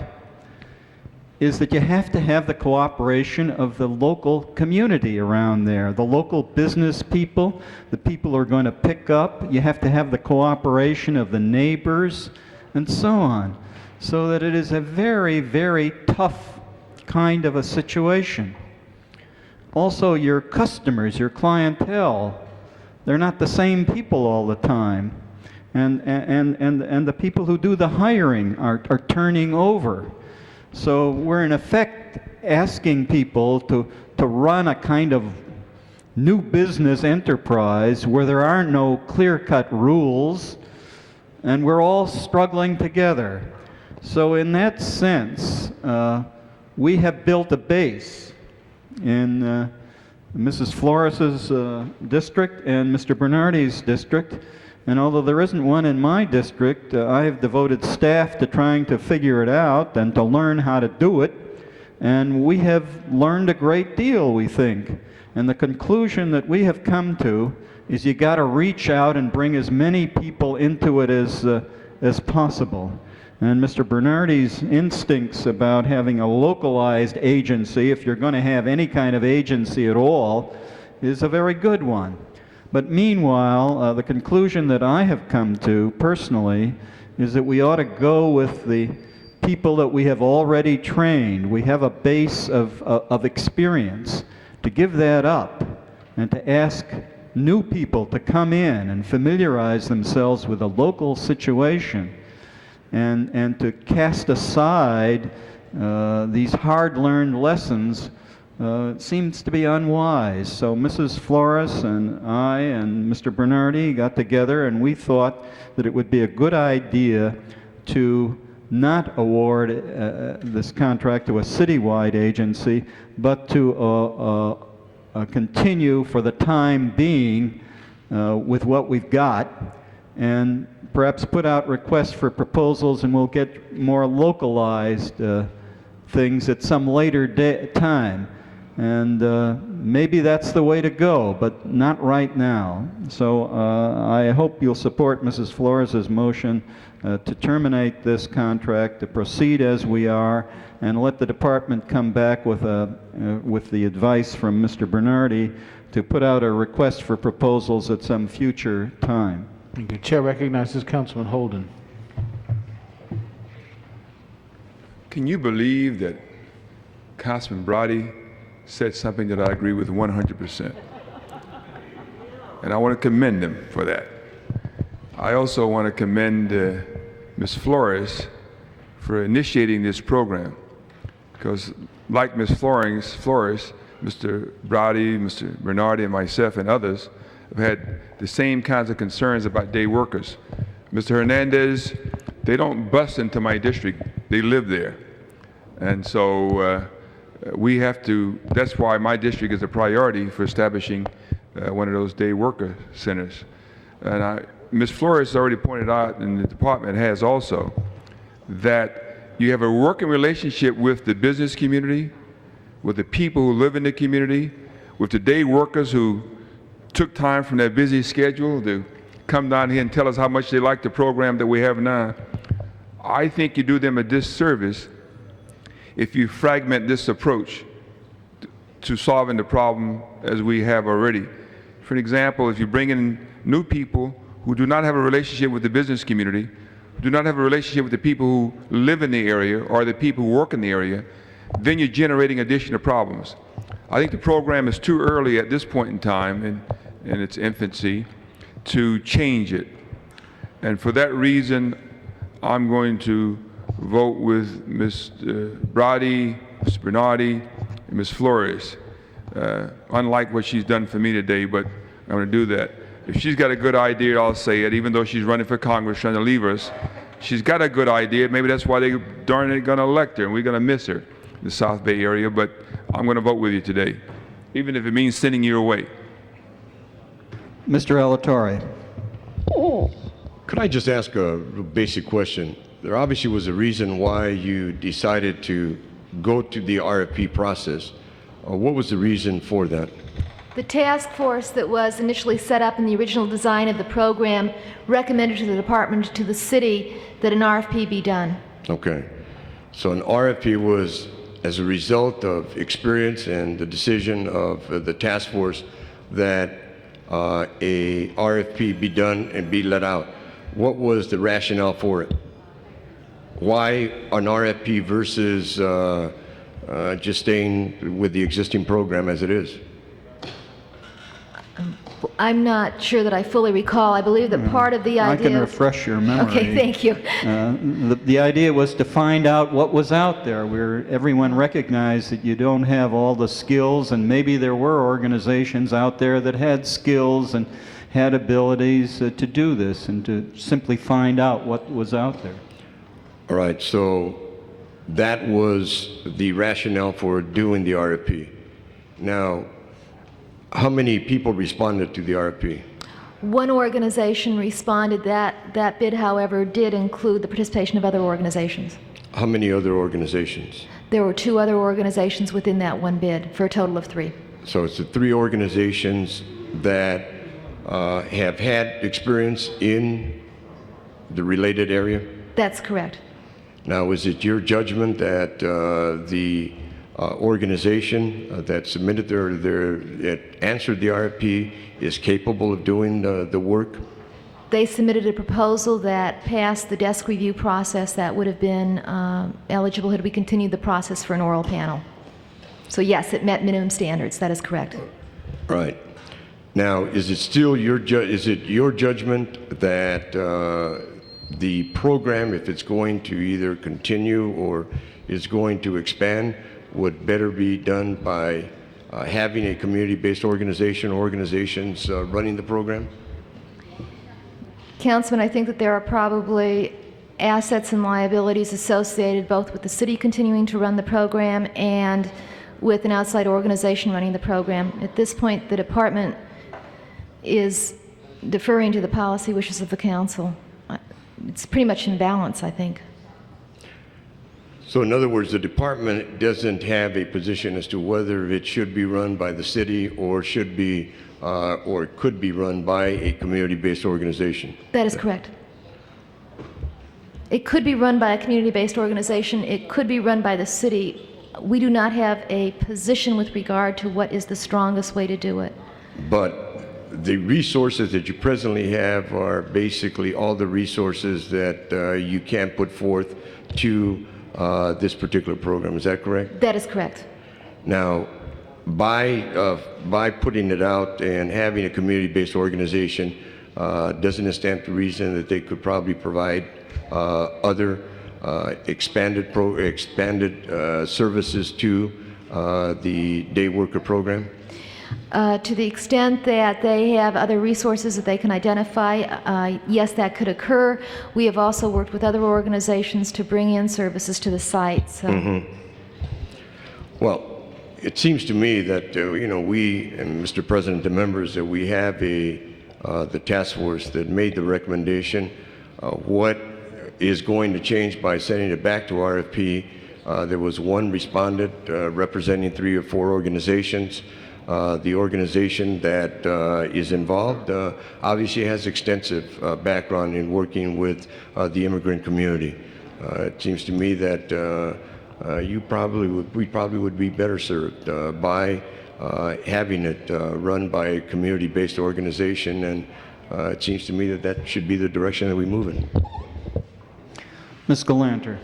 is that you have to have the cooperation of the local community around there, the local business people, the people who are going to pick up. You have to have the cooperation of the neighbors and so on, so that it is a very, very tough kind of a situation. Also, your customers, your clientele, they're not the same people all the time. And the people who do the hiring are turning over. So we're in effect asking people to run a kind of new business enterprise where there are no clear-cut rules, and we're all struggling together. So in that sense, we have built a base in Mrs. Flores's district and Mr. Bernardi's district. And although there isn't one in my district, I have devoted staff to trying to figure it out and to learn how to do it. And we have learned a great deal, we think. And the conclusion that we have come to is you got to reach out and bring as many people into it as possible. And Mr. Bernardi's instincts about having a localized agency, if you're going to have any kind of agency at all, is a very good one. But meanwhile, the conclusion that I have come to personally is that we ought to go with the people that we have already trained. We have a base of experience. To give that up and to ask new people to come in and familiarize themselves with the local situation and to cast aside these hard-learned lessons seems to be unwise. So Mrs. Flores and I and Mr. Bernardi got together and we thought that it would be a good idea to not award this contract to a citywide agency, but to continue for the time being with what we've got, and perhaps put out requests for proposals, and we'll get more localized things at some later time. And maybe that's the way to go, but not right now. So I hope you'll support Mrs. Flores' motion to terminate this contract, to proceed as we are, and let the department come back with the advice from Mr. Bernardi to put out a request for proposals at some future time. The chair recognizes Councilman Holden. Can you believe that Councilman Brady said something that I agree with 100%? And I want to commend him for that. I also want to commend Ms. Flores for initiating this program, because like Ms. Flores, Mr. Brady, Mr. Bernardi, and myself and others have had the same kinds of concerns about day workers. Mr. Hernandez, they don't bust into my district, they live there. And so we have to, that's why my district is a priority for establishing one of those day worker centers. And Ms. Flores already pointed out, and the department has also, that you have a working relationship with the business community, with the people who live in the community, with the day workers who took time from their busy schedule to come down here and tell us how much they like the program that we have now. I think you do them a disservice if you fragment this approach to solving the problem as we have already. For example, if you bring in new people who do not have a relationship with the business community, do not have a relationship with the people who live in the area or the people who work in the area, then you're generating additional problems. I think the program is too early at this point in time in its infancy to change it. And for that reason, I'm going to vote with Mr. Brady, Mr. Bernardi, and Ms. Flores. Unlike what she's done for me today, but I'm going to do that. If she's got a good idea, I'll say it, even though she's running for Congress trying to leave us. She's got a good idea. Maybe that's why they darn it going to elect her, and we're going to miss her in the South Bay area, but I'm going to vote with you today, even if it means sending you away. Mr. Alatorre. Could I just ask a basic question? There obviously was a reason why you decided to go to the RFP process. What was the reason for that? The task force that was initially set up in the original design of the program recommended to the department, to the city, that an RFP be done. Okay. So an RFP was as a result of experience and the decision of the task force that a RFP be done and be let out. What was the rationale for it? Why an RFP versus just staying with the existing program as it is? I'm not sure that I fully recall. I believe that part of the idea... I can refresh your memory. Okay, thank you. The idea was to find out what was out there, where everyone recognized that you don't have all the skills, and maybe there were organizations out there that had skills and had abilities to do this, and to simply find out what was out there. All right, so that was the rationale for doing the RFP. Now, how many people responded to the RFP? One organization responded. That bid, however, did include the participation of other organizations. How many other organizations? There were 2 other organizations within that one bid, for a total of 3. So it's the 3 organizations that have had experience in the related area? That's correct. Now, is it your judgment that the organization that submitted that answered the RFP is capable of doing the work? They submitted a proposal that passed the desk review process that would have been eligible had we continued the process for an oral panel. So yes, it met minimum standards. That is correct. Right. Now, is it still your judgment that the program, if it's going to either continue or is going to expand, would better be done by having a community-based organization or organizations running the program? Councilman, I think that there are probably assets and liabilities associated both with the city continuing to run the program and with an outside organization running the program. At this point, the department is deferring to the policy wishes of the council. It's pretty much in balance, I think. So in other words, the department doesn't have a position as to whether it should be run by the city or should be or could be run by a community-based organization. That is correct. It could be run by a community-based organization. It could be run by the city. We do not have a position with regard to what is the strongest way to do it. But the resources that you presently have are basically all the resources that you can put forth to this particular program. Is that correct? That is correct. Now, by putting it out and having a community-based organization, doesn't it stand to reason that they could probably provide other expanded services to the day worker program? To the extent that they have other resources that they can identify, yes, that could occur. We have also worked with other organizations to bring in services to the site. So. Well, it seems to me that we, and Mr. President, the members, that we have the task force that made the recommendation. What is going to change by sending it back to RFP? There was one respondent representing 3 or 4 organizations. The organization that is involved obviously has extensive background in working with the immigrant community. It seems to me that we probably would be better served by having it run by a community-based organization, and it seems to me that that should be the direction that we move in. Ms. Galanter.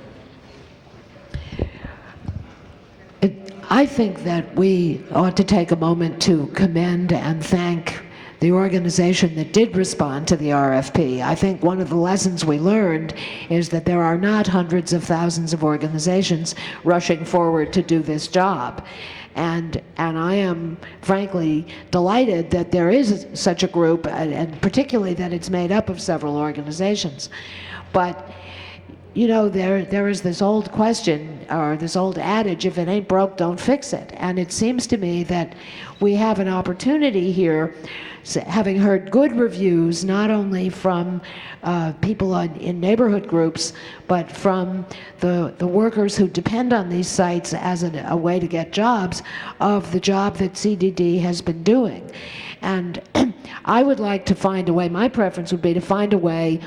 I think that we ought to take a moment to commend and thank the organization that did respond to the RFP. I think one of the lessons we learned is that there are not hundreds of thousands of organizations rushing forward to do this job. And I am frankly delighted that there is such a group, and particularly that it's made up of several organizations. But you know, there is this old question, or this old adage, if it ain't broke, don't fix it. And it seems to me that we have an opportunity here, having heard good reviews, not only from people in neighborhood groups, but from the workers who depend on these sites as a way to get jobs, of the job that CDD has been doing. And I would like to find a way, my preference would be to find a way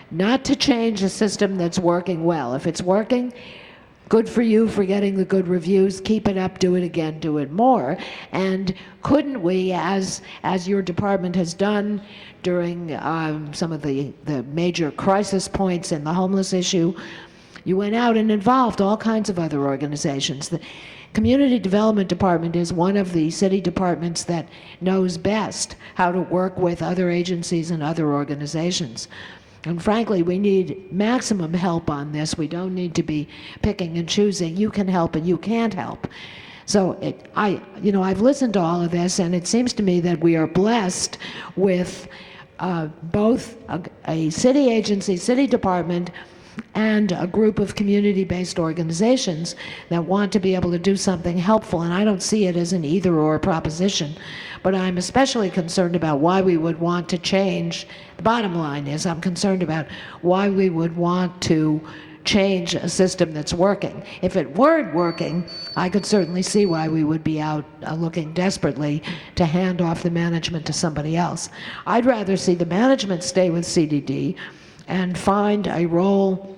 not to change a system that's working well. If it's working, Good for you for getting the good reviews. Keep it up, do it again, do it more. And couldn't we, as your department has done during some of the major crisis points in the homeless issue, you went out and involved all kinds of other organizations. The Community Development Department is one of the city departments that knows best how to work with other agencies and other organizations. And frankly, we need maximum help on this. We don't need to be picking and choosing. You can help and you can't help. So I've listened to all of this, and it seems to me that we are blessed with both a city agency, city department, and a group of community-based organizations that want to be able to do something helpful. And I don't see it as an either-or proposition, but I'm especially concerned about why we would want to change. The bottom line is I'm concerned about why we would want to change a system that's working. If it weren't working, I could certainly see why we would be out looking desperately to hand off the management to somebody else. I'd rather see the management stay with CDD and find a role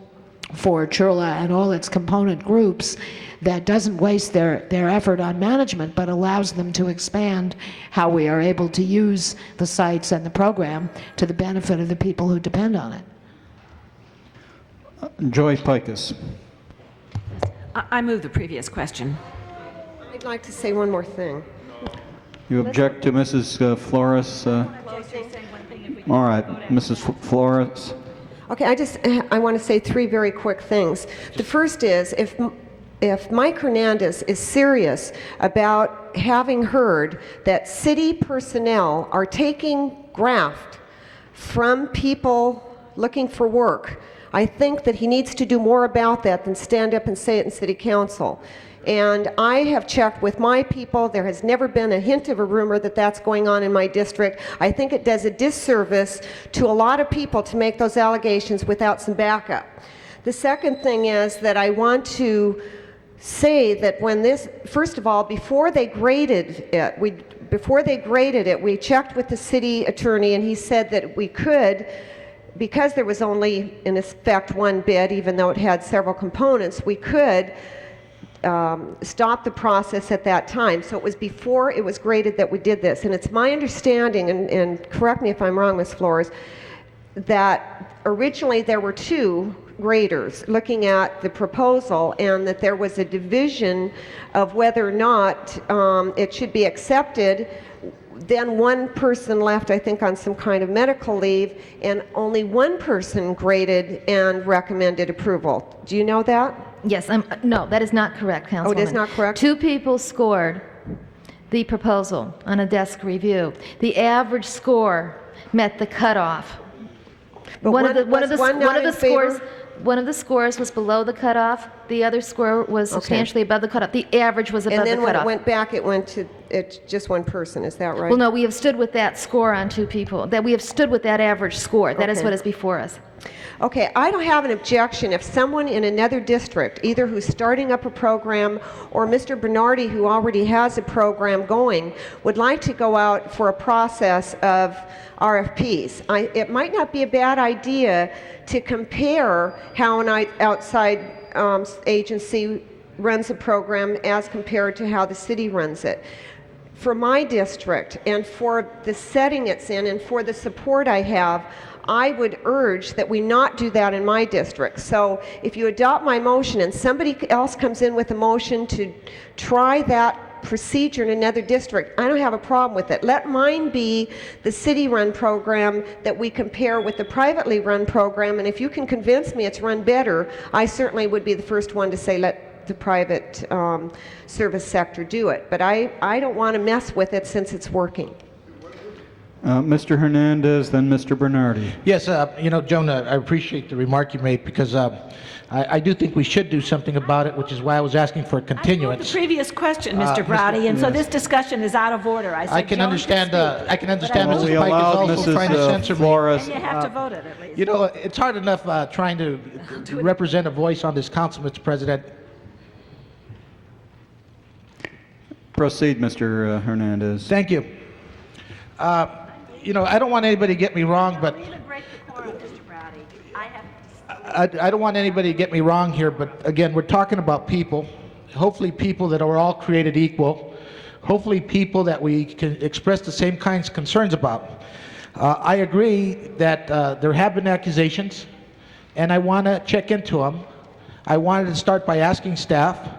for Chirla and all its component groups that doesn't waste their effort on management, but allows them to expand how we are able to use the sites and the program to the benefit of the people who depend on it. Joy Pikus. I move the previous question. I'd like to say one more thing. You object to Mrs. Flores? All right, Mrs. Flores. Okay, I want to say three very quick things. The first is, if Mike Hernandez is serious about having heard that city personnel are taking graft from people looking for work, I think that he needs to do more about that than stand up and say it in city council. And I have checked with my people. There has never been a hint of a rumor that that's going on in my district. I think it does a disservice to a lot of people to make those allegations without some backup. The second thing is that I want to say that when this, first of all, before they graded it, we checked with the city attorney, and he said that we could, because there was only in effect one bid, even though it had several components, we could stop the process at that time. So it was before it was graded that we did this. And it's my understanding, and correct me if I'm wrong, Ms. Flores, that originally there were two graders looking at the proposal, and that there was a division of whether or not it should be accepted. Then one person left, I think, on some kind of medical leave, and only one person graded and recommended approval. Do you know that? Yes, no, that is not correct, Councilwoman. Oh, it is not correct? 2 people scored the proposal on a desk review. The average score met the cutoff. But One of the favor? One of the scores was below the cutoff. The other score was substantially above the cutoff. The average was above the cutoff. And then when it went back, it went to just one person. Is that right? Well, no, we have stood with that score on 2 people. That we have stood with that average score. That is what is before us. Okay, I don't have an objection if someone in another district, either who's starting up a program or Mr. Bernardi, who already has a program going, would like to go out for a process of RFPs. It might not be a bad idea to compare how an outside agency runs a program as compared to how the city runs it. For my district and for the setting it's in and for the support I have, I would urge that we not do that in my district. So if you adopt my motion and somebody else comes in with a motion to try that procedure in another district, I don't have a problem with it. Let mine be the city-run program that we compare with the privately run program, and if you can convince me it's run better, I certainly would be the first one to say let the private service sector do it. But I don't want to mess with it since it's working. Mr. Hernandez, then Mr. Bernardi. Yes, Joan, I appreciate the remark you made, because I do think we should do something about it, which is why I was asking for a continuance. The previous question, Mr. Browdy, and so this discussion is out of order. I can understand. I can understand Well, we Mrs. Pike is allowed also trying to Mrs. censor me. Flores. And you have to vote it at least. You know, it's hard enough trying to represent a voice on this council, Mr. President. Proceed, Mr. Hernandez. Thank you. I don't want anybody to get me wrong, but I don't want anybody to get me wrong here, but again, we're talking about people. Hopefully people that are all created equal. Hopefully people that we can express the same kinds of concerns about. I agree that there have been accusations, and I want to check into them. I wanted to start by asking staff.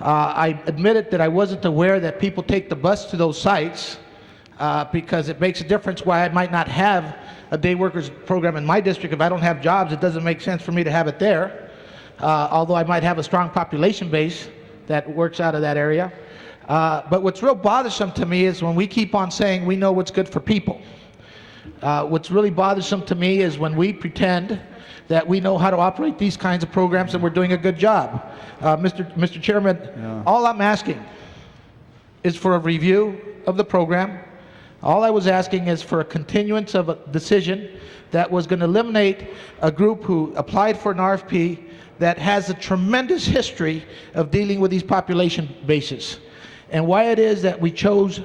I admitted that I wasn't aware that people take the bus to those sites because it makes a difference why I might not have a day workers program in my district. If I don't have jobs, it doesn't make sense for me to have it there, although I might have a strong population base that works out of that area. But what's real bothersome to me is when we keep on saying we know what's good for people. What's really bothersome to me is when we pretend that we know how to operate these kinds of programs and we're doing a good job. Mr. Chairman, all I'm asking is for a review of the program. All I was asking is for a continuance of a decision that was going to eliminate a group who applied for an RFP that has a tremendous history of dealing with these population bases. And why it is that we chose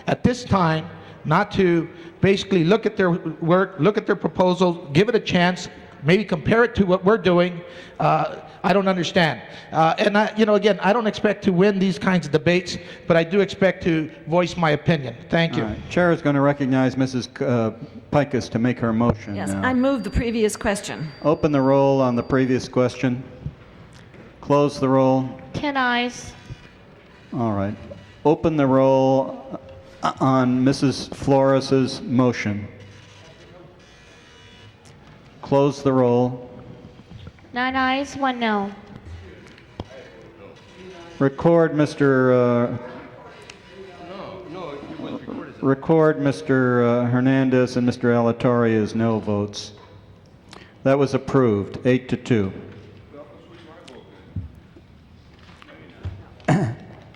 at this time not to basically look at their work, look at their proposal, give it a chance, maybe compare it to what we're doing, I don't understand. And again, I don't expect to win these kinds of debates, but I do expect to voice my opinion. Thank you. All right. Chair is going to recognize Mrs. Pikus to make her motion. Yes, now. I move the previous question. Open the roll on the previous question. Close the roll. 10 eyes. All right. Open the roll on Mrs. Flores's motion. Close the roll. 9 eyes, 1 no. Record Mr. Hernandez and Mr. Alatorre as no votes. That was approved, 8-2.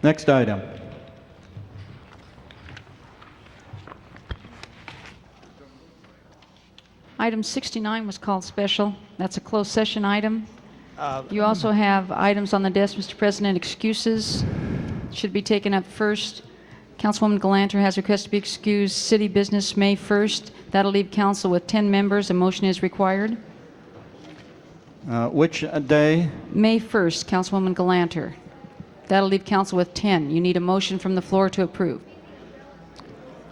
Next item. Item 69 was called special. That's a closed session item. You also have items on the desk, Mr. President, excuses should be taken up first. Councilwoman Galanter has requested to be excused. City business, May 1st. That'll leave council with 10 members. A motion is required. Which day? May 1st, Councilwoman Galanter. That'll leave council with 10. You need a motion from the floor to approve.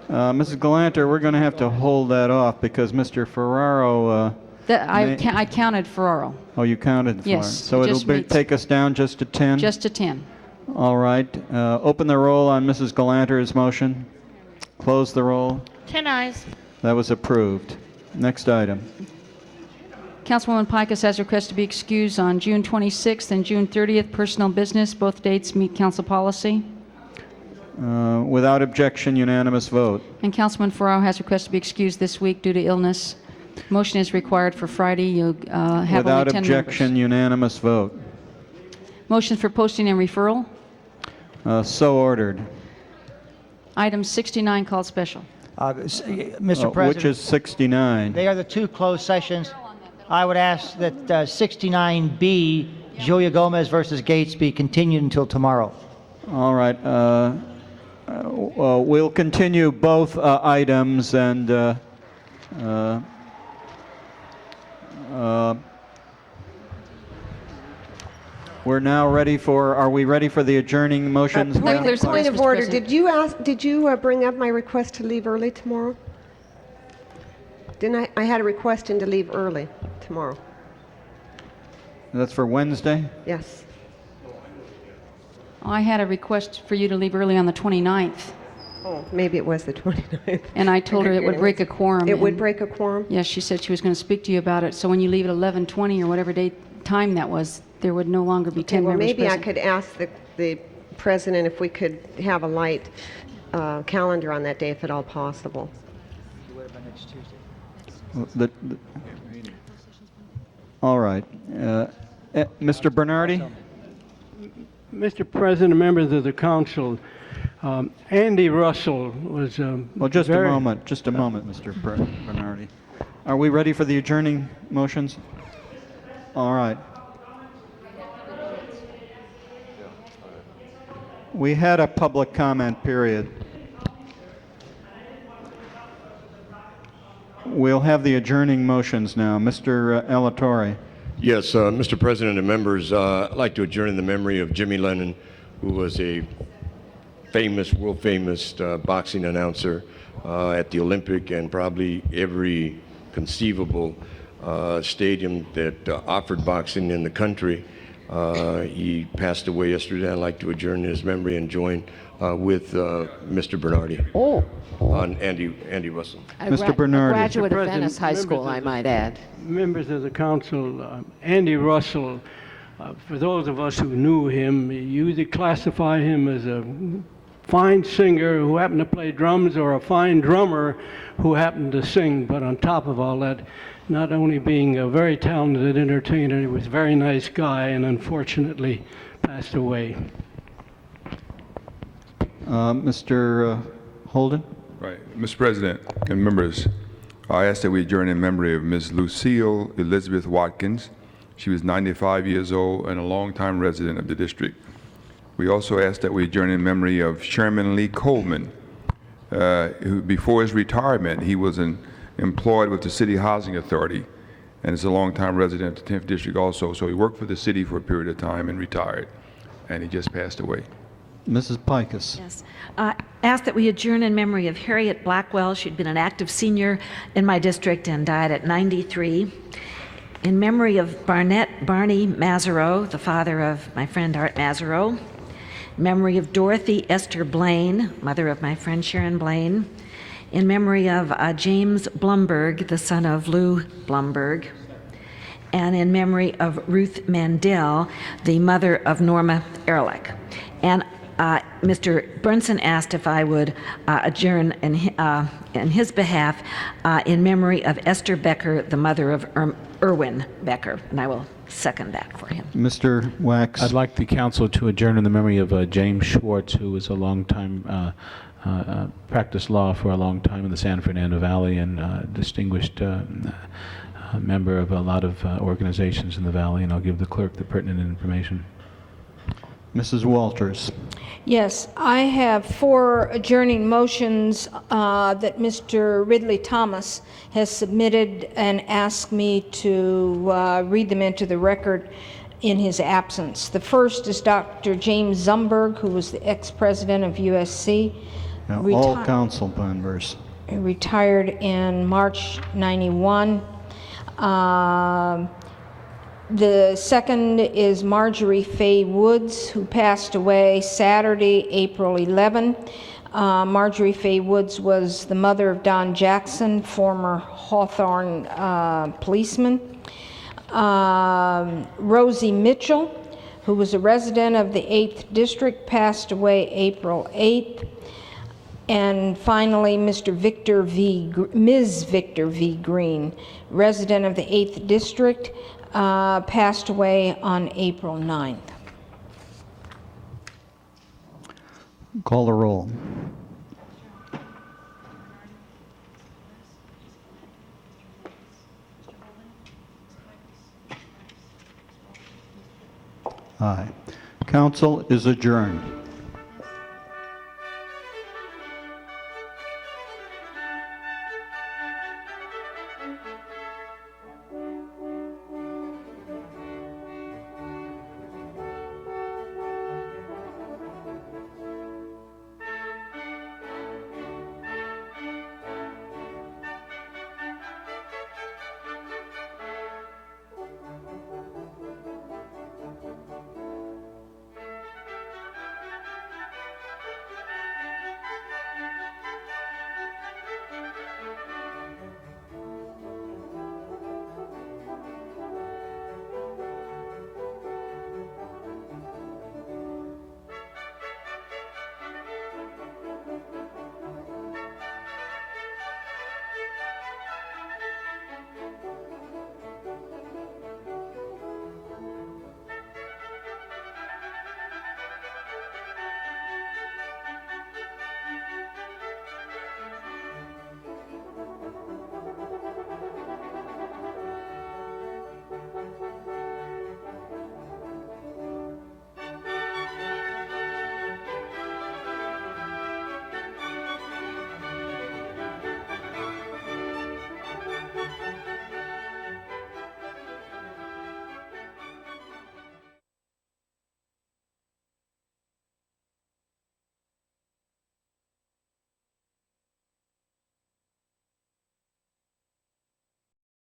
Mrs. Galanter, we're going to have to hold that off because Mr. Ferraro... I counted Ferraro. Oh, you counted Ferraro. Yes. So it'll take us down just to 10? Just to 10. All right. Open the roll on Mrs. Galanter's motion. Close the roll. 10 eyes. That was approved. Next item. Councilwoman Pikus has requested to be excused on June 26th and June 30th, personal business. Both dates meet council policy. Without objection, unanimous vote. And Councilman Ferraro has requested to be excused this week due to illness. Motion is required for Friday. You have Without only 10 objection, members. unanimous vote. Motion for posting and referral. So ordered. Item 69 called special. Mr. President. Which is 69. They are the two closed sessions. I would ask that 69B, Julia Gomez versus Gates, be continued until tomorrow. All right. We'll continue both items and we're now ready for, are we ready for the adjourning motions? Point of order. Did you bring up my request to leave early tomorrow? Didn't I had a request to leave early tomorrow. That's for Wednesday? Yes. I had a request for you to leave early on the 29th. Oh, maybe it was the 29th. And I told her it would break a quorum. It would break a quorum? Yes, she said she was going to speak to you about it. So when you leave at 11:20 or whatever time that was, there would no longer be 10 members maybe present. I could ask the president if we could have a light calendar on that day, if at all possible. All right. Mr. Bernardi? Mr. President, members of the council, Andy Russell was Well, just a moment, Mr. Bernardi. Are we ready for the adjourning motions? All right. We had a public comment period. We'll have the adjourning motions now. Mr. Alatorre. Yes, Mr. President and members, I'd like to adjourn in the memory of Jimmy Lennon, who was a famous, world-famous boxing announcer at the Olympic and probably every conceivable stadium that offered boxing in the country. He passed away yesterday. I'd like to adjourn in his memory and join with Mr. Bernardi on Andy Russell. Mr. Bernardi. A graduate of President, Venice High School, I might add. Members of the council, Andy Russell, for those of us who knew him, you either classify him as a fine singer who happened to play drums or a fine drummer who happened to sing. But on top of all that, not only being a very talented entertainer, he was a very nice guy and unfortunately passed away. Mr. Holden? Right. Mr. President and members, I ask that we adjourn in memory of Ms. Lucille Elizabeth Watkins. She was 95 years old and a longtime resident of the district. We also ask that we adjourn in memory of Chairman Lee Coleman, who before his retirement, he was employed with the City Housing Authority and is a longtime resident of the 10th District also. So he worked for the city for a period of time and retired, and he just passed away. Mrs. Pikus. Yes. Ask that we adjourn in memory of Harriet Blackwell. She'd been an active senior in my district and died at 93. In memory of Barney Mazerow, the father of my friend Art Mazerow. Memory of Dorothy Esther Blaine, mother of my friend Sharon Blaine. In memory of James Blumberg, the son of Lou Blumberg. And in memory of Ruth Mandel, the mother of Norma Ehrlich. And Mr. Burnson asked if I would adjourn in his behalf in memory of Esther Becker, the mother of Erwin Becker, and I will second that for him. Mr. Wax. I'd like the council to adjourn in the memory of James Schwartz, who was a long time practiced law for a long time in the San Fernando Valley and distinguished member of a lot of organizations in the valley, and I'll give the clerk the pertinent information. Mrs. Walters. Yes, I have 4 adjourning motions that Mr. Ridley Thomas has submitted and asked me to read them into the record in his absence. The first is Dr. James Zumberg, who was the ex-president of USC. Now, all council members. Retired in March 91. The second is Marjorie Faye Woods, who passed away Saturday, April 11. Marjorie Faye Woods was the mother of Don Jackson, former Hawthorne policeman. Rosie Mitchell, who was a resident of the 8th District, passed away April 8th. And finally, Ms. Victor V. Green, resident of the 8th District, passed away on April 9th. Call the roll. Aye. Council is adjourned.